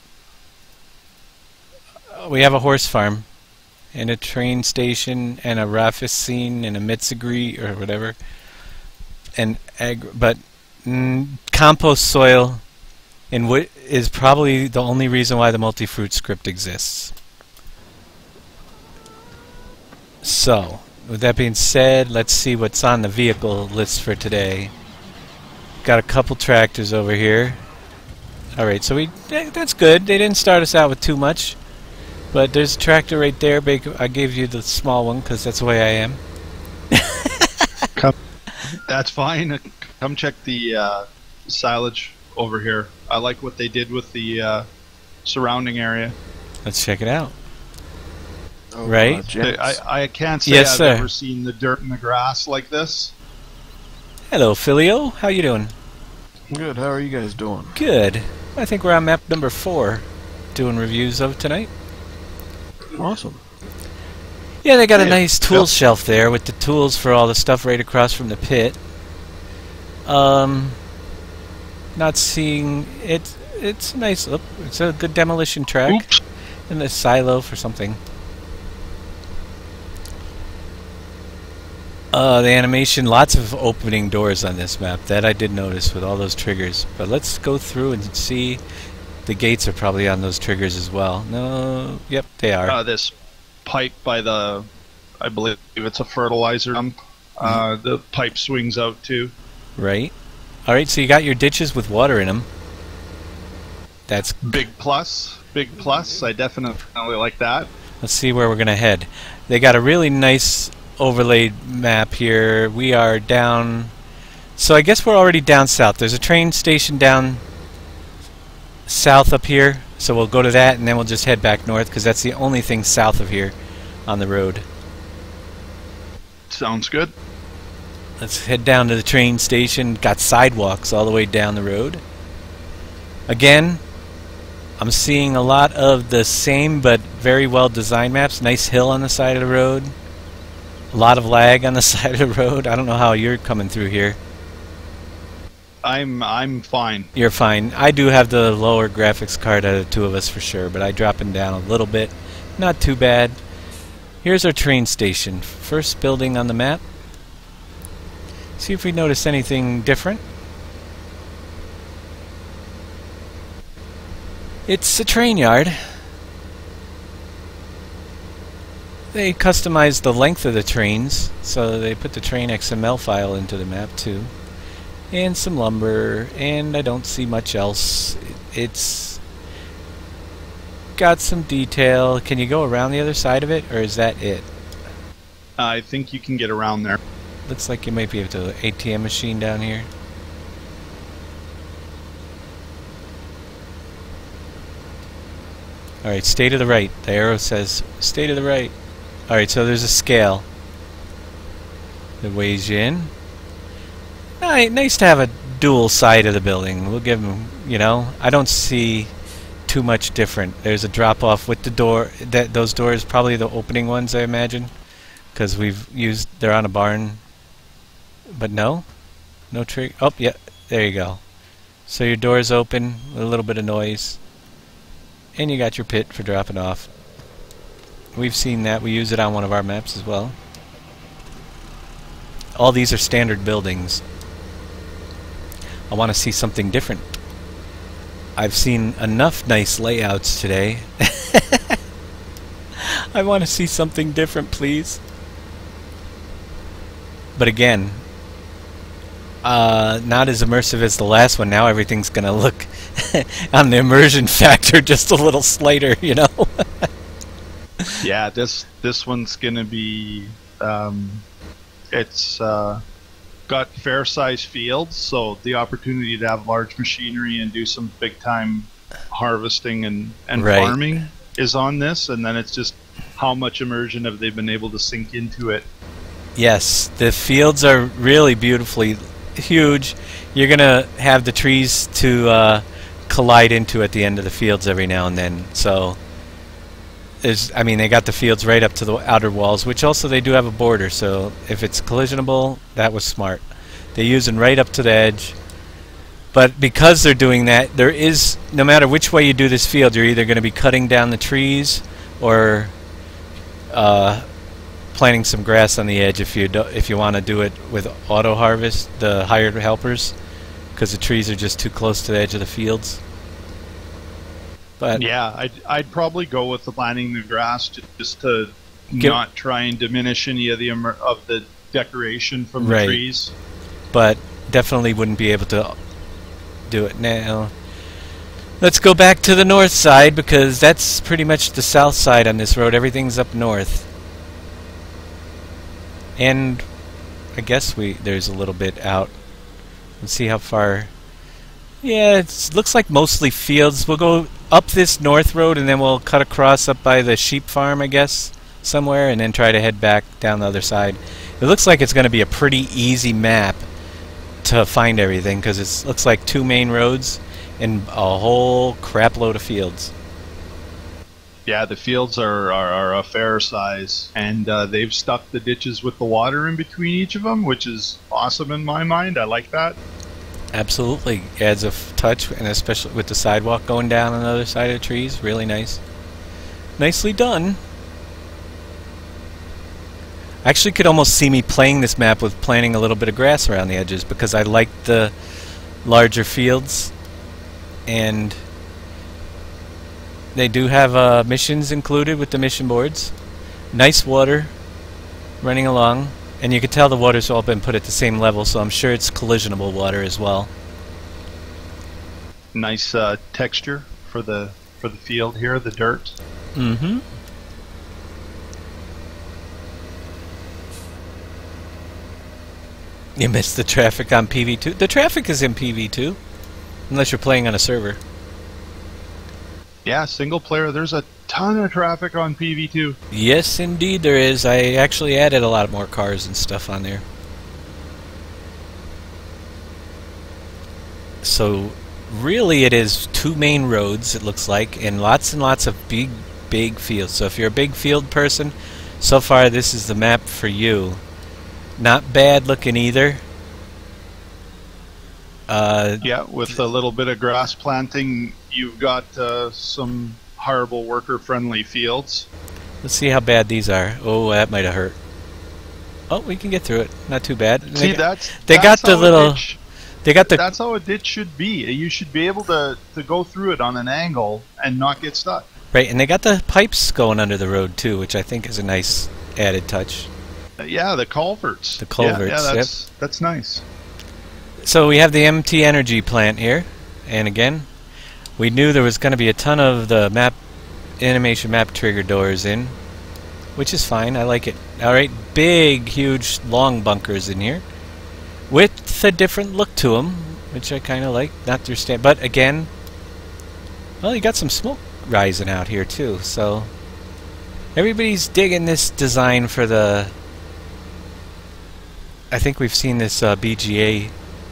We have a horse farm, and a train station, and a Rafficine, and a Mitsugri, or whatever, and but compost soil, and what is probably the only reason why the multi-fruit script exists. So, with that being said, let's see what's on the vehicle list for today. Got a couple tractors over here. Alright, so that's good. They didn't start us out with too much. But there's a tractor right there. I gave you the small one because that's the way I am. That's fine. Come check the silage over here. I like what they did with the surrounding area. Let's check it out. Oh, right? I can't say Yes, I've sir. ever seen the dirt and the grass like this. Hello, Filio. How you doing? Good. How are you guys doing? Good. I think we're on map number 4, doing reviews of tonight. Awesome. Yeah, they got a nice tool shelf there with the tools for all the stuff right across from the pit. Not seeing it. It's nice. Oh, it's a good demolition track. Oops. And a silo for something. The animation, lots of opening doors on this map. That I did notice with all those triggers. But let's go through and see. The gates are probably on those triggers as well. No, yep, they are. This pipe by the, I believe it's a fertilizer dump. The pipe swings out too. Right. Alright, so you got your ditches with water in them. That's big plus. Big plus. I definitely like that. Let's see where we're going to head. They got a really nice overlaid map here. We are down... So I guess we're already down south. There's a train station down south up here. So we'll go to that and then we'll just head back north because that's the only thing south of here on the road. Sounds good. Let's head down to the train station. Got sidewalks all the way down the road. Again, I'm seeing a lot of the same but very well designed maps. Nice hill on the side of the road. A lot of lag on the side of the road. I don't know how you're coming through here. I'm fine. You're fine. I do have the lower graphics card out of the two of us for sure, but I drop him down a little bit. Not too bad. Here's our train station. First building on the map. See if we notice anything different. It's a train yard. They customized the length of the trains, so they put the train XML file into the map too. And some lumber, and I don't see much else. It's got some detail. Can you go around the other side of it, or is that it? I think you can get around there. Looks like you might be able to ATM machine down here. Alright, stay to the right. The arrow says stay to the right. Alright, so there's a scale that weighs you in. Nice to have a dual side of the building. We'll give them, you know, I don't see too much different. There's a drop off with the door. Those doors probably the opening ones, I imagine, because they're on a barn. But no trick. Oh yeah, there you go. So your door's open with a little bit of noise, and you got your pit for dropping off. We've seen that. We use it on one of our maps as well. All these are standard buildings. I want to see something different. I've seen enough nice layouts today. I want to see something different, please. But again, not as immersive as the last one. Now everything's going to look on the immersion factor just a little slighter, you know? Yeah, this one's going to be... it's got fair-sized fields, so the opportunity to have large machinery and do some big-time harvesting and right. farming is on this, and then it's just how much immersion have they been able to sink into it. Yes, the fields are really beautifully huge. You're going to have the trees to collide into at the end of the fields every now and then, so... I mean, they got the fields right up to the outer walls, which also they do have a border, so if it's collisionable, that was smart. They're using right up to the edge. But because they're doing that, there is, no matter which way you do this field, you're either going to be cutting down the trees or planting some grass on the edge if you want to do it with auto harvest, the hired helpers, because the trees are just too close to the edge of the fields. But yeah, I'd probably go with the planting the grass just to not try and diminish any of the decoration from the trees. But definitely wouldn't be able to do it now. Let's go back to the north side, because that's pretty much the south side on this road. Everything's up north. And I guess there's a little bit out. Let's see how far. Yeah, it looks like mostly fields. We'll go up this north road and then we'll cut across up by the sheep farm, I guess, somewhere, and then try to head back down the other side. It looks like it's going to be a pretty easy map to find everything, because it looks like 2 main roads and a whole crap load of fields. Yeah, the fields are a fair size, and they've stuck the ditches with the water in between each of them, which is awesome in my mind. I like that. Absolutely. Adds a touch, and especially with the sidewalk going down on the other side of the trees. Really nice. Nicely done. I actually could almost see me playing this map with planting a little bit of grass around the edges, because I like the larger fields, and they do have missions included with the mission boards. Nice water running along. And you can tell the water's all been put at the same level, so I'm sure it's collisionable water as well. Nice texture for the field here, the dirt. Mm-hmm. You missed the traffic on PV2. The traffic is in PV2, unless you're playing on a server. Yeah, single player. There's a ton of traffic on PV2. Yes, indeed there is. I actually added a lot more cars and stuff on there. So, really it is 2 main roads, it looks like, and lots of big fields. So if you're a big field person, so far this is the map for you. Not bad looking either. Yeah, with a little bit of grass planting, you've got some hireable worker-friendly fields. Let's see how bad these are. Oh, that might have hurt. Oh, we can get through it. Not too bad. See, They got the little. They got the. That's how a ditch should be. You should be able to go through it on an angle and not get stuck. Right, and they got the pipes going under the road too, which I think is a nice added touch. Yeah, the culverts. The culverts, Yeah, that's nice. So we have the MT Energy plant here, and again, we knew there was going to be a ton of the map animation map trigger doors in, which is fine. I like it. All right, big, huge, long bunkers in here with a different look to them, which I kind of like. Not their stand, but again, well, you got some smoke rising out here too. So everybody's digging this design for the. I think we've seen this BGA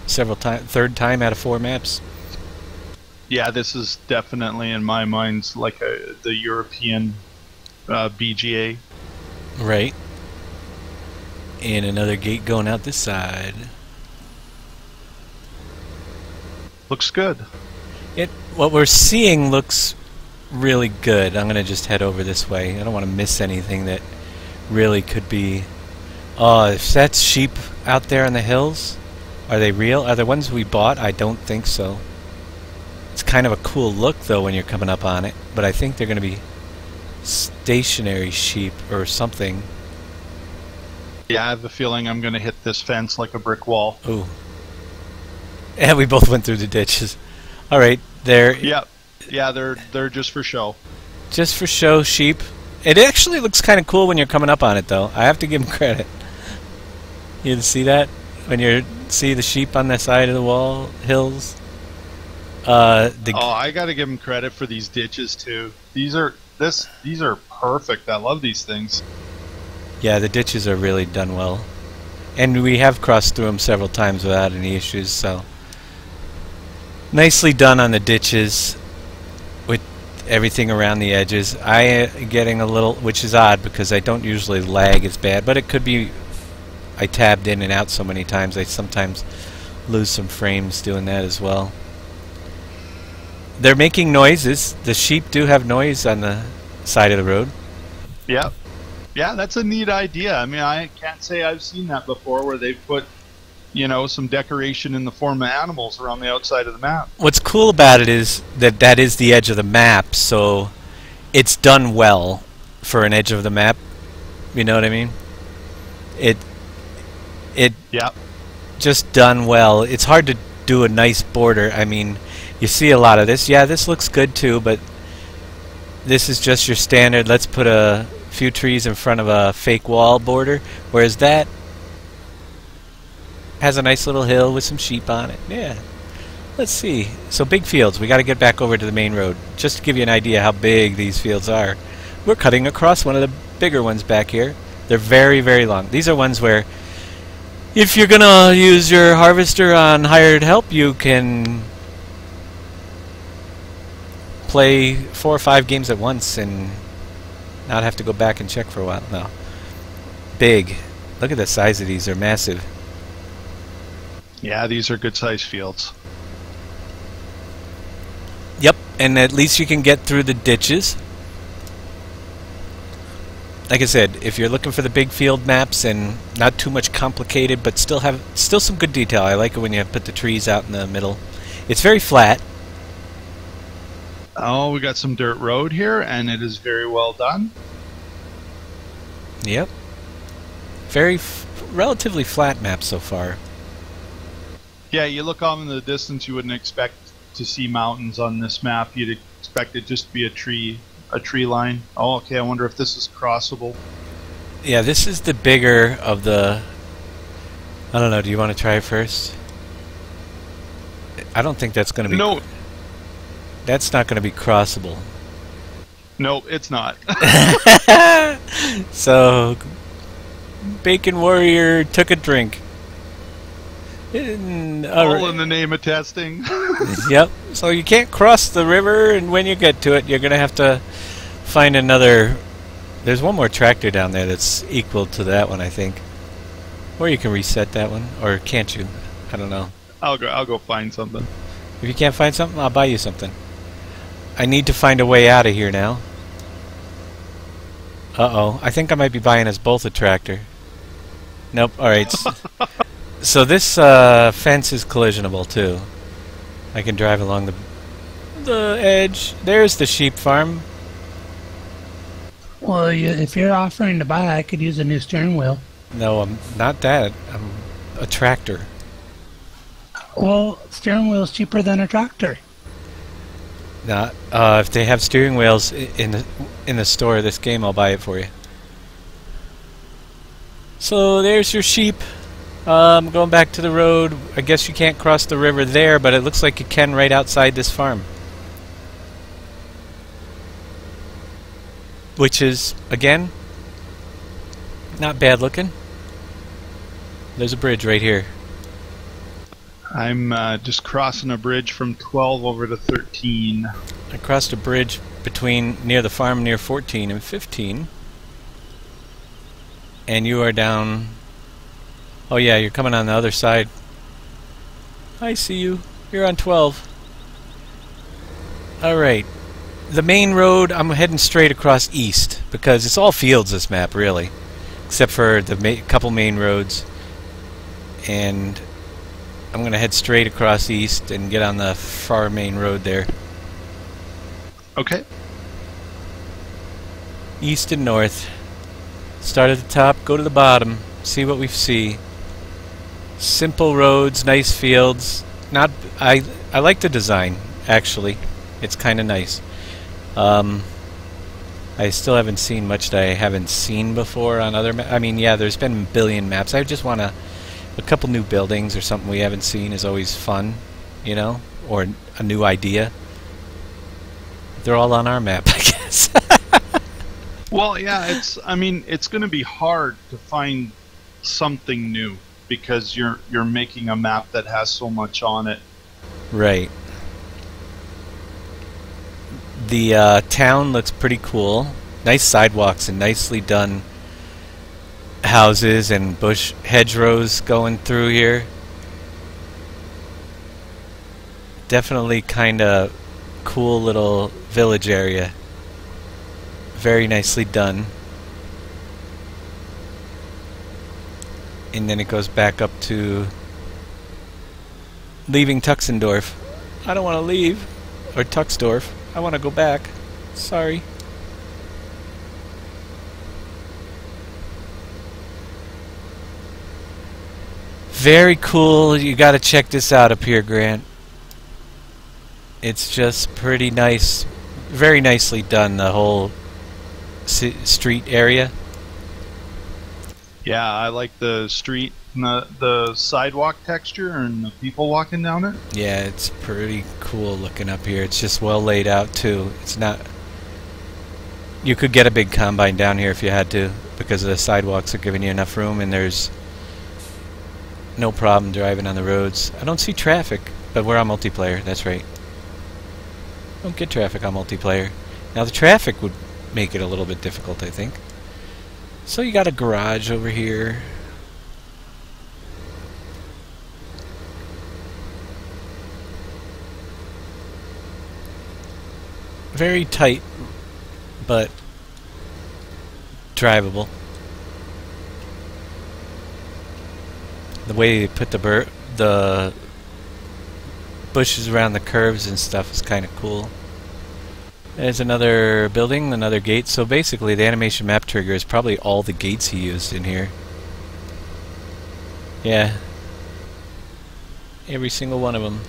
several times, third time out of 4 maps. Yeah, this is definitely in my mind like the European BGA. Right. And another gate going out this side. Looks good. What we're seeing looks really good. I'm going to just head over this way. I don't want to miss anything that really could be. Oh, if that's sheep out there on the hills, are they real? Are the ones we bought? I don't think so. It's kind of a cool look though when you're coming up on it, but I think they're going to be stationary sheep or something. Yeah, I have a feeling I'm going to hit this fence like a brick wall. Ooh. And we both went through the ditches. All right, there. Yep. Yeah, they're just for show. Just for show, sheep. It actually looks kind of cool when you're coming up on it, though. I have to give them credit. You see that when you see the sheep on the side of the wall hills? I got to give them credit for these ditches too. These are perfect. I love these things. Yeah, the ditches are really done well, and we have crossed through them several times without any issues. So nicely done on the ditches with everything around the edges. I am getting a little, which is odd because I don't usually lag as bad, but it could be I tabbed in and out so many times I sometimes lose some frames doing that as well. They're making noises. The sheep do have noise on the side of the road. Yep. Yeah, that's a neat idea. I mean, I can't say I've seen that before where they've put, some decoration in the form of animals around the outside of the map. What's cool about it is that that is the edge of the map, so it's done well for an edge of the map. You know what I mean? It Yep. just done well. It's hard to do a nice border. I mean, you see a lot of this. Yeah, this looks good too, but this is just your standard, let's put a few trees in front of a fake wall border, whereas that has a nice little hill with some sheep on it. Yeah. Let's see. So big fields. We got to get back over to the main road. Just to give you an idea how big these fields are. We're cutting across one of the bigger ones back here. They're very, very long. These are ones where if you're going to use your harvester on hired help, you can play 4 or 5 games at once and not have to go back and check for a while. No. Big. Look at the size of these. They're massive. Yeah, these are good sized fields. Yep, and at least you can get through the ditches. Like I said, if you're looking for the big field maps and not too much complicated, but still some good detail. I like it when you put the trees out in the middle. It's very flat. Oh, we got some dirt road here, and it is very well done. Yep. Very relatively flat map so far. Yeah, you look off in the distance, you wouldn't expect to see mountains on this map. You'd expect it just to be a tree line. Oh, okay, I wonder if this is crossable. Yeah, this is the bigger of the... I don't know, do you want to try it first? I don't think that's going to be... No. That's not going to be crossable. No, it's not. So, Bacon Warrior took a drink. All in the name of testing. Yep. So you can't cross the river, and when you get to it, you're going to have to find another... There's one more tractor down there that's equal to that one, I think. Or you can reset that one. Or can't you? I don't know. I'll go find something. If you can't find something, I'll buy you something. I need to find a way out of here now. Uh-oh. I think I might be buying us both a tractor. Nope. Alright. So this fence is collisionable, too. I can drive along the edge. There's the sheep farm. Well, if you're offering to buy, I could use a new steering wheel. No, I'm not that. I'm a tractor. Well, steering wheel's cheaper than a tractor. Not. If they have steering wheels in the store of this game, I'll buy it for you. So there's your sheep. Going back to the road. I guess you can't cross the river there, but it looks like you can right outside this farm. Which is, again, not bad looking. There's a bridge right here. I'm just crossing a bridge from 12 over to 13. I crossed a bridge near the farm near 14 and 15. And you are down... Oh yeah, you're coming on the other side. I see you. You're on 12. Alright. The main road, I'm heading straight across east, because it's all fields, this map, really. Except for the couple main roads. And I'm going to head straight across east and get on the far main road there. Okay. East and north. Start at the top, go to the bottom, see what we see. Simple roads, nice fields. I like the design, actually. It's kind of nice. I still haven't seen much that I haven't seen before on other I mean, yeah, there's been a billion maps. I just want a couple new buildings or something we haven't seen is always fun, you know? Or a new idea. They're all on our map, I guess. Well, yeah, I mean, it's going to be hard to find something new because you're making a map that has so much on it. Right. The town looks pretty cool. Nice sidewalks and nicely done houses and hedgerows going through here. Definitely kind of cool little village area. Very nicely done. And then it goes back up to leaving Tuxendorf. I don't want to leave. Or Tuxdorf. I want to go back. Sorry. Very cool. You got to check this out up here, Grant. It's just pretty nice. Very nicely done, the whole street area. Yeah, I like the street and the sidewalk texture and the people walking down it. Yeah, it's pretty cool looking up here. It's just well laid out too. It's not... You could get a big combine down here if you had to, because the sidewalks are giving you enough room and there's no problem driving on the roads. I don't see traffic, but we're on multiplayer, that's right. Don't get traffic on multiplayer. Now the traffic would make it a little bit difficult, I think. So you got a garage over here. Very tight, but drivable. The way you put the bushes around the curves and stuff is kind of cool. There's another building, another gate. So basically the animation map trigger is probably all the gates he used in here. Yeah. Every single one of them.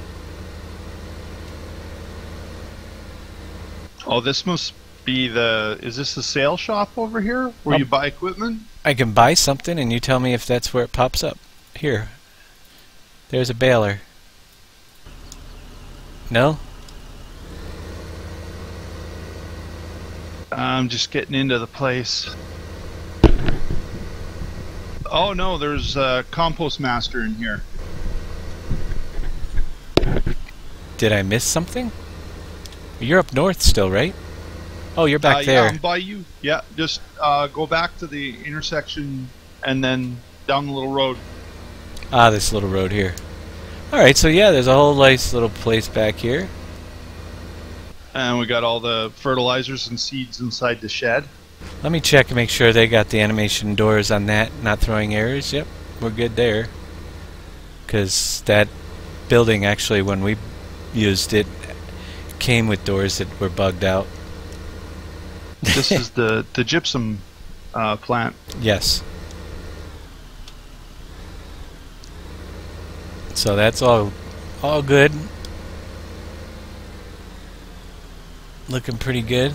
Oh, this must be is this the sale shop over here where you buy equipment? I can buy something and you tell me if that's where it pops up. Here. There's a baler. No? I'm just getting into the place. Oh no, there's a compost master in here. Did I miss something? You're up north still, right? Oh, you're back there. Yeah, I'm by you. Yeah, just go back to the intersection and then down the little road. Ah, this little road here. Alright, so yeah, there's a whole nice little place back here. And we got all the fertilizers and seeds inside the shed. Let me check and make sure they got the animation doors on that, not throwing errors. Yep, we're good there. Because that building, actually, when we used it, came with doors that were bugged out. This is the gypsum plant. Yes. So that's all good. Looking pretty good.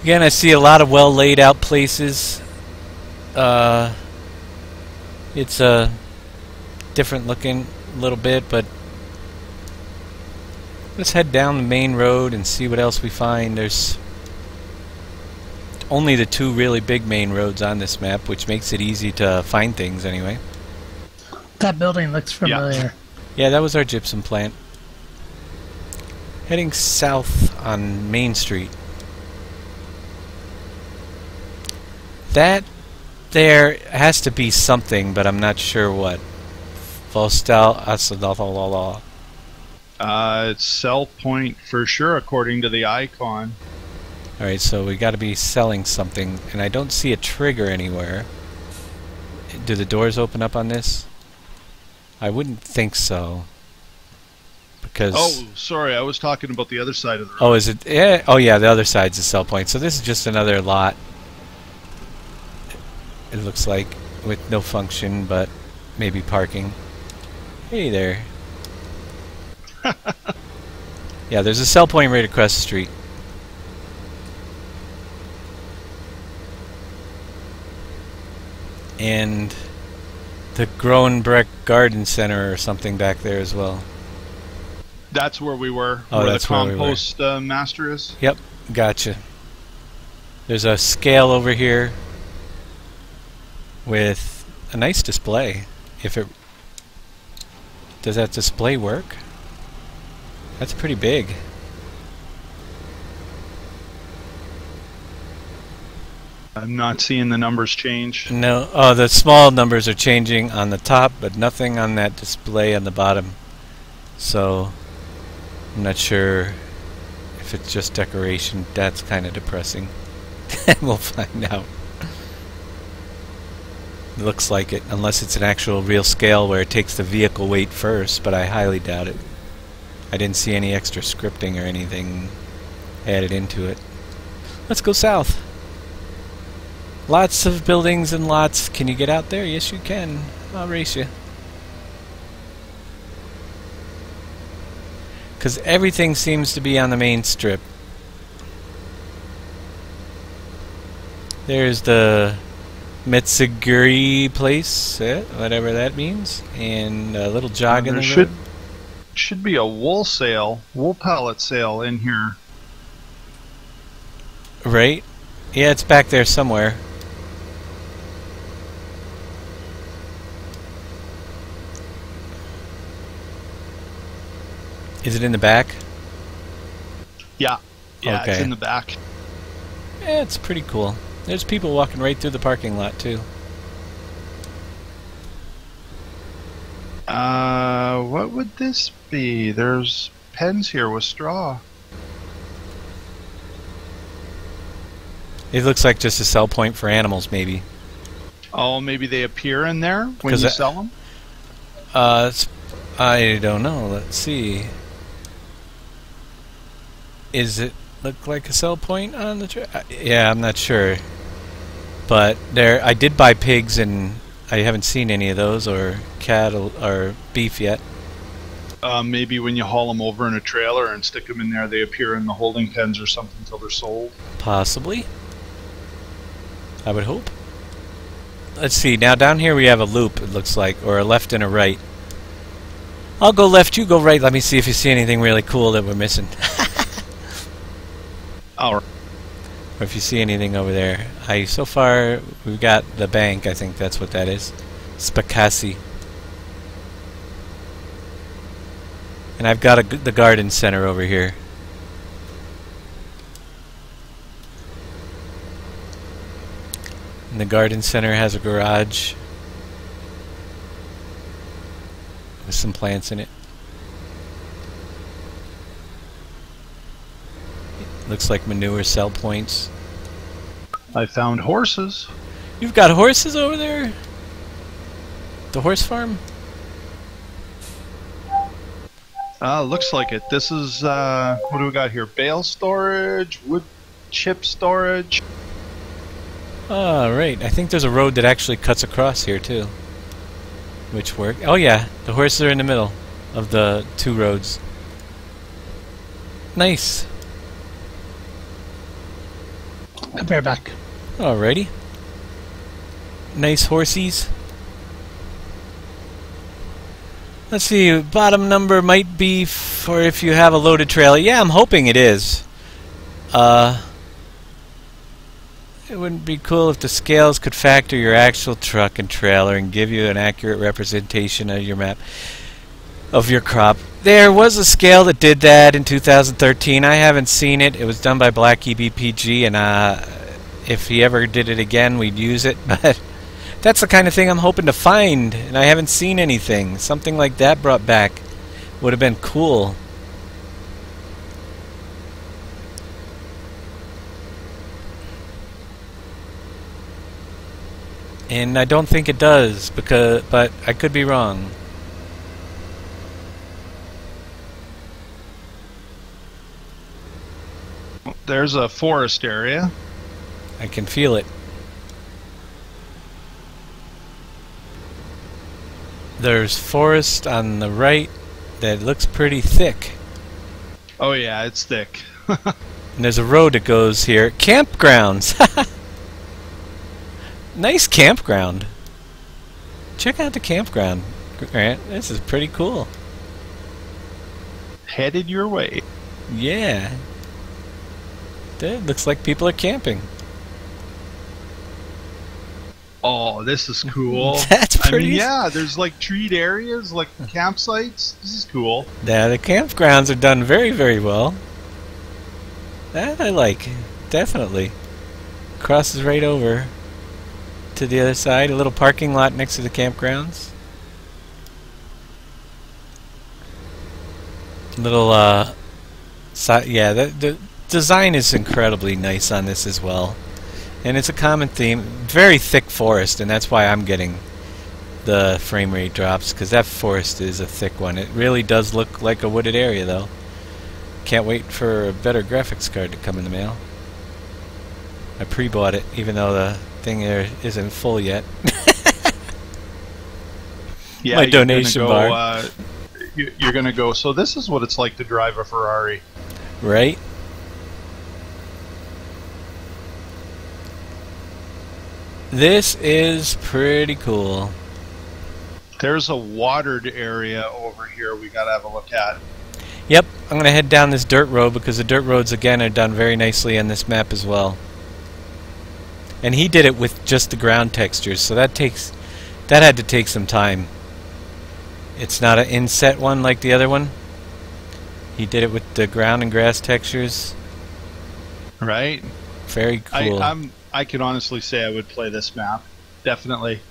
Again, I see a lot of well laid out places. It's a different looking a little bit, but let's head down the main road and see what else we find. There's only the two really big main roads on this map, which makes it easy to find things anyway. That building looks familiar. Yeah, that was our gypsum plant. Heading south on Main Street. That there has to be something, but I'm not sure what. Vostal Asadalala. It's sell point for sure, according to the icon. Alright, so we gotta be selling something, and I don't see a trigger anywhere. Do the doors open up on this? I wouldn't think so. Because... Oh, sorry, I was talking about the other side of the road. Oh, is it? Yeah. Oh, yeah, the other side's a sell point. So this is just another lot. It looks like, with no function, but maybe parking. Hey there. Yeah, there's a sell point right across the street. And the Groenbreck Garden Center or something back there as well. That's where we were. Oh, where that's the where we were. compost master is. Yep, gotcha. There's a scale over here with a nice display. If it does that display work? That's pretty big. I'm not seeing the numbers change. No, oh, the small numbers are changing on the top, but nothing on that display on the bottom. So I'm not sure if it's just decoration. That's kind of depressing. We'll find out. It looks like it, unless it's an actual real scale where it takes the vehicle weight first, but I highly doubt it. I didn't see any extra scripting or anything added into it. Let's go south. Lots of buildings and lots. Can you get out there? Yes, you can. I'll race you. Because everything seems to be on the main strip. There's the Metsuguri place, whatever that means, and a little jog in the road. Should be a wool pallet sale in here. Right? Yeah, it's back there somewhere. Is it in the back? Yeah. Yeah, Okay. It's in the back. Yeah, it's pretty cool. There's people walking right through the parking lot, too. What would this be? There's pens here with straw. It looks like just a sell point for animals, maybe. Oh, maybe they appear in there when 'Cause you sell them? I don't know. Let's see. Is it look like a sell point on the yeah, I'm not sure. But there, I did buy pigs, and I haven't seen any of those, or cattle, or beef yet. Maybe when you haul them over in a trailer and stick them in there, they appear in the holding pens or something until they're sold. Possibly. I would hope. Let's see. Now down here we have a loop, it looks like, or a left and a right. I'll go left, you go right. Let me see if you see anything really cool that we're missing. Alright. Or if you see anything over there. So far, we've got the bank. I think that's what that is. Spacassi. And I've got the garden center over here. And the garden center has a garage. with some plants in it. Looks like manure cell points. I found horses. You've got horses over there? The horse farm? Looks like it. This is, what do we got here? Bale storage, wood chip storage. Oh, right. I think there's a road that actually cuts across here, too. Which work? Oh, yeah. The horses are in the middle of the two roads. Nice. I'll be right back. Alrighty. Nice horsies. Let's see, bottom number might be for if you have a loaded trailer. Yeah, I'm hoping it is. It wouldn't be cool if the scales could factor your actual truck and trailer and give you an accurate representation of your map of your crop. There was a scale that did that in 2013. I haven't seen it. It was done by Black EBPG, and if he ever did it again, we'd use it. But that's the kind of thing I'm hoping to find, and I haven't seen anything. Something like that brought back would have been cool. And I don't think it does, but I could be wrong. There's a forest area. I can feel it. There's forest on the right that looks pretty thick. Oh yeah, it's thick. And there's a road that goes here. Campgrounds! Nice campground. Check out the campground, Grant. This is pretty cool. Headed your way. Yeah. It looks like people are camping. Oh, this is cool. That's pretty. I mean, yeah, there's like treed areas, like campsites. This is cool. Yeah, the campgrounds are done very, very well. That I like. Definitely. Crosses right over to the other side. A little parking lot next to the campgrounds. Little, yeah, the design is incredibly nice on this as well. And it's a common theme. Very thick forest, and that's why I'm getting the frame rate drops, because that forest is a thick one. It really does look like a wooded area, though. Can't wait for a better graphics card to come in the mail. I pre-bought it, even though the thing there isn't full yet. Yeah, my donation bar. You're gonna go. So this is what it's like to drive a Ferrari, right? This is pretty cool. There's a watered area over here we gotta have a look at. Yep, I'm gonna head down this dirt road because the dirt roads again are done very nicely on this map as well. And he did it with just the ground textures, so that had to take some time. It's not an inset one like the other one. He did it with the ground and grass textures. Right. Very cool. I can honestly say I would play this map. Definitely.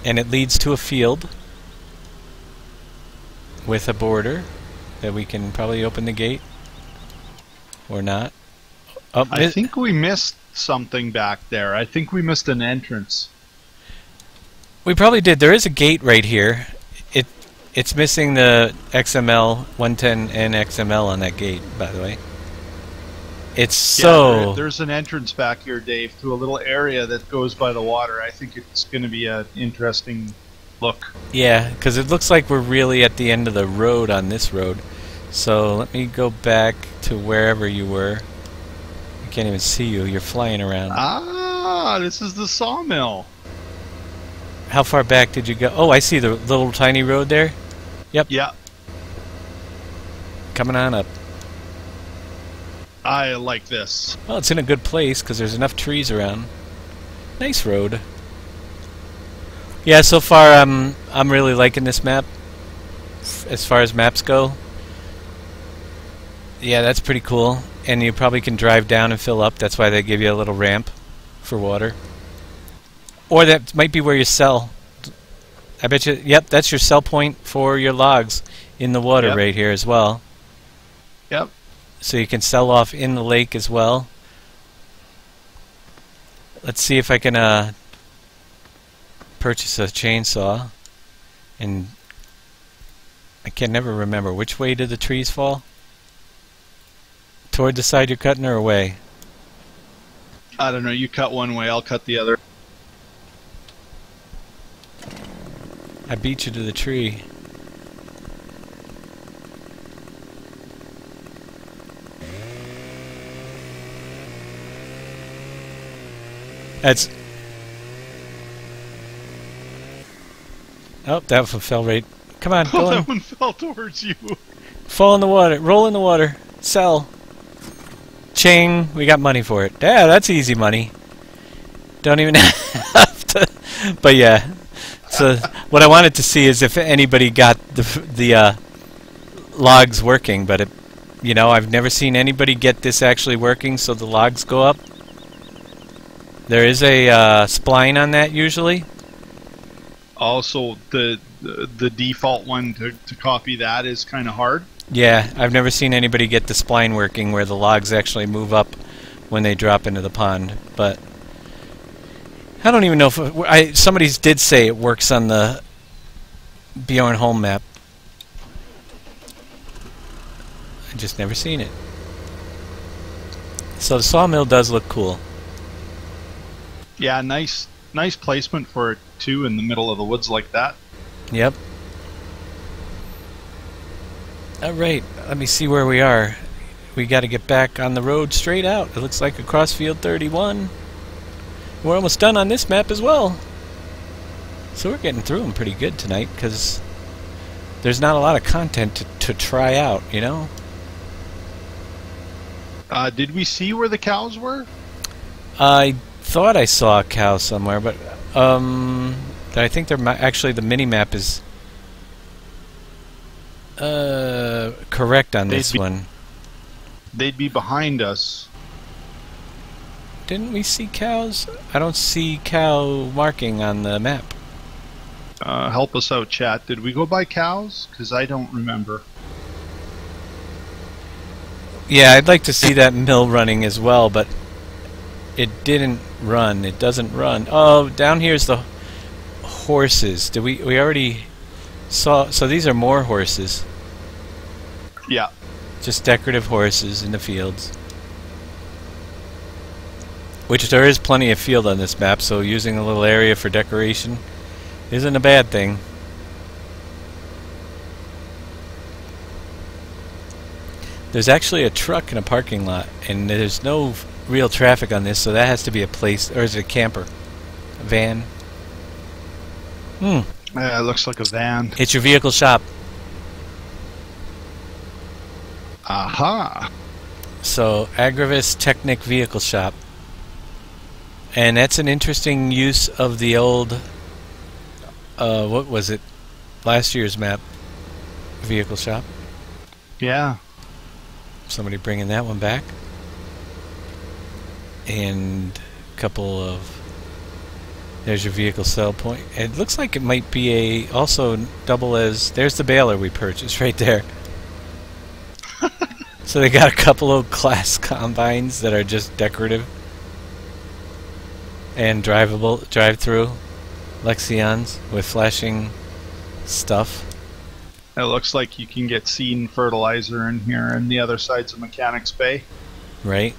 And it leads to a field with a border that we can probably open the gate or not. Oh, I think we missed something back there. I think we missed an entrance. We probably did. There is a gate right here. It's missing the XML 110 and XML on that gate, by the way. It's yeah, there's an entrance back here, Dave, to a little area that goes by the water. I think it's going to be an interesting look. Yeah, because it looks like we're really at the end of the road on this road. So let me go back to wherever you were. I can't even see you. You're flying around. Ah, this is the sawmill. How far back did you go? Oh, I see the little tiny road there. Yep. Yeah. Coming on up. I like this. Well, it's in a good place because there's enough trees around. Nice road. Yeah, so far I'm really liking this map. As far as maps go. Yeah, that's pretty cool. And you probably can drive down and fill up. That's why they give you a little ramp for water. Or that might be where you sell. I bet you. Yep, that's your sell point for your logs in the water Yep. right here as well. Yep. So you can sell off in the lake as well. Let's see if I can purchase a chainsaw. And I can never remember, which way did the trees fall? Toward the side you're cutting or away? I don't know. You cut one way, I'll cut the other. I beat you to the tree. That's... Oh, that one fell right... Come on, go Oh, on. that one fell towards you. Fall in the water. Roll in the water. Sell. Ching. We got money for it. Yeah, that's easy money. Don't even have to... But yeah. So what I wanted to see is if anybody got the logs working, but it, you know, I've never seen anybody get this actually working so the logs go up. There is a spline on that usually. Also, the default one to copy that is kind of hard. Yeah, I've never seen anybody get the spline working where the logs actually move up when they drop into the pond. But I don't even know if somebody did say it works on the Bjornholm map. I just never seen it. So the sawmill does look cool. Yeah, nice placement for it too in the middle of the woods like that. Yep. Alright, let me see where we are. We got to get back on the road straight out. It looks like across Field 31. We're almost done on this map as well. So we're getting through them pretty good tonight because there's not a lot of content to try out, you know? Did we see where the cows were? I thought I saw a cow somewhere, but I think they're actually the mini-map is correct on this one. They'd be behind us. Didn't we see cows? I don't see cow marking on the map. Help us out, chat. Did we go by cows? Because I don't remember. Yeah, I'd like to see that mill running as well, but it didn't run. It doesn't run. Oh, down here's the horses. Did we already saw? So these are more horses. Yeah. Just decorative horses in the fields. Which there is plenty of field on this map, so using a little area for decoration isn't a bad thing. There's actually a truck in a parking lot, and there's no real traffic on this, so that has to be a place, or is it a camper? A van? It looks like a van. It's your vehicle shop. Aha! So, Agravis Technic Vehicle Shop. And that's an interesting use of the old, what was it? Last year's map. Vehicle shop. Yeah. Somebody bringing that one back. And a couple of... There's your vehicle sell point. It looks like it might be a also double as... There's the baler we purchased right there. So they got a couple of class combines that are just decorative. And drivable, drive-through Lexions with flashing stuff. It looks like you can get seed and fertilizer in here, and the other side's a Mechanics Bay. Right.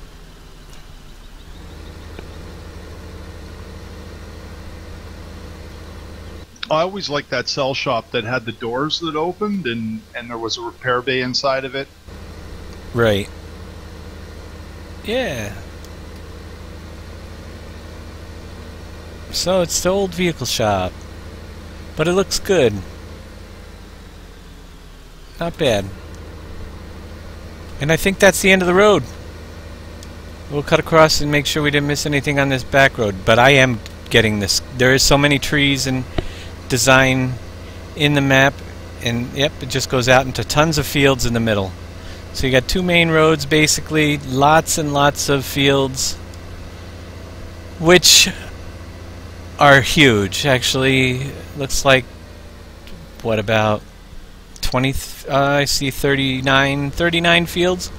I always liked that sell shop that had the doors that opened, and there was a repair bay inside of it. Right. Yeah. So it's the old vehicle shop. But it looks good. Not bad. And I think that's the end of the road. We'll cut across and make sure we didn't miss anything on this back road. But I am getting this. There is so many trees and design in the map. And yep, it just goes out into tons of fields in the middle. So you got two main roads basically. Lots and lots of fields. Which are huge. Actually, looks like what about 20? I see 39 fields.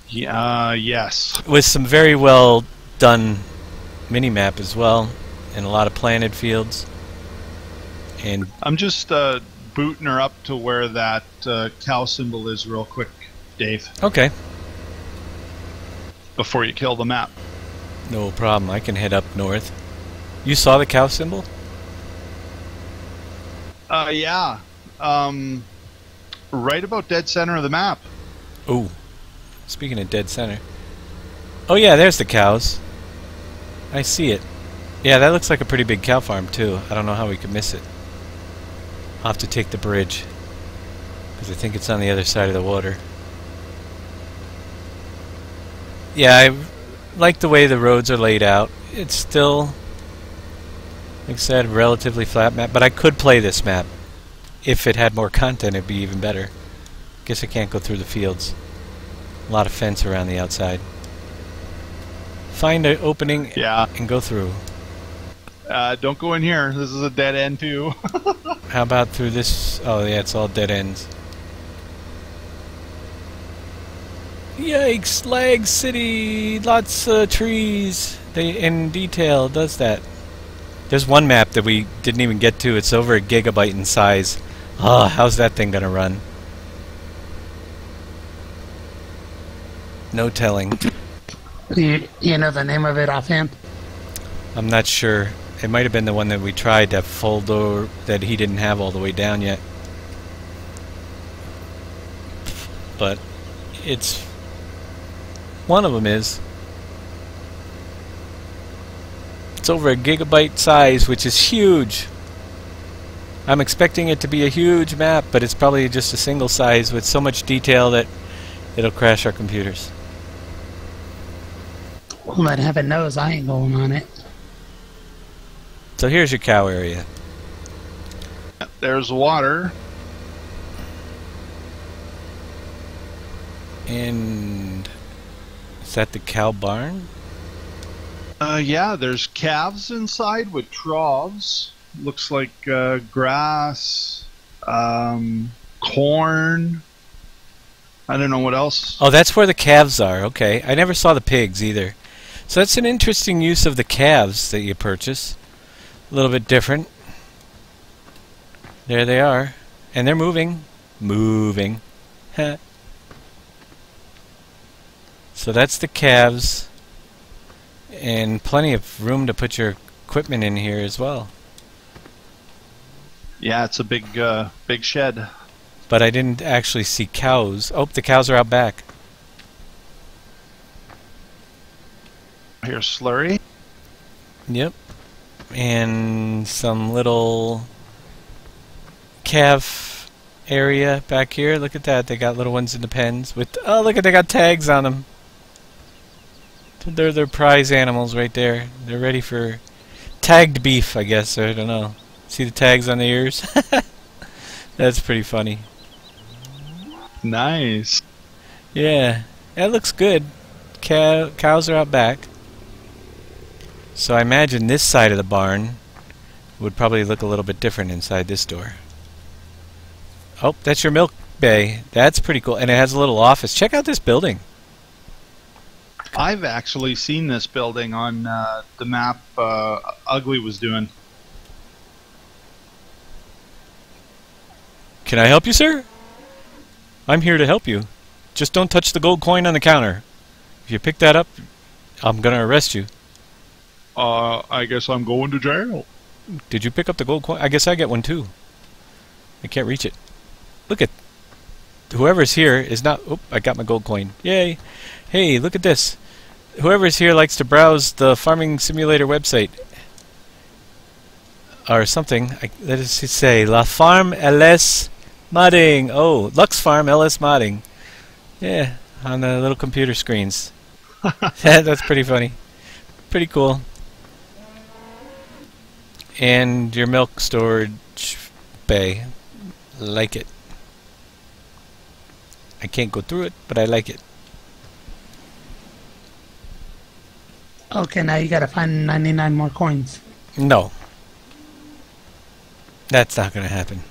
Yeah, yes. With some very well done mini-map as well, and a lot of planted fields. And I'm just booting her up to where that cow symbol is real quick, Dave, okay, before you kill the map. no problem. I can head up north. You saw the cow symbol? Yeah. Right about dead center of the map. Ooh. Speaking of dead center. Oh yeah, there's the cows. I see it. Yeah, that looks like a pretty big cow farm too. I don't know how we could miss it. I'll have to take the bridge, because I think it's on the other side of the water. Yeah, I like the way the roads are laid out. It's still, like I said, relatively flat map, but I could play this map. If it had more content, it'd be even better. Guess I can't go through the fields. A lot of fence around the outside. Find an opening and go through. Don't go in here. This is a dead end too. How about through this? Oh yeah, it's all dead ends. Yikes! Lag City! Lots of trees. They in detail does that. There's one map that we didn't even get to. It's over a gigabyte in size. Ah, how's that thing gonna run? No telling. You know the name of it offhand? I'm not sure. It might have been the one that we tried, that folder that he didn't have all the way down yet. But it's one of them is. It's over a gigabyte size, which is huge. I'm expecting it to be a huge map, but it's probably just a single size with so much detail that it'll crash our computers. Well, that heaven knows I ain't going on it. So here's your cow area. There's water. And is that the cow barn? Yeah, there's calves inside with troughs. Looks like grass, corn. I don't know what else. Oh, that's where the calves are. Okay. I never saw the pigs either. So that's an interesting use of the calves that you purchase. A little bit different. There they are. And they're moving. Moving. So that's the calves. And plenty of room to put your equipment in here as well. Yeah, it's a big shed. But I didn't actually see cows. Oh, the cows are out back. Here's slurry. Yep. And some little calf area back here. Look at that. They got little ones in the pens with, oh, look at, they got tags on them. They're their prize animals right there. They're ready for tagged beef, I guess. I don't know. See the tags on the ears? That's pretty funny. Nice. Yeah, that looks good. Cows are out back. So I imagine this side of the barn would probably look a little bit different inside this door. Oh, that's your milk bay. That's pretty cool. And it has a little office. Check out this building. I've actually seen this building on the map Ugly was doing. Can I help you, sir? I'm here to help you. Just don't touch the gold coin on the counter. If you pick that up, I'm gonna arrest you. I guess I'm going to jail. Did you pick up the gold coin? I guess I get one too. I can't reach it. Look at... Whoever's here is not... Oop, I got my gold coin. Yay. Hey, look at this. Whoever's here likes to browse the Farming Simulator website. Or something. Let us say, La Farm LS Modding. Oh, Lux Farm LS Modding. Yeah, on the little computer screens. That's pretty funny. Pretty cool. And your milk storage bay. Like it. I can't go through it, but I like it. Okay, now you gotta find 99 more coins. No. That's not going to happen.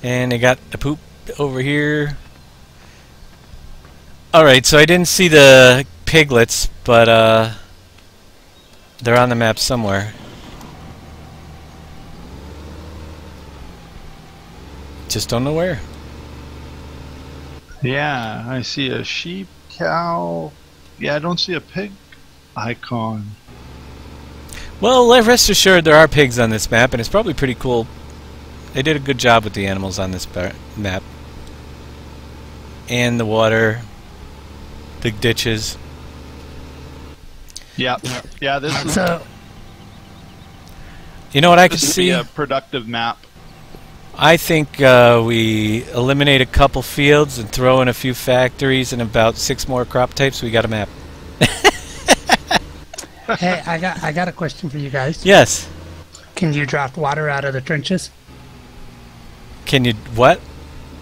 And they got the poop over here. Alright, so I didn't see the piglets, but they're on the map somewhere. Just don't know where. Yeah, I see a sheep, cow. Yeah, I don't see a pig icon. Well, rest assured there are pigs on this map, and it's probably pretty cool. They did a good job with the animals on this map. And the water, the ditches. Yeah, yeah. This is So, You know what I could this would see? be a productive map. I think we eliminate a couple fields and throw in a few factories and about 6 more crop types. We got a map. hey, I got a question for you guys. Yes. Can you drop water out of the trenches? Can you what?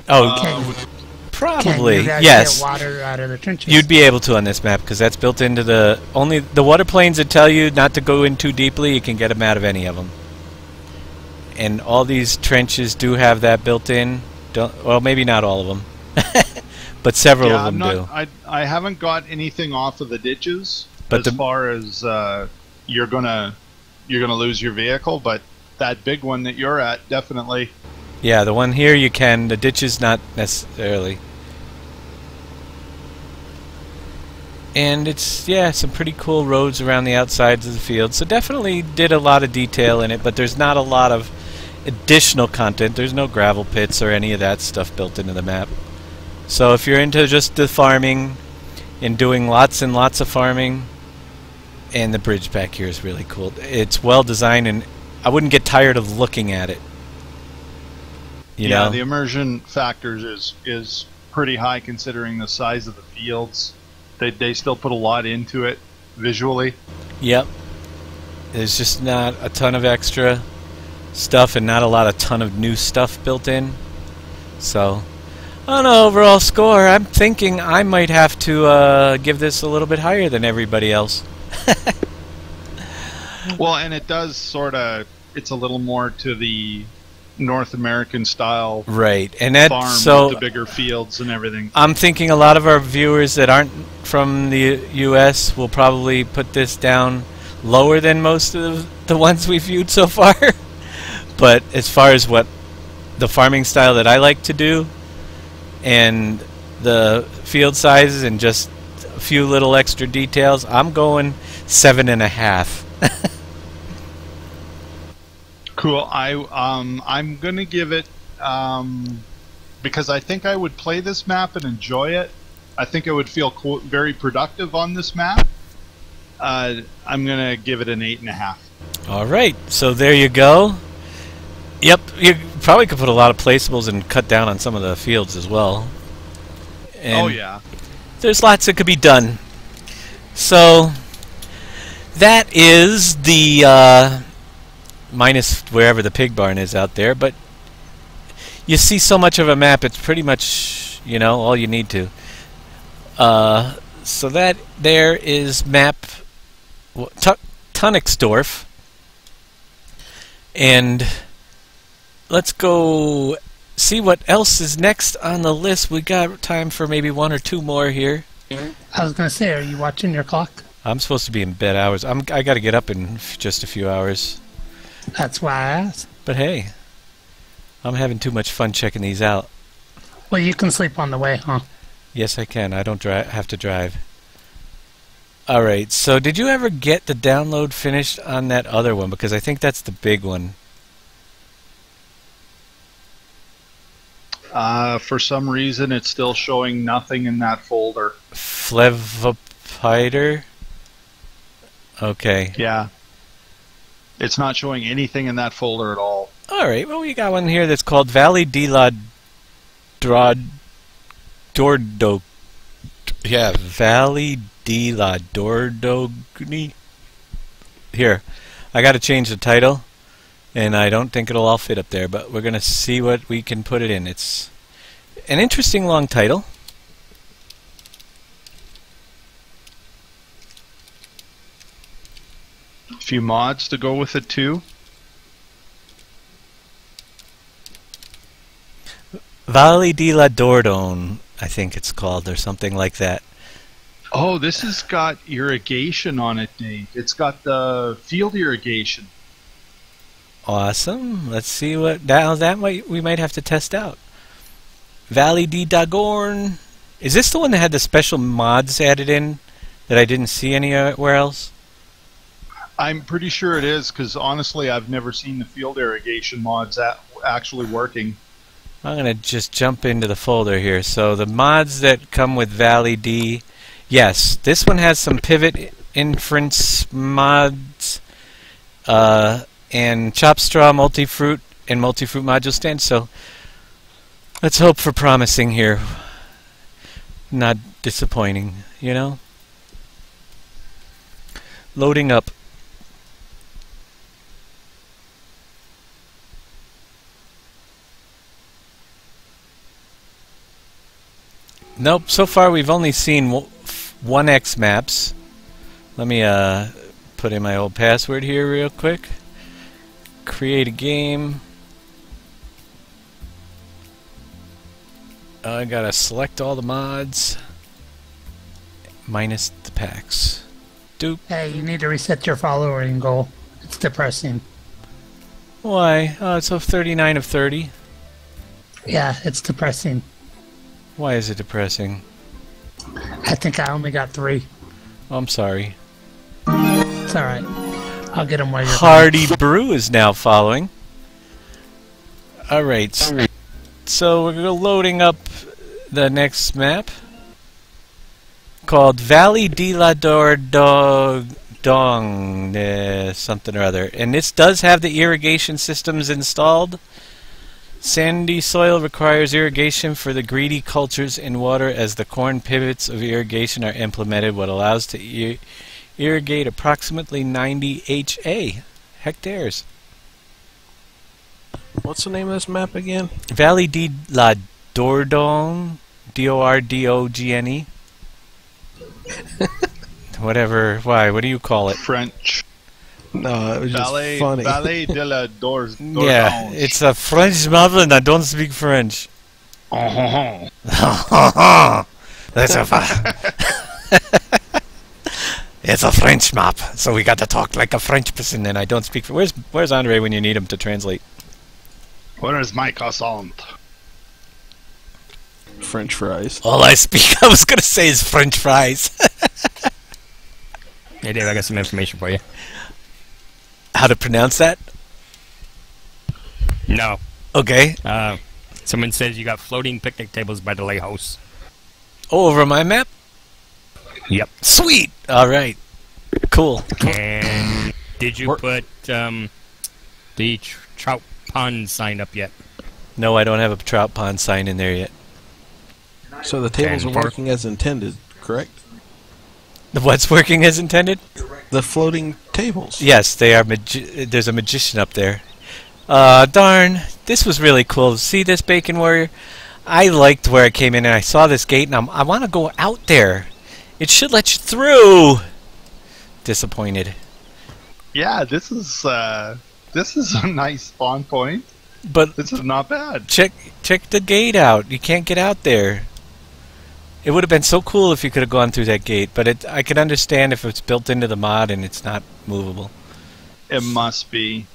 Oh, Can probably. you guys Yes. get water out of the trenches? You'd be able to on this map because that's built into the only the water planes that tell you not to go in too deeply. You can get them out of any of them. And all these trenches do have that built in. Well, maybe not all of them, but several Yeah, of them do. I haven't got anything off of the ditches But as far as you're gonna lose your vehicle, but that big one that you're at, definitely. Yeah, the one here you can. The ditches not necessarily. And it's, yeah, some pretty cool roads around the outsides of the field. So definitely did a lot of detail in it, but there's not a lot of additional content. There's no gravel pits or any of that stuff built into the map. So if you're into just the farming and doing lots and lots of farming, and the bridge back here is really cool. It's well designed, and I wouldn't get tired of looking at it. You Yeah, know? the immersion factors is pretty high considering the size of the fields. They still put a lot into it visually. Yep. There's just not a ton of extra stuff and not a ton of new stuff built in. So, on an overall score, I'm thinking I might have to give this a little bit higher than everybody else. Well, and it does sort of, it's a little more to the North American style Right. And that farm so with the bigger fields and everything. I'm thinking a lot of our viewers that aren't from the US will probably put this down lower than most of the ones we've viewed so far. But as far as what the farming style that I like to do and the field sizes and just a few little extra details, I'm going 7.5. Cool. I'm gonna give it because I think I would play this map and enjoy it. I think I would feel very productive on this map. I'm gonna give it an 8.5. All right, so there you go. Yep, you probably could put a lot of placeables and cut down on some of the fields as well. And Oh yeah. there's lots that could be done. So that is the minus wherever the pig barn is out there, but you see so much of a map, it's pretty much, you know, all you need to. So that there is map Tunnixdorf, and let's go see what else is next on the list. We got time for maybe 1 or 2 more here. I was gonna say, are you watching your clock? I'm supposed to be in bed hours. I got to get up in just a few hours. That's why I asked. But hey, I'm having too much fun checking these out. Well, you can sleep on the way, huh? Yes, I can. I don't have to drive. Alright, so did you ever get the download finished on that other one? Because I think that's the big one. For some reason, it's still showing nothing in that folder. Flevopiter? Okay. Yeah. It's not showing anything in that folder at all. Alright, well we got one here that's called Valley de la Dordo. Yeah, Valley de la Dordogne. Here, I got to change the title, and I don't think it'll all fit up there, but we're going to see what we can put it in. It's an interesting long title. A few mods to go with it too. Valle de la Dordogne, I think it's called, or something like that. Oh, this has got irrigation on it, Dave. It's got the field irrigation. Awesome. Let's see what we might have to test out. Valle de Dagorn. Is this the one that had the special mods added in that I didn't see anywhere else? I'm pretty sure it is, because honestly, I've never seen the field irrigation mods actually working. I'm going to just jump into the folder here. So the mods that come with Valle D, yes, this one has some pivot inference mods and chop straw, multi-fruit, and multi-fruit module stand. So let's hope for promising here. Not disappointing, you know? Loading up. Nope, so far we've only seen 1x maps. Let me put in my old password here real quick. Create a game. I gotta select all the mods. Minus the packs. Doop. Hey, you need to reset your following goal. It's depressing. Why? Oh, it's a 39 of 30. Yeah, it's depressing. Why is it depressing? I think I only got 3. Oh, I'm sorry. It's alright. I'll get them while you're Hardy Brew is now following. Alright, so we're loading up the next map called Valle de la Dordogne, something or other. And this does have the irrigation systems installed. Sandy soil requires irrigation for the greedy cultures in water as the corn pivots of irrigation are implemented, what allows to irrigate approximately 90 hectares. What's the name of this map again? Valle de la Dordogne, D-O-R-D-O-G-N-E. Whatever, why, what do you call it? French. No, it was just funny. Valle de la Dordogne. Yeah, it's a French map and I don't speak French. Oh. That's a it's a French map, so we got to talk like a French person, and I don't speak. Where's Andre when you need him to translate? Where is my croissant? French fries. All I speak, I was gonna say, is French fries. Hey Dave, I got some information for you. How to pronounce that? No. Okay. Someone says you got floating picnic tables by the lighthouse. Oh, over my map? Yep. Sweet! Alright. Cool. And did you put the trout pond sign up yet? No, I don't have a trout pond sign in there yet. So the tables are working as intended, correct? What's working as intended? The floating tables. Yes, they are. There's a magician up there. Darn, this was really cool. See this, Bacon Warrior? I liked where I came in and I saw this gate and I want to go out there. It should let you through. Disappointed. Yeah, this is a nice spawn point. But this is not bad. Check the gate out. You can't get out there. It would have been so cool if you could have gone through that gate, but I could understand if it's built into the mod and it's not movable. It must be.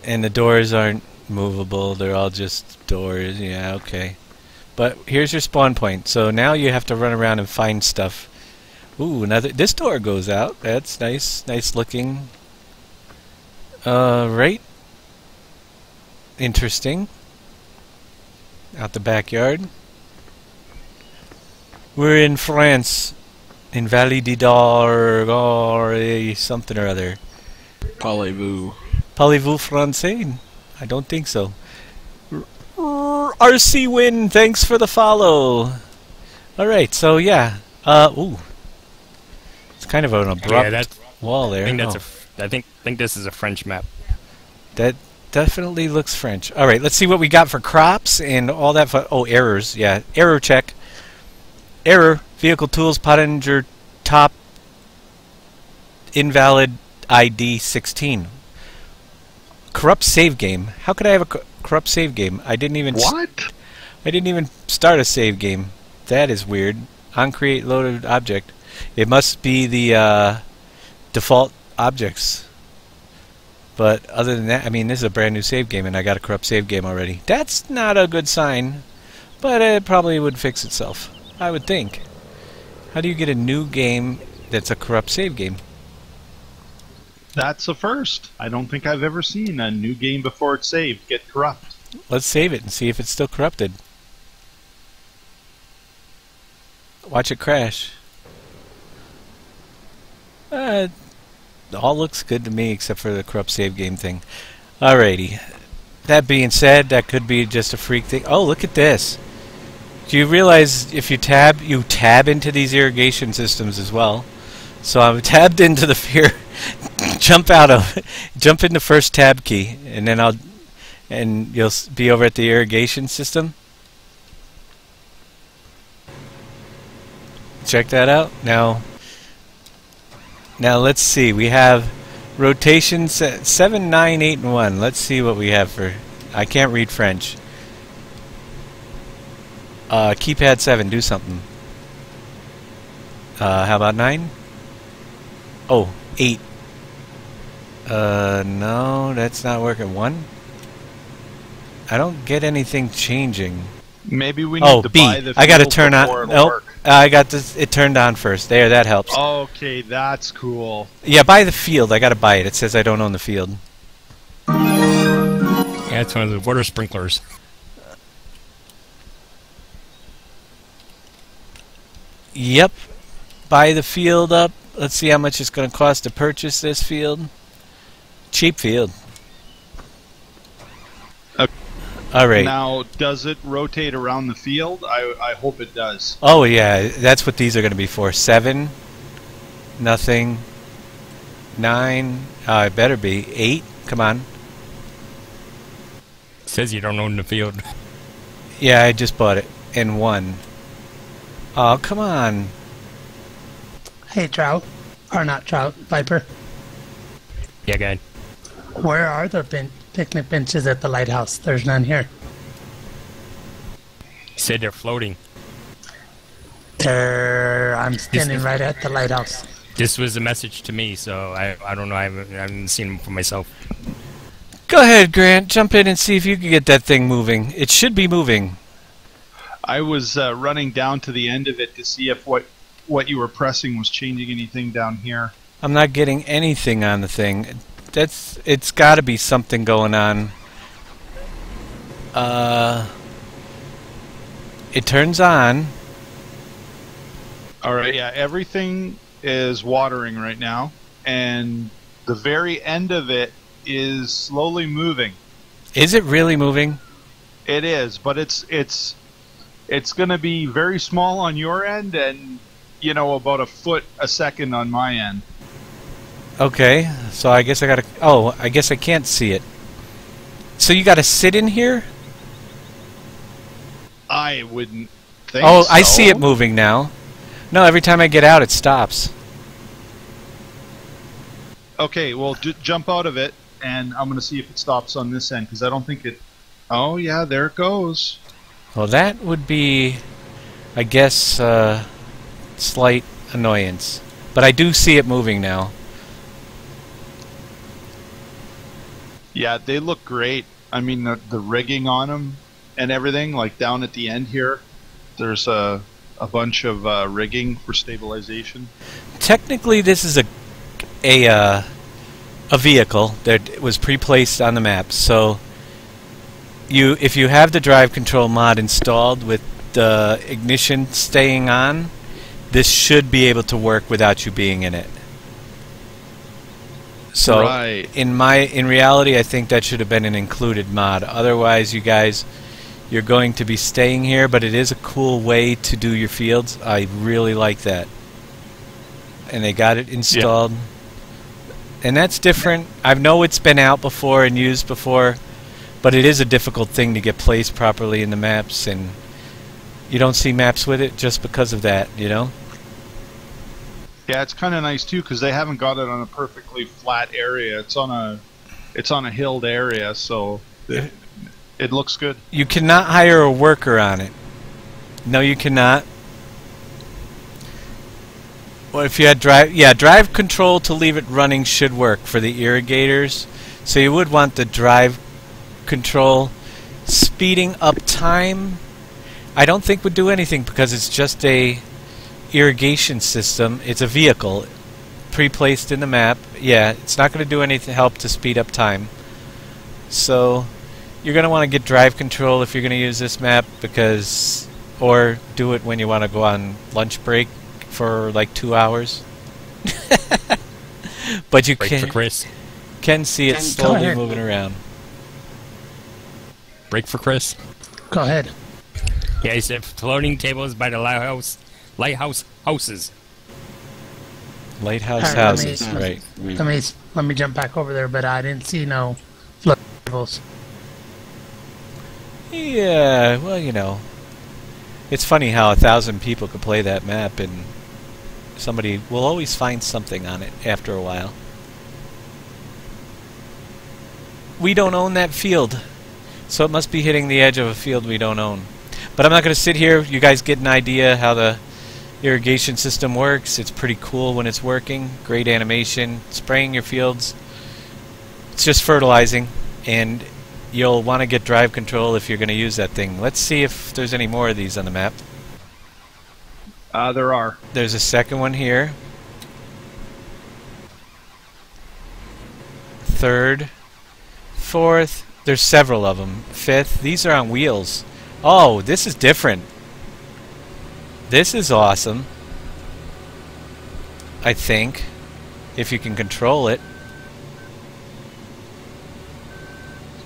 And the doors aren't movable. They're all just doors. Yeah, okay. But here's your spawn point. So now you have to run around and find stuff. Ooh, this door goes out. That's nice. Nice looking. Right. Interesting. Out the backyard. We're in France. In Valle de Dordogne, something or other. Parlez-vous. Parlez-vous français? I don't think so. RC Win, thanks for the follow. Alright, so yeah. Ooh. It's kind of an abrupt wall there. I think this is a French map. That definitely looks French. Alright, let's see what we got for crops and all that. Oh, errors. Yeah, error check. Error. Vehicle tools, Pottinger top. Invalid ID 16. Corrupt save game. How could I have a corrupt save game? I didn't even... What? I didn't even start a save game. That is weird. On create loaded object. It must be the default objects. But other than that, I mean, this is a brand new save game, and I got a corrupt save game already. That's not a good sign, but it probably would fix itself, I would think. How do you get a new game that's a corrupt save game? That's a first. I don't think I've ever seen a new game before it's saved get corrupt. Let's save it and see if it's still corrupted. Watch it crash. All looks good to me except for the corrupt save game thing. Alrighty. That being said, that could be just a freak thing. Oh, look at this. Do you realize if you tab into these irrigation systems as well? So I'm tabbed into the fear. Jump into first tab key, and then you'll be over at the irrigation system. Check that out. Now let's see. We have rotations 7, 9, 8, and 1. Let's see what we have for. I can't read French. Keypad 7. Do something. How about 9? Oh, 8. No, that's not working. 1. I don't get anything changing. Maybe we need to B. buy the I got to field turn before on. it'll Nope. work. I got this. It turned on first. There, that helps. Okay, that's cool. Yeah, buy the field. I got to buy it. It says I don't own the field. Yeah, it's one of the water sprinklers. Yep. Buy the field up. Let's see how much it's going to cost to purchase this field. Cheap field. Alright. Now, does it rotate around the field? I hope it does. Oh yeah, that's what these are going to be for. 7. Nothing. 9. It better be. 8. Come on. It says you don't own the field. Yeah, I just bought it. And 1. Oh, come on. Hey, Trout. Or not Trout, Viper. Yeah, guy. Where are the picnic benches at the lighthouse? There's none here. He said they're floating. I'm standing right at the lighthouse. This was a message to me, so I don't know. I haven't seen them for myself. Go ahead, Grant. Jump in and see if you can get that thing moving. It should be moving. I was running down to the end of it to see if what you were pressing was changing anything down here. I'm not getting anything on the thing. It's got to be something going on. It turns on. Alright, yeah, everything is watering right now, and the very end of it is slowly moving. Is it really moving? It is, but it's going to be very small on your end, and about a foot a second on my end. Okay, so I guess I gotta. Oh, I guess I can't see it. So you gotta sit in here? I wouldn't think Oh, so. I see it moving now. No, every time I get out, it stops. Okay, well, jump out of it, and I'm going to see if it stops on this end, because I don't think it... Oh, yeah, there it goes. Well, that would be, I guess, slight annoyance. But I do see it moving now. Yeah, they look great. I mean, the rigging on them and everything, like down at the end here, there's a bunch of rigging for stabilization. Technically, this is a vehicle that was pre-placed on the map. So, if you have the drive control mod installed with the ignition staying on, this should be able to work without you being in it. So, Right. in reality, I think that should have been an included mod. Otherwise, you guys, you're going to be staying here, but it is a cool way to do your fields. I really like that. And they got it installed. Yeah. And that's different. I know it's been out before and used before, but it is a difficult thing to get placed properly in the maps, and you don't see maps with it just because of that, you know? Yeah, it's kind of nice too, because they haven't got it on a perfectly flat area. It's on a hilled area, so It looks good. You cannot hire a worker on it. No, you cannot. Well, if you had drive control to leave it running should work for the irrigators. So you would want the drive control. Speeding up time, I don't think would do anything because it's just a irrigation system. It's a vehicle pre-placed in the map. Yeah, it's not going to do anything help to speed up time. So you're going to want to get drive control if you're going to use this map, because, or do it when you want to go on lunch break for like 2 hours. But you Break for Chris. can see it slowly moving around. Break for Chris. Go ahead. Yeah, he said floating tables by the lighthouse houses. Lighthouse Alright, houses, right. Let me jump back over there, but I didn't see no flood tables. Yeah, well, you know, it's funny how 1,000 people could play that map, and somebody will always find something on it after a while. We don't own that field, so it must be hitting the edge of a field we don't own. But I'm not going to sit here. You guys get an idea how the irrigation system works. It's pretty cool when it's working. Great animation. Spraying your fields. It's just fertilizing, and you'll want to get drive control if you're going to use that thing. Let's see if there's any more of these on the map. There are. There's a second one here. Third. Fourth. There's several of them. Fifth. These are on wheels. Oh, this is different. This is awesome. I think. If you can control it.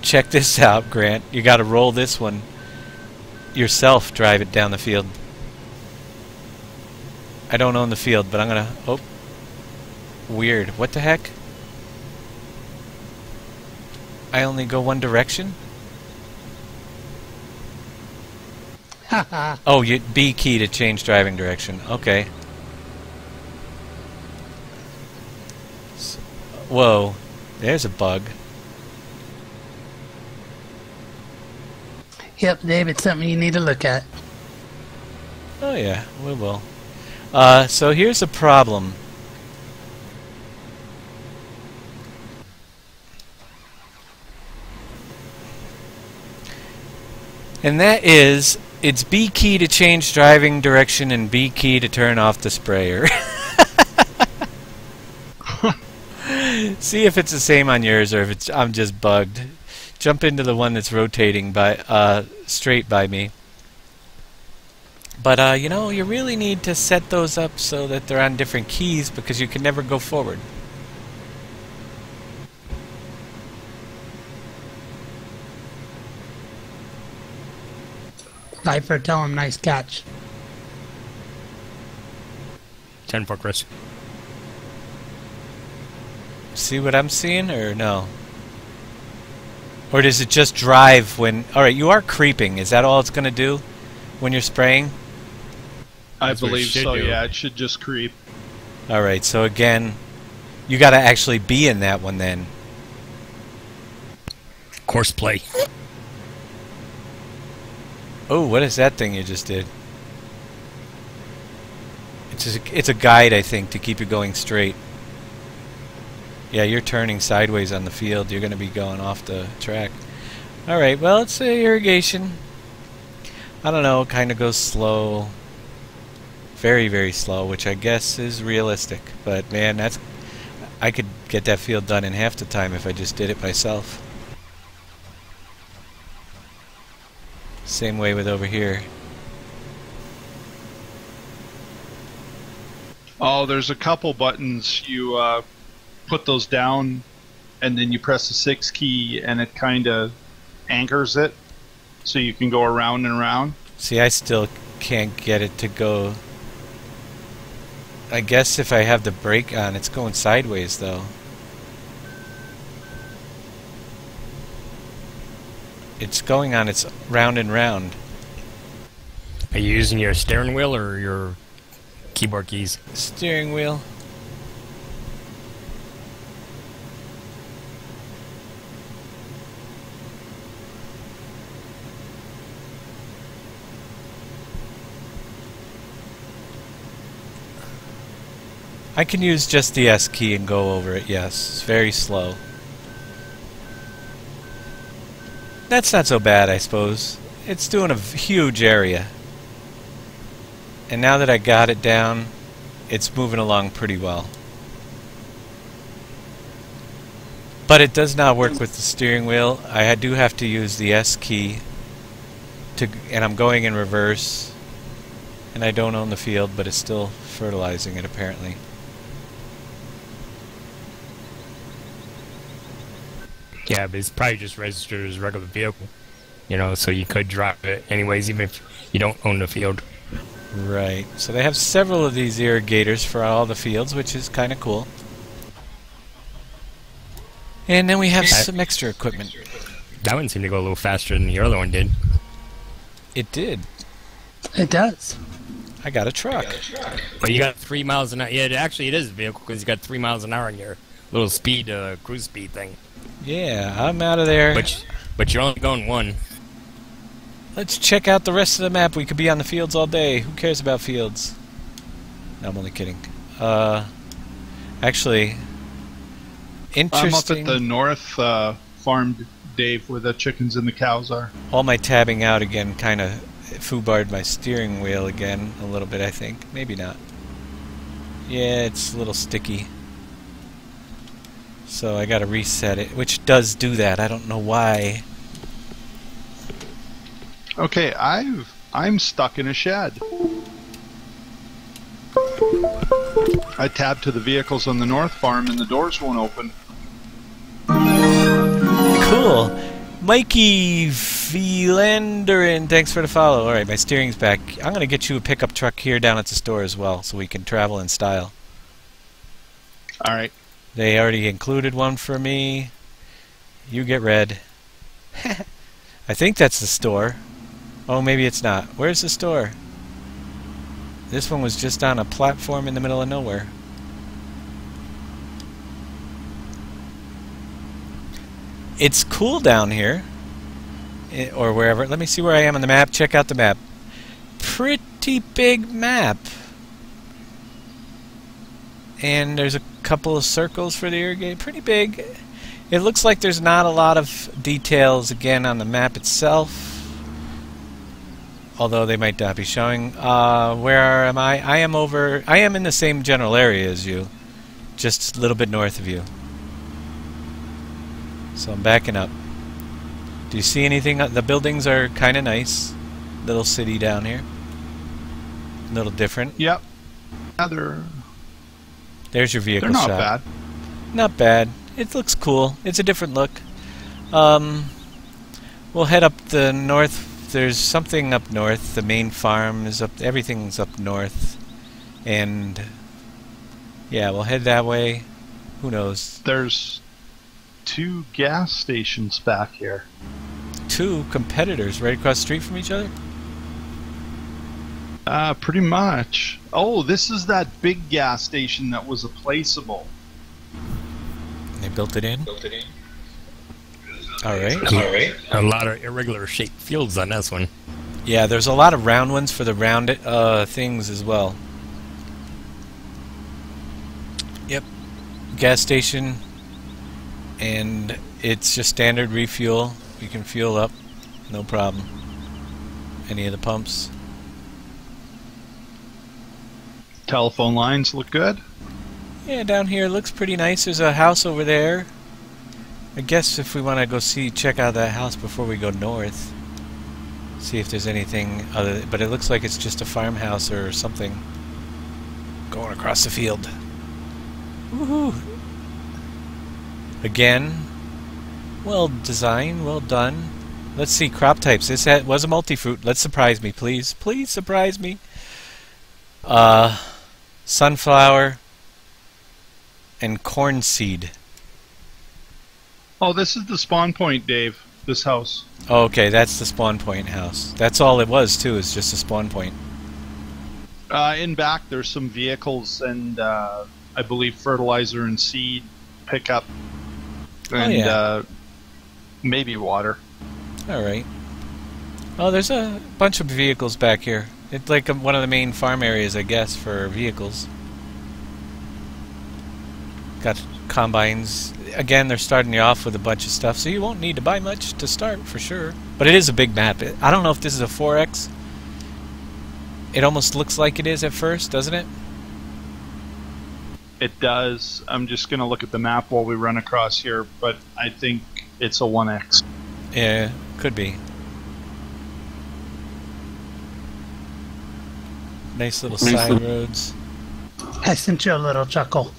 Check this out, Grant. You gotta roll this one yourself, drive it down the field. I don't own the field, but I'm gonna... Oh. Weird. What the heck? I only go one direction? Oh, you B key to change driving direction. Okay. Whoa. There's a bug. Yep, Dave, it's something you need to look at. Oh yeah, we will. So here's a problem. And that is, it's B key to change driving direction and B key to turn off the sprayer. See if it's the same on yours or if I'm just bugged. Jump into the one that's rotating by straight by me. But you know, you really need to set those up so that they're on different keys, because you can never go forward. Lifer, tell him nice catch. 10 for Chris. See what I'm seeing, or no? Or does it just drive when... Alright, you are creeping. Is that all it's going to do when you're spraying? I believe so, yeah. It should just creep. Alright, so again, you got to actually be in that one then. Course play. Oh, what is that thing you just did? It's a guide, I think, to keep you going straight. Yeah, you're turning sideways on the field. You're going to be going off the track. Alright, well, it's irrigation. I don't know, it kind of goes slow. Very, very slow, which I guess is realistic. But, man, I could get that field done in half the time if I just did it myself. Same way with over here. Oh, there's a couple buttons. You put those down, and then you press the 6 key, and it kind of anchors it, so you can go around and around. See, I still can't get it to go... I guess if I have the brake on, it's going sideways, though. It's going on its round and round. Are you using your steering wheel or your keyboard keys? Steering wheel. I can use just the S key and go over it, yes. It's very slow. That's not so bad, I suppose. It's doing a huge area. And now that I got it down, it's moving along pretty well. But it does not work with the steering wheel. I do have to use the S key, and I'm going in reverse. And I don't own the field, but it's still fertilizing it apparently. Yeah, but it's probably just registered as a regular vehicle. You know, so you could drive it anyways, even if you don't own the field. Right. So they have several of these irrigators for all the fields, which is kind of cool. And then we have some extra equipment. That one seemed to go a little faster than the other one did. It did. It does. I got a truck. But you got 3 miles an hour. Yeah, actually it is a vehicle because you got 3 miles an hour on your little speed, cruise speed thing. Yeah, I'm out of there. But you're only going 1. Let's check out the rest of the map. We could be on the fields all day. Who cares about fields? No, I'm only kidding. Actually, interesting. I'm up at the north farm, Dave, where the chickens and the cows are. All my tabbing out again kind of foobarred my steering wheel again a little bit, I think. Maybe not. Yeah, it's a little sticky. So I gotta reset it, which does do that. I don't know why. Okay, I'm stuck in a shed. I tabbed to the vehicles on the north farm and the doors won't open. Cool. Mikey Velanderin, thanks for the follow. Alright, my steering's back. I'm gonna get you a pickup truck here down at the store as well, so we can travel in style. Alright. They already included one for me. You get red. I think that's the store. Oh, maybe it's not. Where's the store? This one was just on a platform in the middle of nowhere. It's cool down here. Or wherever. Let me see where I am on the map. Check out the map. Pretty big map. And there's a couple of circles for the irrigate. Pretty big. It looks like there's not a lot of details again on the map itself. Although they might not be showing. Where am I? I am in the same general area as you. Just a little bit north of you. So I'm backing up. Do you see anything? The buildings are kind of nice. Little city down here. A little different. Yep. Yeah, there's your vehicle they're not shop. bad. Not bad. It looks cool. It's a different look. We'll head up the north. There's something up north. The main farm is up. Everything's up north. And yeah, we'll head that way. Who knows? There's 2 gas stations back here. 2 competitors right across the street from each other? Pretty much. Oh, this is that big gas station that was a placeable. They built it in? Alright. A lot of irregular shaped fields on this one. Yeah, there's a lot of round ones for the round things as well. Yep. Gas station. And it's just standard refuel. You can fuel up. No problem. Any of the pumps. Telephone lines look good. Yeah, down here it looks pretty nice. There's a house over there. I guess if we want to go check out that house before we go north, see if there's anything other. But it looks like it's just a farmhouse or something going across the field. Woohoo! Again, well designed, well done. Let's see crop types. This was a multi-fruit. Let's surprise me, please. Please surprise me. Sunflower and corn seed. Oh, this is the spawn point, Dave. This house. Oh, okay, that's the spawn point house. That's all it was, too, is just a spawn point. In back, there's some vehicles and I believe fertilizer and seed pickup. And maybe water. Alright. Oh, there's a bunch of vehicles back here. It's like one of the main farm areas, I guess, for vehicles. Got combines. Again, they're starting you off with a bunch of stuff, so you won't need to buy much to start for sure. But it is a big map. I don't know if this is a 4X. It almost looks like it is at first, doesn't it? It does. I'm just going to look at the map while we run across here, but I think it's a 1X. Yeah, could be. Nice little side roads. I sent you a little chuckle.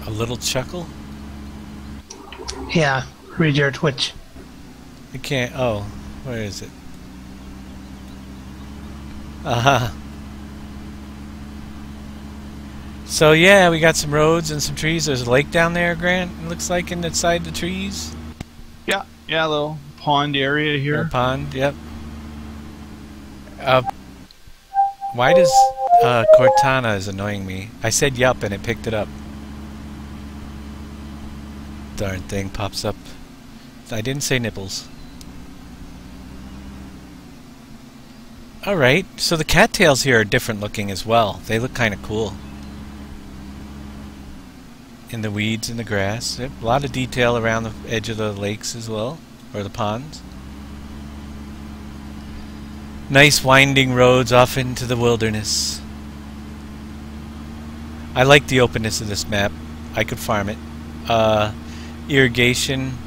A little chuckle? Yeah, read your Twitch. You can't. Oh, where is it? Uh-huh. So yeah, we got some roads and some trees. There's a lake down there, Grant. It looks like inside the trees. Yeah, a little pond area here. Or pond, yep. Why does Cortana is annoying me? I said yup and it picked it up. Darn thing pops up. I didn't say nipples. Alright, so the cattails here are different looking as well. They look kind of cool. In the weeds and the grass. Yep, a lot of detail around the edge of the lakes as well. Or the ponds. Nice winding roads off into the wilderness. I like the openness of this map. I could farm it. Irrigation.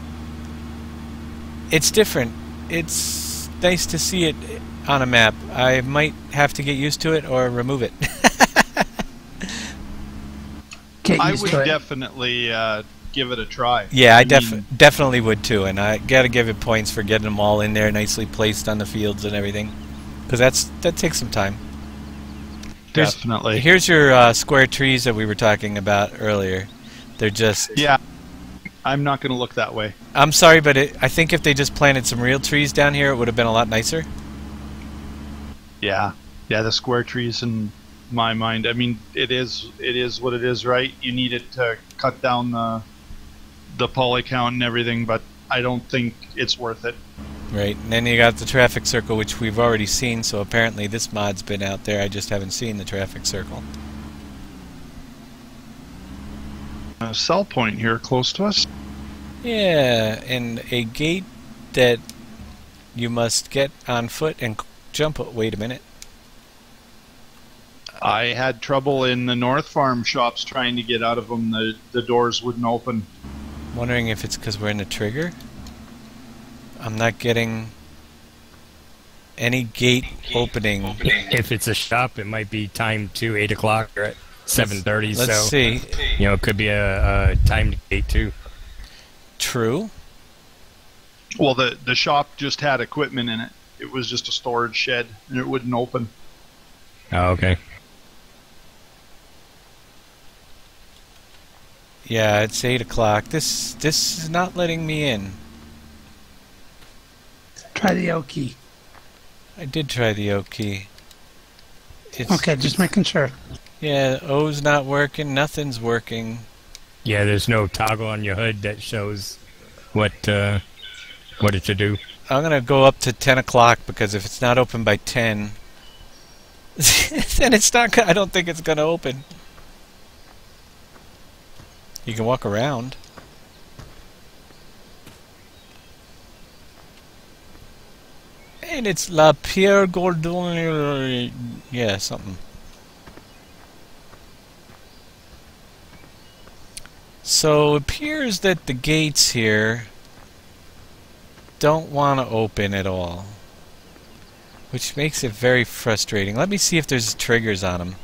It's different. It's nice to see it on a map. I might have to get used to it or remove it. I would definitely give it a try. Yeah, I definitely would too, and I gotta give it points for getting them all in there, nicely placed on the fields and everything, because that takes some time. Definitely. Here's your square trees that we were talking about earlier. They're just... Yeah, I'm not going to look that way. I'm sorry, but I think if they just planted some real trees down here, it would have been a lot nicer. Yeah, the square trees in my mind. I mean, it is what it is, right? You need it to cut down the poly count and everything, but I don't think it's worth it. Right, and then you got the traffic circle, which we've already seen, so apparently this mod's been out there. I just haven't seen the traffic circle. A cell point here close to us. Yeah, and a gate that you must get on foot and jump. Wait a minute. I had trouble in the North Farm shops trying to get out of them. The doors wouldn't open. Wondering if it's because we're in a trigger? I'm not getting any gate opening. If it's a shop, it might be timed to 8 o'clock or at 7:30. Let's so see. You know, it could be a timed gate too. True. Well, the shop just had equipment in it. It was just a storage shed, and it wouldn't open. Oh, okay. Yeah, it's 8 o'clock. This is not letting me in. Try the O key. I did try the O key. Okay, just making sure. Yeah, O's not working. Nothing's working. Yeah, there's no toggle on your hood that shows what it should do. I'm gonna go up to 10 o'clock because if it's not open by 10, then it's not. I don't think it's gonna open. You can walk around. And it's La Pierre Gordon. Yeah, something. So it appears that the gates here don't want to open at all, which makes it very frustrating. Let me see if there's triggers on them.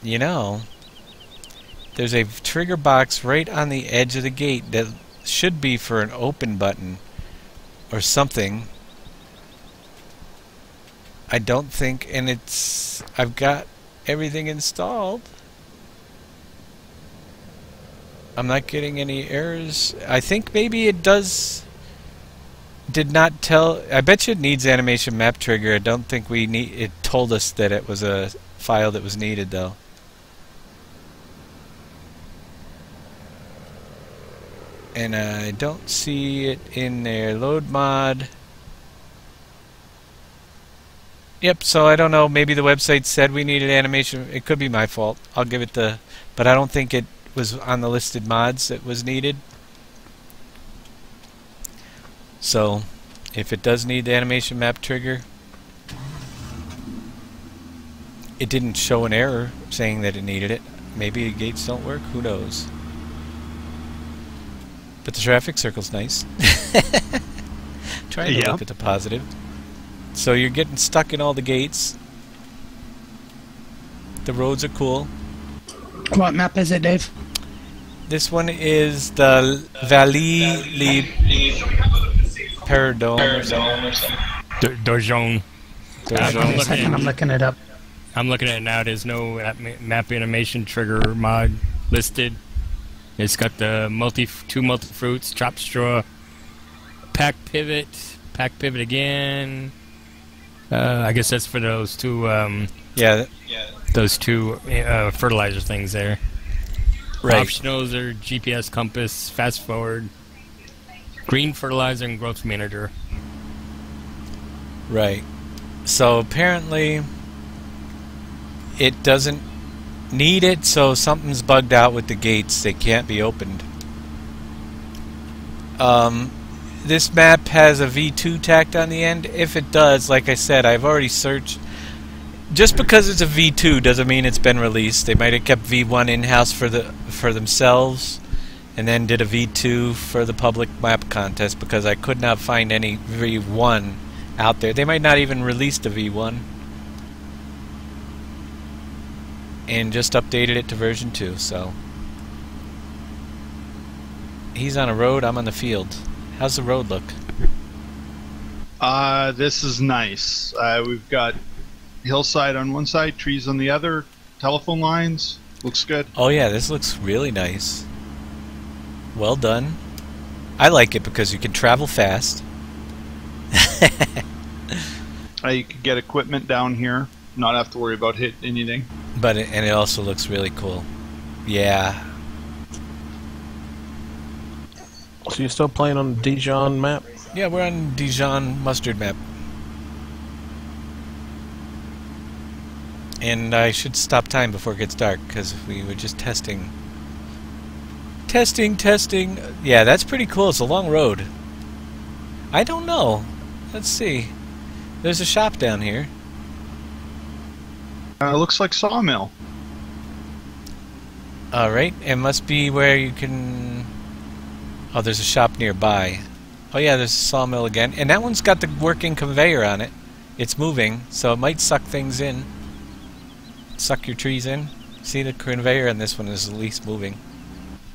You know, there's a trigger box right on the edge of the gate that should be for an open button or something. I don't think, and I've got everything installed. I'm not getting any errors. I think maybe it did not tell. I bet you it needs animation map trigger. I don't think it told us that it was a file that was needed though. And I don't see it in there. Load mod. Yep, so I don't know, maybe the website said we needed animation. It could be my fault. I'll give it the... But I don't think it was on the listed mods that was needed. So, if it does need the animation map trigger, it didn't show an error saying that it needed it. Maybe the gates don't work, who knows. But the traffic circle's nice. Trying to look at the positive. So you're getting stuck in all the gates. The roads are cool. What map is it, Dave? This one is the Vallée Le Perdon or something. Dorjon. I'm looking it up. I'm looking at it now. There's no map animation trigger mod listed. It's got the two multi fruits, chop straw, pack pivot again. I guess that's for those two. Those two fertilizer things there. Right. Optionals are GPS compass, fast forward, green fertilizer, and growth manager. Right. So apparently it doesn't need it, so something's bugged out with the gates. They can't be opened. This map has a V2 tacked on the end. If it does, like I said, I've already searched. Just because it's a V2 doesn't mean it's been released. They might have kept V1 in-house for themselves and then did a V2 for the public map contest, because I could not find any V1 out there. They might not even release the V1 and just updated it to version 2. So he's on a road, I'm on the field. How's the road look? This is nice. We've got hillside on one side, trees on the other, telephone lines. Looks good. Oh yeah, this looks really nice. Well done. I like it because you can travel fast. You can get equipment down here, not have to worry about hitting anything. But and it also looks really cool. Yeah. So you're still playing on the Dijon map? Yeah, we're on Dijon mustard map. And I should stop time before it gets dark, because we were just testing. Testing. Yeah, that's pretty cool. It's a long road. I don't know. Let's see. There's a shop down here. Looks like Sawmill. Alright, it must be where you can... Oh, there's a shop nearby. Oh yeah, there's a sawmill again. And that one's got the working conveyor on it. It's moving, so it might suck things in. Suck your trees in. See, the conveyor on this one is at least moving.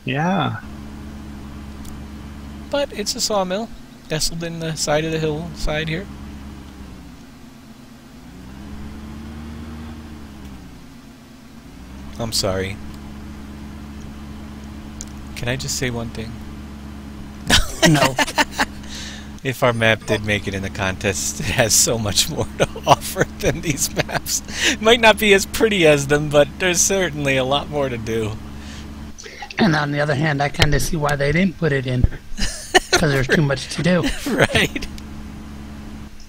Yeah. But it's a sawmill, nestled in the side of the hillside here. I'm sorry. Can I just say one thing? No. If our map did make it in the contest, it has so much more to offer than these maps. It might not be as pretty as them, but there's certainly a lot more to do. And on the other hand, I kind of see why they didn't put it in. Because there's too much to do. Right.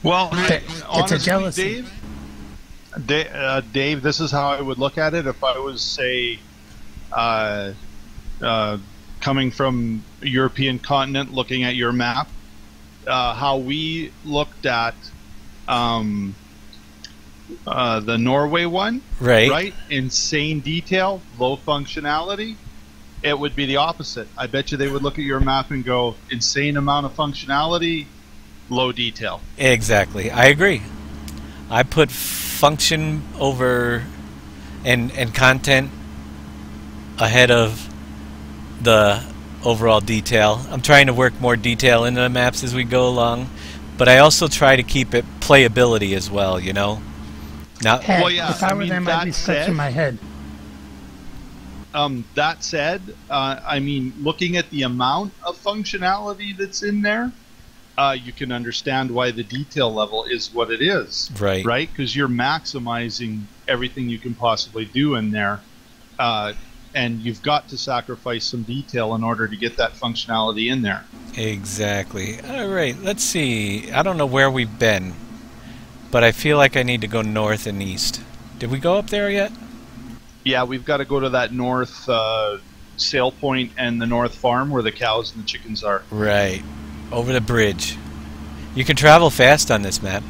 Well, It's honestly, a jealousy. Dave, this is how I would look at it if I was, say, coming from a European continent, looking at your map. How we looked at the Norway one, right? Insane detail, low functionality. It would be the opposite. I bet you they would look at your map and go, insane amount of functionality, low detail. Exactly. I agree. I put function over and content ahead of the overall detail. I'm trying to work more detail into the maps as we go along, but I also try to keep it playability as well, you know? Now, Heck, well, yeah, if I were them, I'd be scratching my head. That said, I mean, looking at the amount of functionality that's in there, you can understand why the detail level is what it is. Right. Right? Because you're maximizing everything you can possibly do in there. And you've got to sacrifice some detail in order to get that functionality in there. exactly. All right, let's see. I don't know where we've been. but I feel like I need to go north and east. Did we go up there yet? Yeah, we've got to go to that north sail point and the north farm where the cows and the chickens are. Right. Over the bridge. You can travel fast on this map.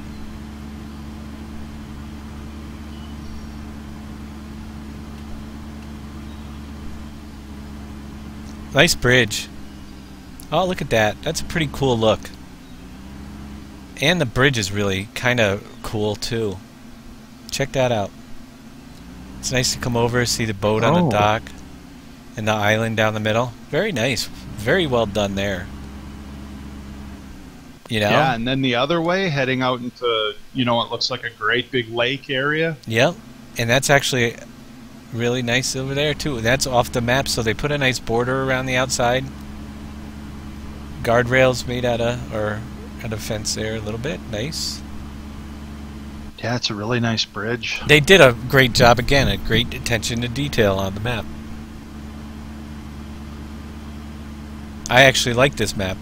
Nice bridge. Oh, look at that. That's a pretty cool look. And the bridge is really kind of cool, too. Check that out. It's nice to come over, see the boat on the dock, and the island down the middle. Very nice. Very well done there. You know? Yeah, and then the other way, heading out into, you know, what looks like a great big lake area. Yep. And that's actually really nice over there, too. That's off the map, so they put a nice border around the outside. Guardrails made out of fence there a little bit. Nice. Yeah, it's a really nice bridge. They did a great job again, a great attention to detail on the map. I actually like this map.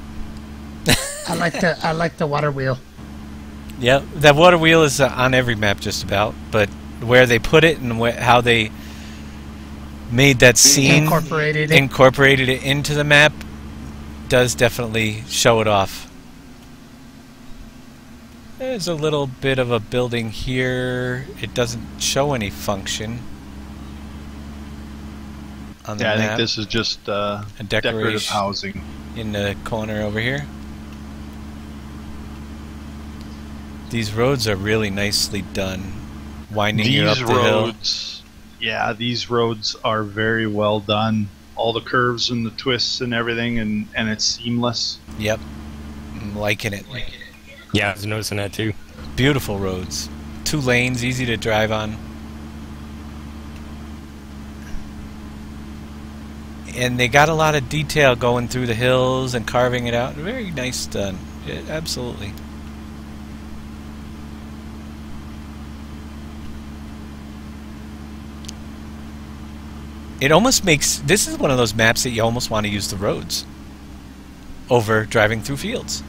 I like the water wheel. Yeah, that water wheel is on every map just about, but where they put it and how they made that scene, incorporated it into the map, does definitely show it off. There's a little bit of a building here. It doesn't show any function on the map. I think this is just a decorative housing in the corner over here. These roads are really nicely done, winding you up the roads, hill. Yeah, these roads are very well done. All the curves and the twists and everything, and it's seamless. Yep, I'm liking it. Yeah, I was noticing that too. Beautiful roads. 2 lanes, easy to drive on. And they got a lot of detail going through the hills and carving it out. Very nice done. Yeah, absolutely. It almost makes... This is one of those maps that you almost want to use the roads over driving through fields.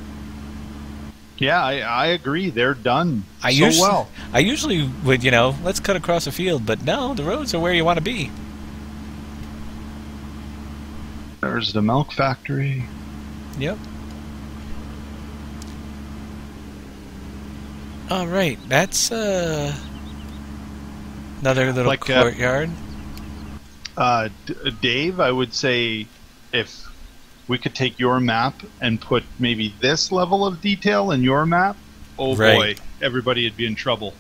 Yeah, I agree. They're done well. I usually would, you know, let's cut across a field, but no, the roads are where you want to be. There's the milk factory. Yep. All right, that's another little courtyard. Dave, I would say if we could take your map and put maybe this level of detail in your map, oh boy, everybody would be in trouble.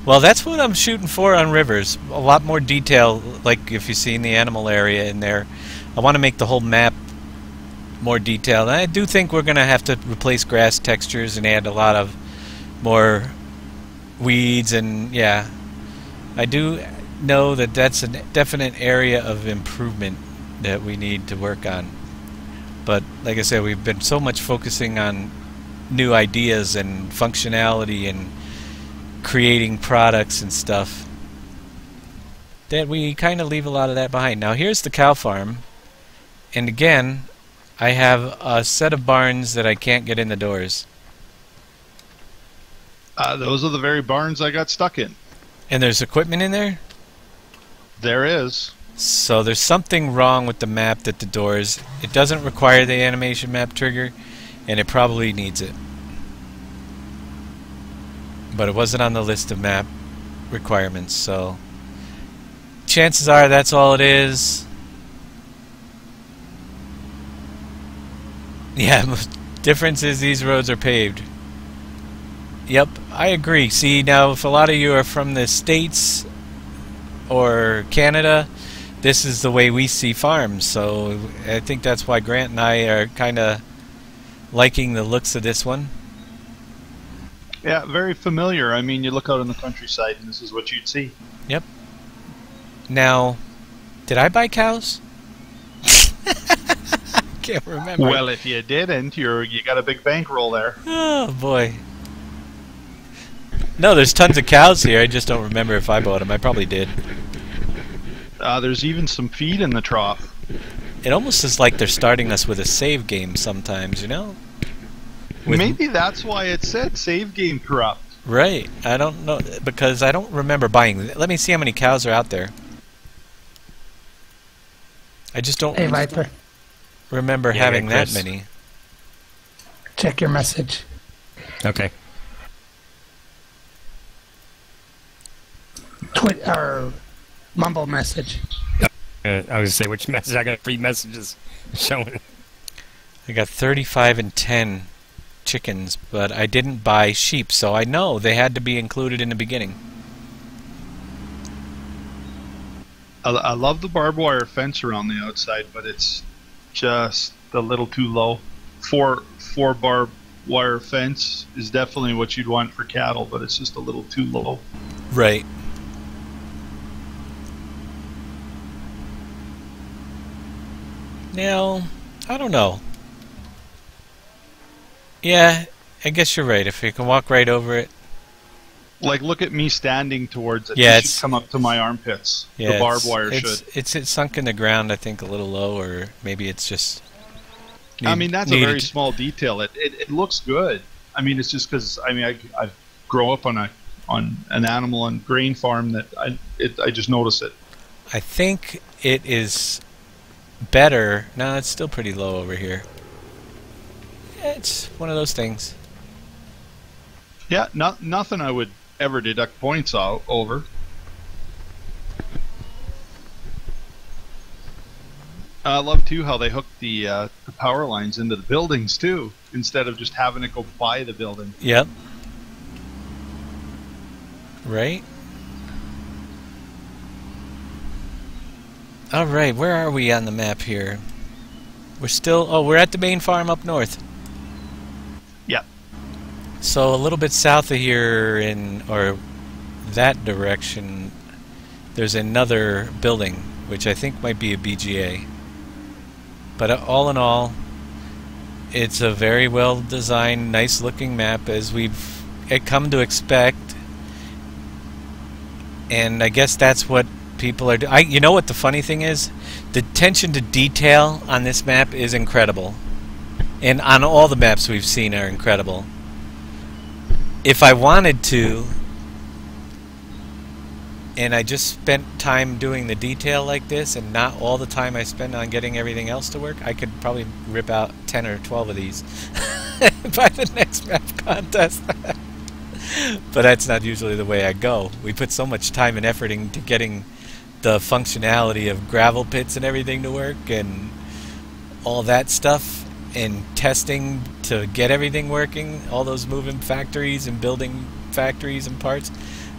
Well, that's what I'm shooting for on Rivers. A lot more detail, like if you see in the animal area in there. I want to make the whole map more detailed. And I do think we're going to have to replace grass textures and add a lot of more weeds, and yeah, I do know that that's a definite area of improvement that we need to work on. But like I said, we've been so much focusing on new ideas and functionality and creating products and stuff that we kind of leave a lot of that behind. Now here's the cow farm, and again I have a set of barns that I can't get in the doors. Those are the very barns I got stuck in. And there's equipment in there? There is. So there's something wrong with the map that the doors... It doesn't require the animation map trigger, and it probably needs it. But it wasn't on the list of map requirements, so... Chances are that's all it is. Yeah, difference is these roads are paved. Yep, I agree. See, now if a lot of you are from the States or Canada, this is the way we see farms, so I think that's why Grant and I are kind of liking the looks of this one. Yeah, very familiar. I mean, you look out in the countryside and this is what you'd see. Yep. Now, did I buy cows? Can't remember. Well, if you didn't, you got a big bankroll there. Oh boy. No, there's tons of cows here. I just don't remember if I bought them. I probably did. There's even some feed in the trough. It almost is like they're starting us with a save game sometimes, you know? Maybe that's why it said save game corrupt. Right. I don't know, because I don't remember buying. Let me see how many cows are out there. I just don't Hey, Viper, remember Yeah, having that Chris. many. check your message. Okay. Or mumble message. I was gonna say which message. I got 3 messages showing. I got 35 and 10 chickens, but I didn't buy sheep, so I know they had to be included in the beginning. I love the barbed wire fence around the outside, but it's just a little too low. Four barbed wire fence is definitely what you'd want for cattle, but it's just a little too low. Right. Now, I don't know. Yeah, I guess you're right. If you can walk right over it. Like, look at me standing towards it. Yeah, It it's- should come up to my armpits. Yeah, the barbed it's- wire it's, should. It's sunk in the ground, I think, a little low, or maybe it's just. I mean, that's a needed very to- small detail. It looks good. I mean, it's just because I grow up on an animal and grain farm that I just notice it. I think it is better. No, it's still pretty low over here. Yeah, it's one of those things. Yeah, nothing I would ever deduct points over. I love too how they hook the power lines into the buildings too, instead of just having it go by the building. Yep. Right? Alright, where are we on the map here? We're still... Oh, we're at the main farm up north. Yeah. So a little bit south of here or that direction, there's another building, which I think might be a BGA. But all in all, it's a very well designed, nice looking map as we've come to expect. And I guess that's what people are doing. You know what the funny thing is? The attention to detail on this map is incredible. And on all the maps we've seen are incredible. If I wanted to, and I just spent time doing the detail like this and not all the time I spend on getting everything else to work, I could probably rip out 10 or 12 of these by the next map contest. But that's not usually the way I go. We put so much time and effort into getting the functionality of gravel pits and everything to work and all that stuff, and testing to get everything working, all those moving factories and building factories and parts,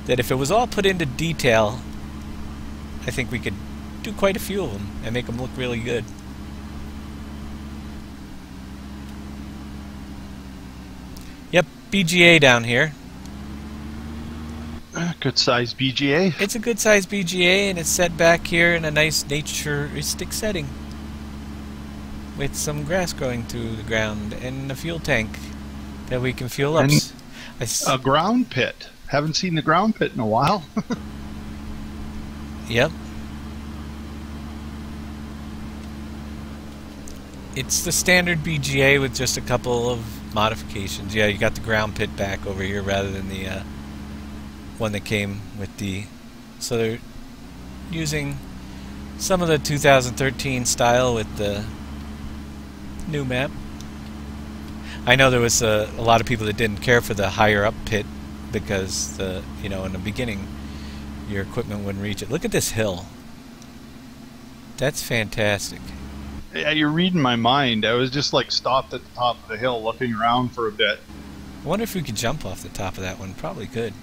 that if it was all put into detail, I think we could do quite a few of them and make them look really good. Yep, BGA down here. Good size BGA. It's a good sized BGA, and it's set back here in a nice naturistic setting with some grass growing through the ground and a fuel tank that we can fuel up. And a ground pit. Haven't seen the ground pit in a while. Yep. It's the standard BGA with just a couple of modifications. Yeah, you got the ground pit back over here rather than the one that came with the... So they're using some of the 2013 style with the new map. I know there was a lot of people that didn't care for the higher up pit because in the beginning your equipment wouldn't reach it. Look at this hill. That's fantastic. Yeah, you're reading my mind. I was just like stopped at the top of the hill looking around for a bit. I wonder if we could jump off the top of that one. Probably could.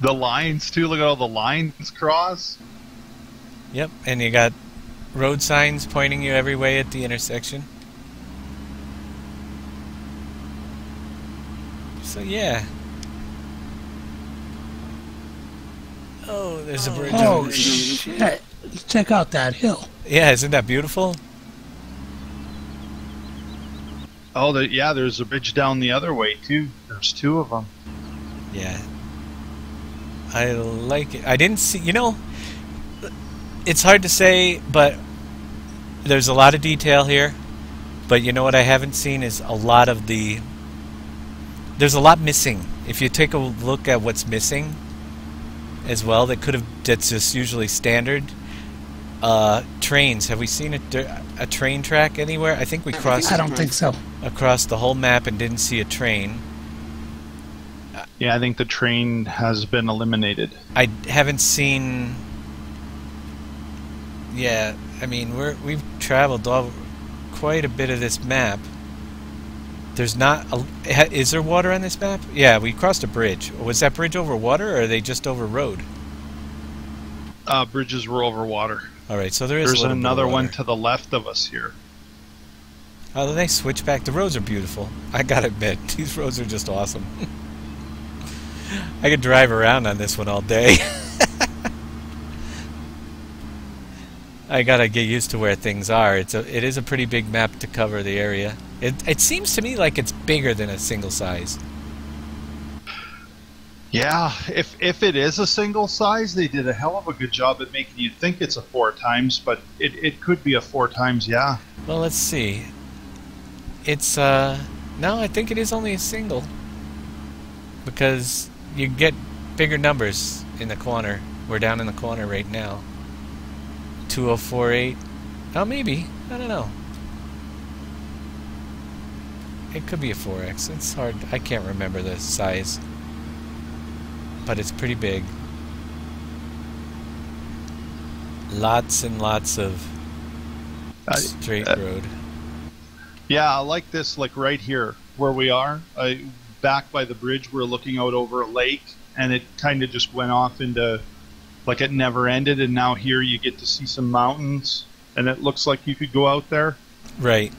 The lines too. Look at all the lines cross. Yep, and you got road signs pointing you every way at the intersection. So yeah. Oh, there's a bridge. Oh, shit. Check out that hill. Yeah, isn't that beautiful? Oh, there's a bridge down the other way too. There's 2 of them. Yeah. I like it. I didn't see... it's hard to say, but there's a lot of detail here. But you know what I haven't seen is a lot of the there's a lot missing. If you take a look at what's missing as well, that's just usually standard. Trains. Have we seen a train track anywhere? I think we crossed. I don't think so. Across the whole map and didn't see a train. Yeah, I think the train has been eliminated. I haven't seen. Yeah, I mean we've traveled quite a bit of this map. There's not. Is there water on this map? Yeah, we crossed a bridge. Was that bridge over water, or are they just over road? Bridges were over water. All right, so there's another one to the left of us here. Oh, they switch back. The roads are beautiful. I gotta admit, these roads are just awesome. I could drive around on this one all day. I gotta get used to where things are. It is a pretty big map to cover the area. It seems to me like it's bigger than a single size. Yeah, if it is a single size, they did a hell of a good job at making you think it's a 4 times, but it could be a 4 times, yeah. Well, let's see. It's no, I think it is only a single, because you get bigger numbers in the corner. We're down in the corner right now. 2048. Oh, maybe. I don't know. It could be a 4X. It's hard. I can't remember the size. But it's pretty big. Lots and lots of straight road. Yeah, I like this, like right here where we are. Back by the bridge, we're looking out over a lake, and it kind of just went off into, like it never ended, and now here you get to see some mountains, and it looks like you could go out there. Right.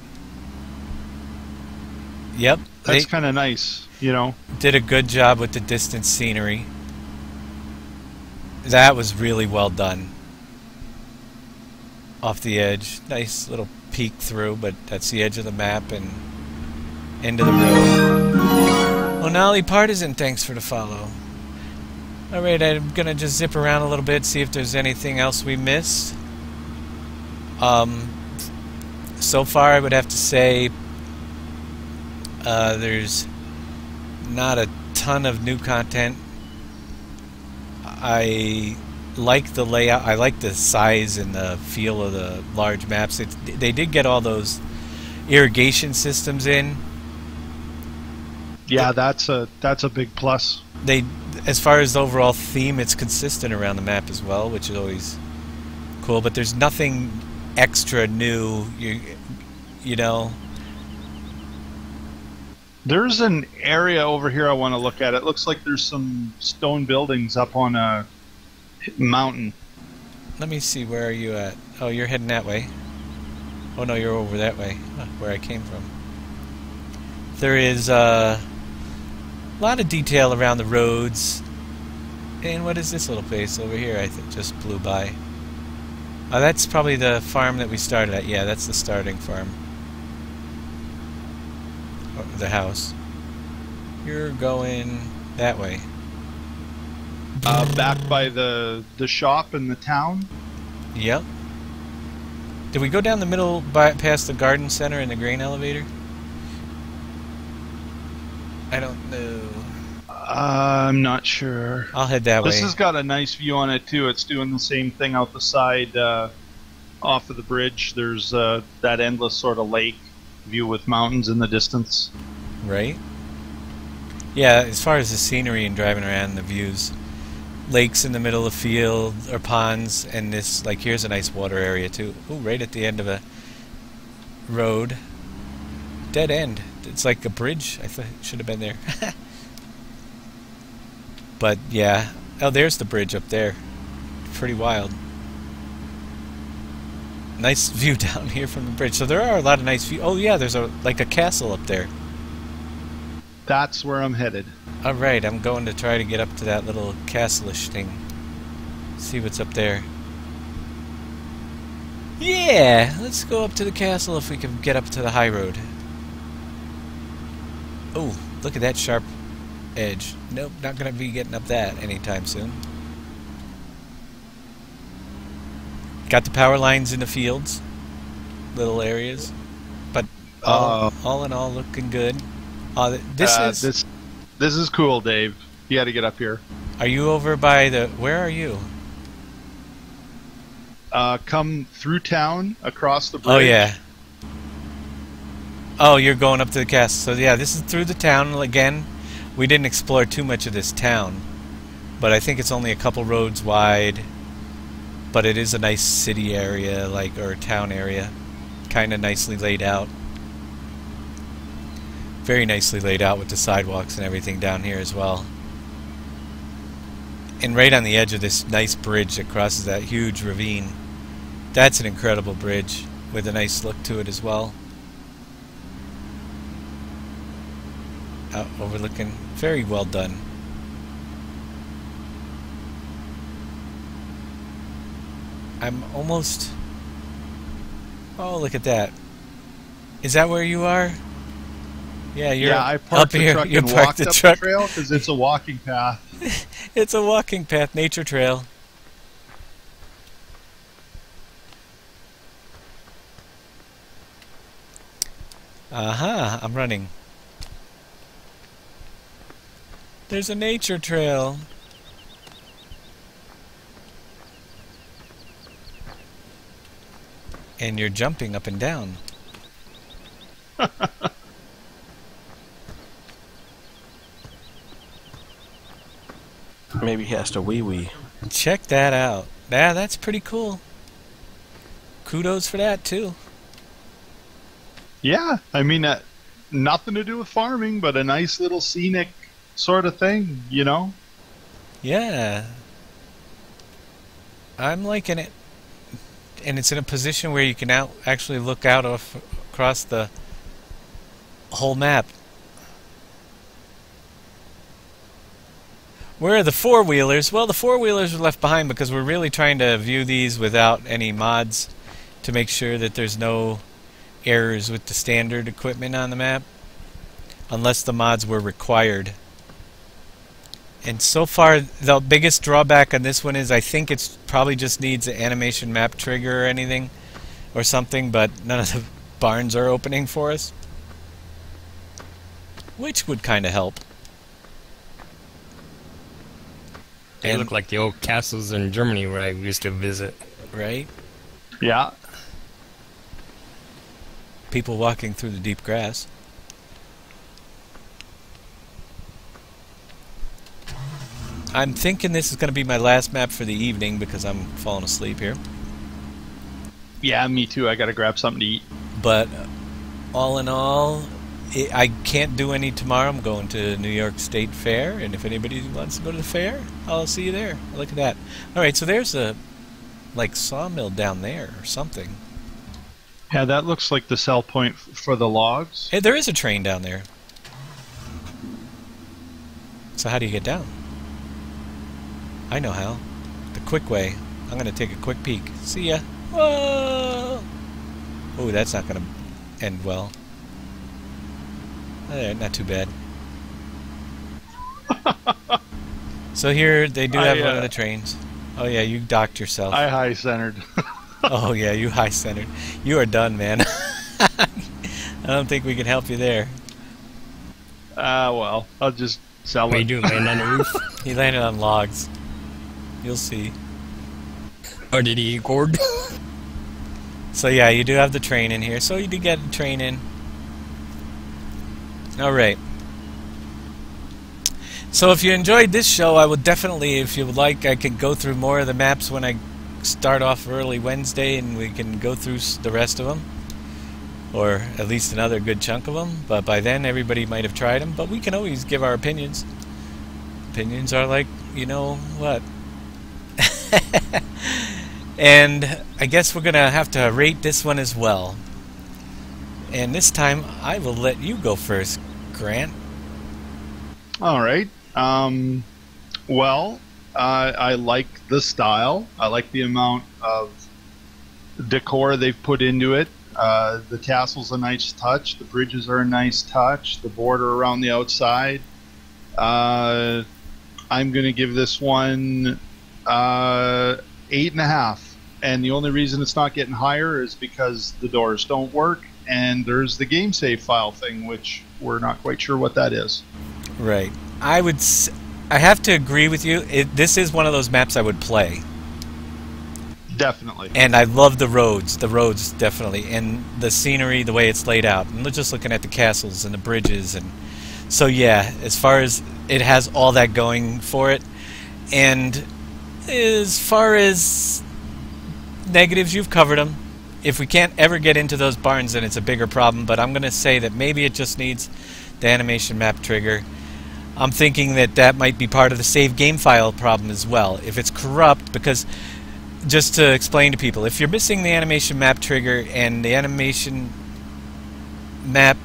Yep. That's kind of nice, you know. Did a good job with the distance scenery. That was really well done. Off the edge. Nice little peek through, but that's the edge of the map and end of the road. Onali Partisan, thanks for the follow. Alright, I'm gonna just zip around a little bit, see if there's anything else we missed. So far I would have to say there's not a ton of new content. I like the layout. I like the size and the feel of the large maps. They did get all those irrigation systems in. Yeah, that's a big plus. As far as the overall theme, it's consistent around the map as well, which is always cool. But there's nothing extra new. You know. There's an area over here I want to look at. It looks like there's some stone buildings up on a mountain. Let me see, where are you at? Oh, you're heading that way. Oh no, you're over that way, where I came from. There is a lot of detail around the roads. And what is this little place over here? I think just blew by. Oh, that's probably the farm that we started at. Yeah, that's the starting farm. The house. You're going that way. Back by the shop in the town. Yep. Did we go down the middle past the garden center and the grain elevator? I don't know. I'm not sure. I'll head that way. This has got a nice view on it too. It's doing the same thing out the side off of the bridge. There's that endless sort of lake view with mountains in the distance. Right? Yeah, as far as the scenery and driving around, the views. Lakes in the middle of the field, or ponds, and this, like, here's a nice water area too. Ooh, right at the end of a road. Dead end. It's like a bridge. I thought it should have been there. But, yeah. Oh, there's the bridge up there. Pretty wild. Nice view down here from the bridge. So there are a lot of nice views. Oh yeah, there's like a castle up there. That's where I'm headed. Alright, I'm going to try to get up to that little castle-ish thing. See what's up there. Yeah! Let's go up to the castle if we can get up to the high road. Oh, look at that sharp edge. Nope, not going to be getting up that anytime soon. Got the power lines in the fields, little areas, but all in all, looking good. This This is cool, Dave. You got to get up here. Are you over by the... Where are you? Come through town, across the bridge. Oh, yeah. Oh, you're going up to the castle. So, yeah, this is through the town. Again, we didn't explore too much of this town. But I think it's only a couple roads wide. But it is a nice city area, like, or town area. Kind of nicely laid out. Very nicely laid out with the sidewalks and everything down here as well. And right on the edge of this nice bridge that crosses that huge ravine. That's an incredible bridge with a nice look to it as well. Overlooking, very well done. I'm almost... Oh, look at that. Is that where you are? Yeah, you're I up parked the here. truck You and parked walked the up truck. the trail because it's a walking path. It's a walking path, nature trail. Aha, I'm running. There's a nature trail. And you're jumping up and down. Maybe he has to wee-wee. Check that out. Yeah, that's pretty cool. Kudos for that, too. Yeah, I mean, nothing to do with farming, but a nice little scenic sort of thing, you know? Yeah. I'm liking it. And it's in a position where you can actually look out across the whole map. Where are the four-wheelers? Well, the four-wheelers were left behind because we're really trying to view these without any mods to make sure that there's no errors with the standard equipment on the map, unless the mods were required. And so far, the biggest drawback on this one is I think it's probably just needs an animation map trigger or anything, or something, but none of the barns are opening for us, which would kind of help. They look like the old castles in Germany where I used to visit. Right? Yeah. People walking through the deep grass. I'm thinking this is going to be my last map for the evening because I'm falling asleep here. Yeah, me too. I gotta grab something to eat. But all in all, I can't do any tomorrow. I'm going to New York State Fair, and if anybody wants to go to the fair, I'll see you there. Look at that. Alright, so there's a like sawmill down there or something. Yeah, that looks like the sell point for the logs. Hey, there is a train down there. So how do you get down? I know how. The quick way. I'm going to take a quick peek. See ya. Whoa! Oh, that's not going to end well. Not too bad. So here, they do have one of the trains. Oh yeah, you docked yourself. I high-centered. Oh yeah, you high-centered. You are done, man. I don't think we can help you there. Well, I'll just sell What are it. you doing, land on the roof? He landed on logs. You'll see. Or did he gourd? So yeah, you do have the train in here. So you do get a train in. Alright. So if you enjoyed this show, I would definitely, if you would like, I could go through more of the maps when I start off early Wednesday, and we can go through the rest of them. Or at least another good chunk of them. But by then, everybody might have tried them. But we can always give our opinions. Opinions are like, you know what? And I guess we're going to have to rate this one as well. And this time, I will let you go first, Grant. All right. Well, I like the style. I like the amount of decor they've put into it. The castle's a nice touch. The bridges are a nice touch. The border around the outside. I'm going to give this one 8.5. And the only reason it's not getting higher is because the doors don't work. And there's the game save file thing, which we're not quite sure what that is. Right. I have to agree with you. This is one of those maps I would play. Definitely. And I love the roads. The roads, definitely. And the scenery, the way it's laid out. And just looking at the castles and the bridges. And so, yeah, as far as it has all that going for it. And as far as negatives, you've covered them. If we can't ever get into those barns, then it's a bigger problem. But I'm going to say that maybe it just needs the animation map trigger. I'm thinking that that might be part of the save game file problem as well. If it's corrupt, because just to explain to people, if you're missing the animation map trigger and the animation map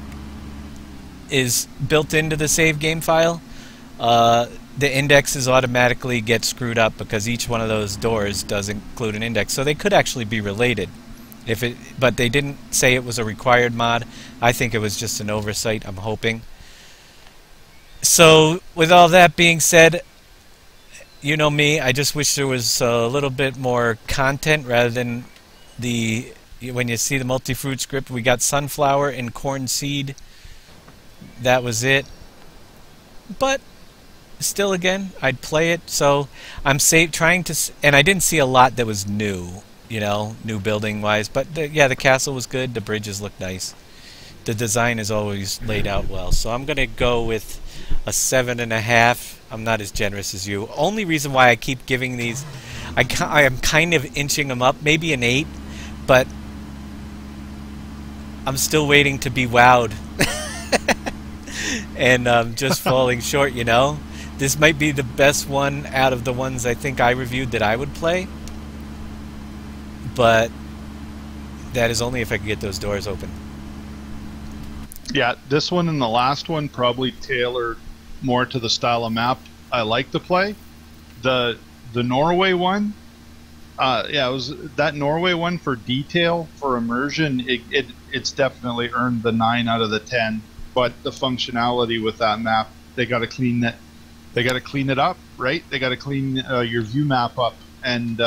is built into the save game file, the indexes automatically get screwed up because each one of those doors does include an index. So they could actually be related. But they didn't say it was a required mod. I think it was just an oversight, I'm hoping. So, with all that being said, you know me, I just wish there was a little bit more content rather than when you see the multi-fruit script, we got sunflower and corn seed. That was it. But still, again, I'd play it. So I'm trying to, and I didn't see a lot that was new, you know, new building wise. But yeah, the castle was good. The bridges look nice. The design is always laid out well. So I'm gonna go with a 7.5. I'm not as generous as you. Only reason why I keep giving these, I am kind of inching them up, maybe an 8, but I'm still waiting to be wowed. And just falling short, you know. This might be the best one out of the ones I think I reviewed that I would play. But that is only if I could get those doors open. Yeah, this one and the last one probably tailored more to the style of map I like to play. The Norway one, yeah, it was that Norway one for detail, for immersion. It's definitely earned the 9 out of the 10. But the functionality with that map, they got to clean that. They got to clean it up, right? They got to clean your view map up and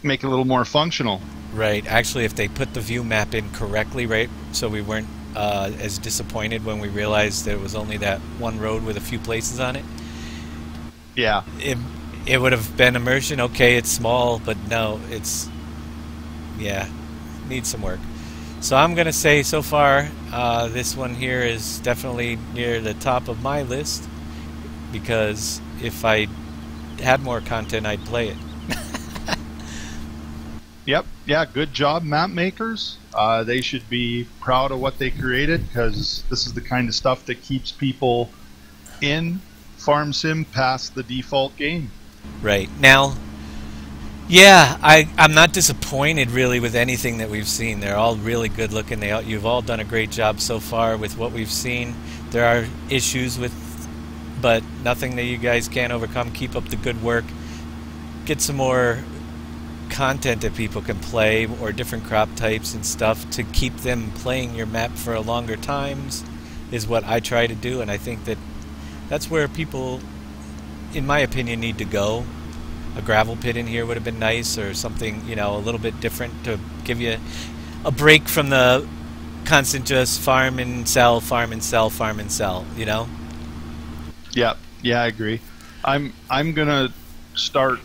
make it a little more functional. Right. Actually, if they put the view map in correctly, right, so we weren't as disappointed when we realized there was only that one road with a few places on it. Yeah. It would have been immersion. Okay, it's small, but no, it's, yeah, needs some work. So I'm going to say so far this one here is definitely near the top of my list, because if I had more content, I'd play it. Yep. Yeah, good job, map makers. They should be proud of what they created, because this is the kind of stuff that keeps people in Farm Sim past the default game. Right. Now, yeah, I'm not disappointed really with anything that we've seen. They're all really good looking. You've all done a great job so far with what we've seen. There are issues with, but nothing that you guys can't overcome. Keep up the good work. Get some more content that people can play, or different crop types and stuff to keep them playing your map for a longer times is what I try to do, and I think that that's where people, in my opinion, need to go. A gravel pit in here would have been nice, or something, you know, a little bit different to give you a break from the constant just farm and sell, farm and sell, farm and sell, you know? Yeah, yeah, I agree. I'm gonna start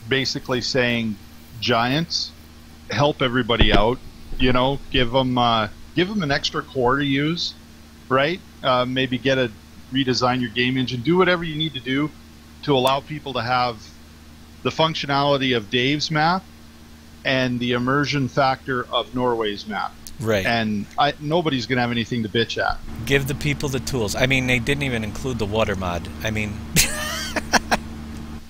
basically saying giants, help everybody out, you know, give them an extra core to use, right? Maybe redesign your game engine, do whatever you need to do to allow people to have the functionality of Dave's map and the immersion factor of Norway's map. Right. And nobody's going to have anything to bitch at. Give the people the tools. I mean, they didn't even include the water mod. I mean...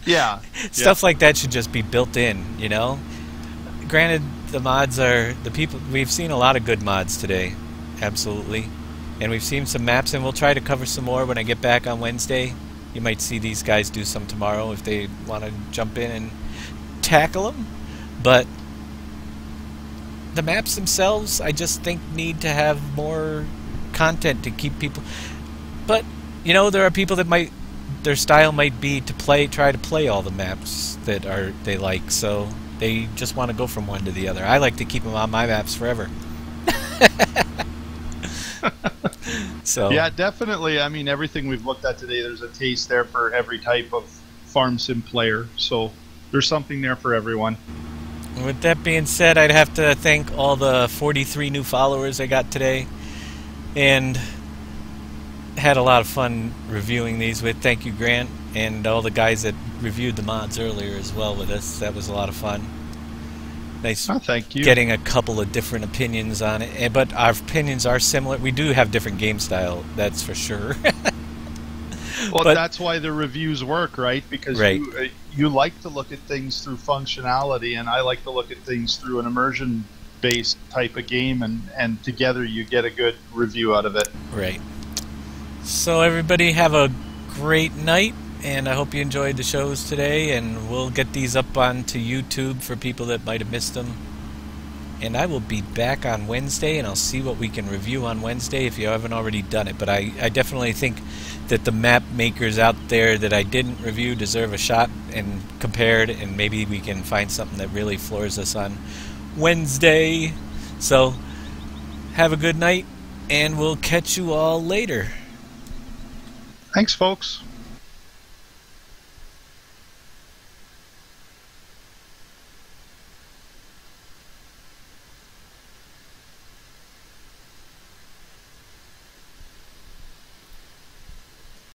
Yeah. Stuff like that should just be built in, you know? Granted, the mods are... We've seen a lot of good mods today. Absolutely. And we've seen some maps, and we'll try to cover some more when I get back on Wednesday. You might see these guys do some tomorrow if they want to jump in and tackle them. But the maps themselves, I just think, need to have more content to keep people... But, you know, there are people that might... Their style might be to try to play all the maps that they like, so they just want to go from one to the other. I like to keep them on my maps forever. So Yeah, definitely. I mean, everything we've looked at today, there's a taste there for every type of farm sim player. So there's something there for everyone. with that being said, I'd have to thank all the 43 new followers I got today, and had a lot of fun reviewing these with. Thank you, Grant, and all the guys that reviewed the mods earlier as well with us. That was a lot of fun. Nice. Oh, thank you. Getting a couple of different opinions on it, but our opinions are similar. We do have different game style, that's for sure. Well, But- that's why the reviews work, right? Because Right. you like to look at things through functionality, and I like to look at things through an immersion-based type of game, and together you get a good review out of it. Right. So everybody have a great night, and I hope you enjoyed the shows today, and we'll get these up onto YouTube for people that might have missed them. And I will be back on Wednesday, and I'll see what we can review on Wednesday if you haven't already done it. But I definitely think that the map makers out there that I didn't review deserve a shot and compared, and maybe we can find something that really floors us on Wednesday. So have a good night, and we'll catch you all later. Thanks, folks.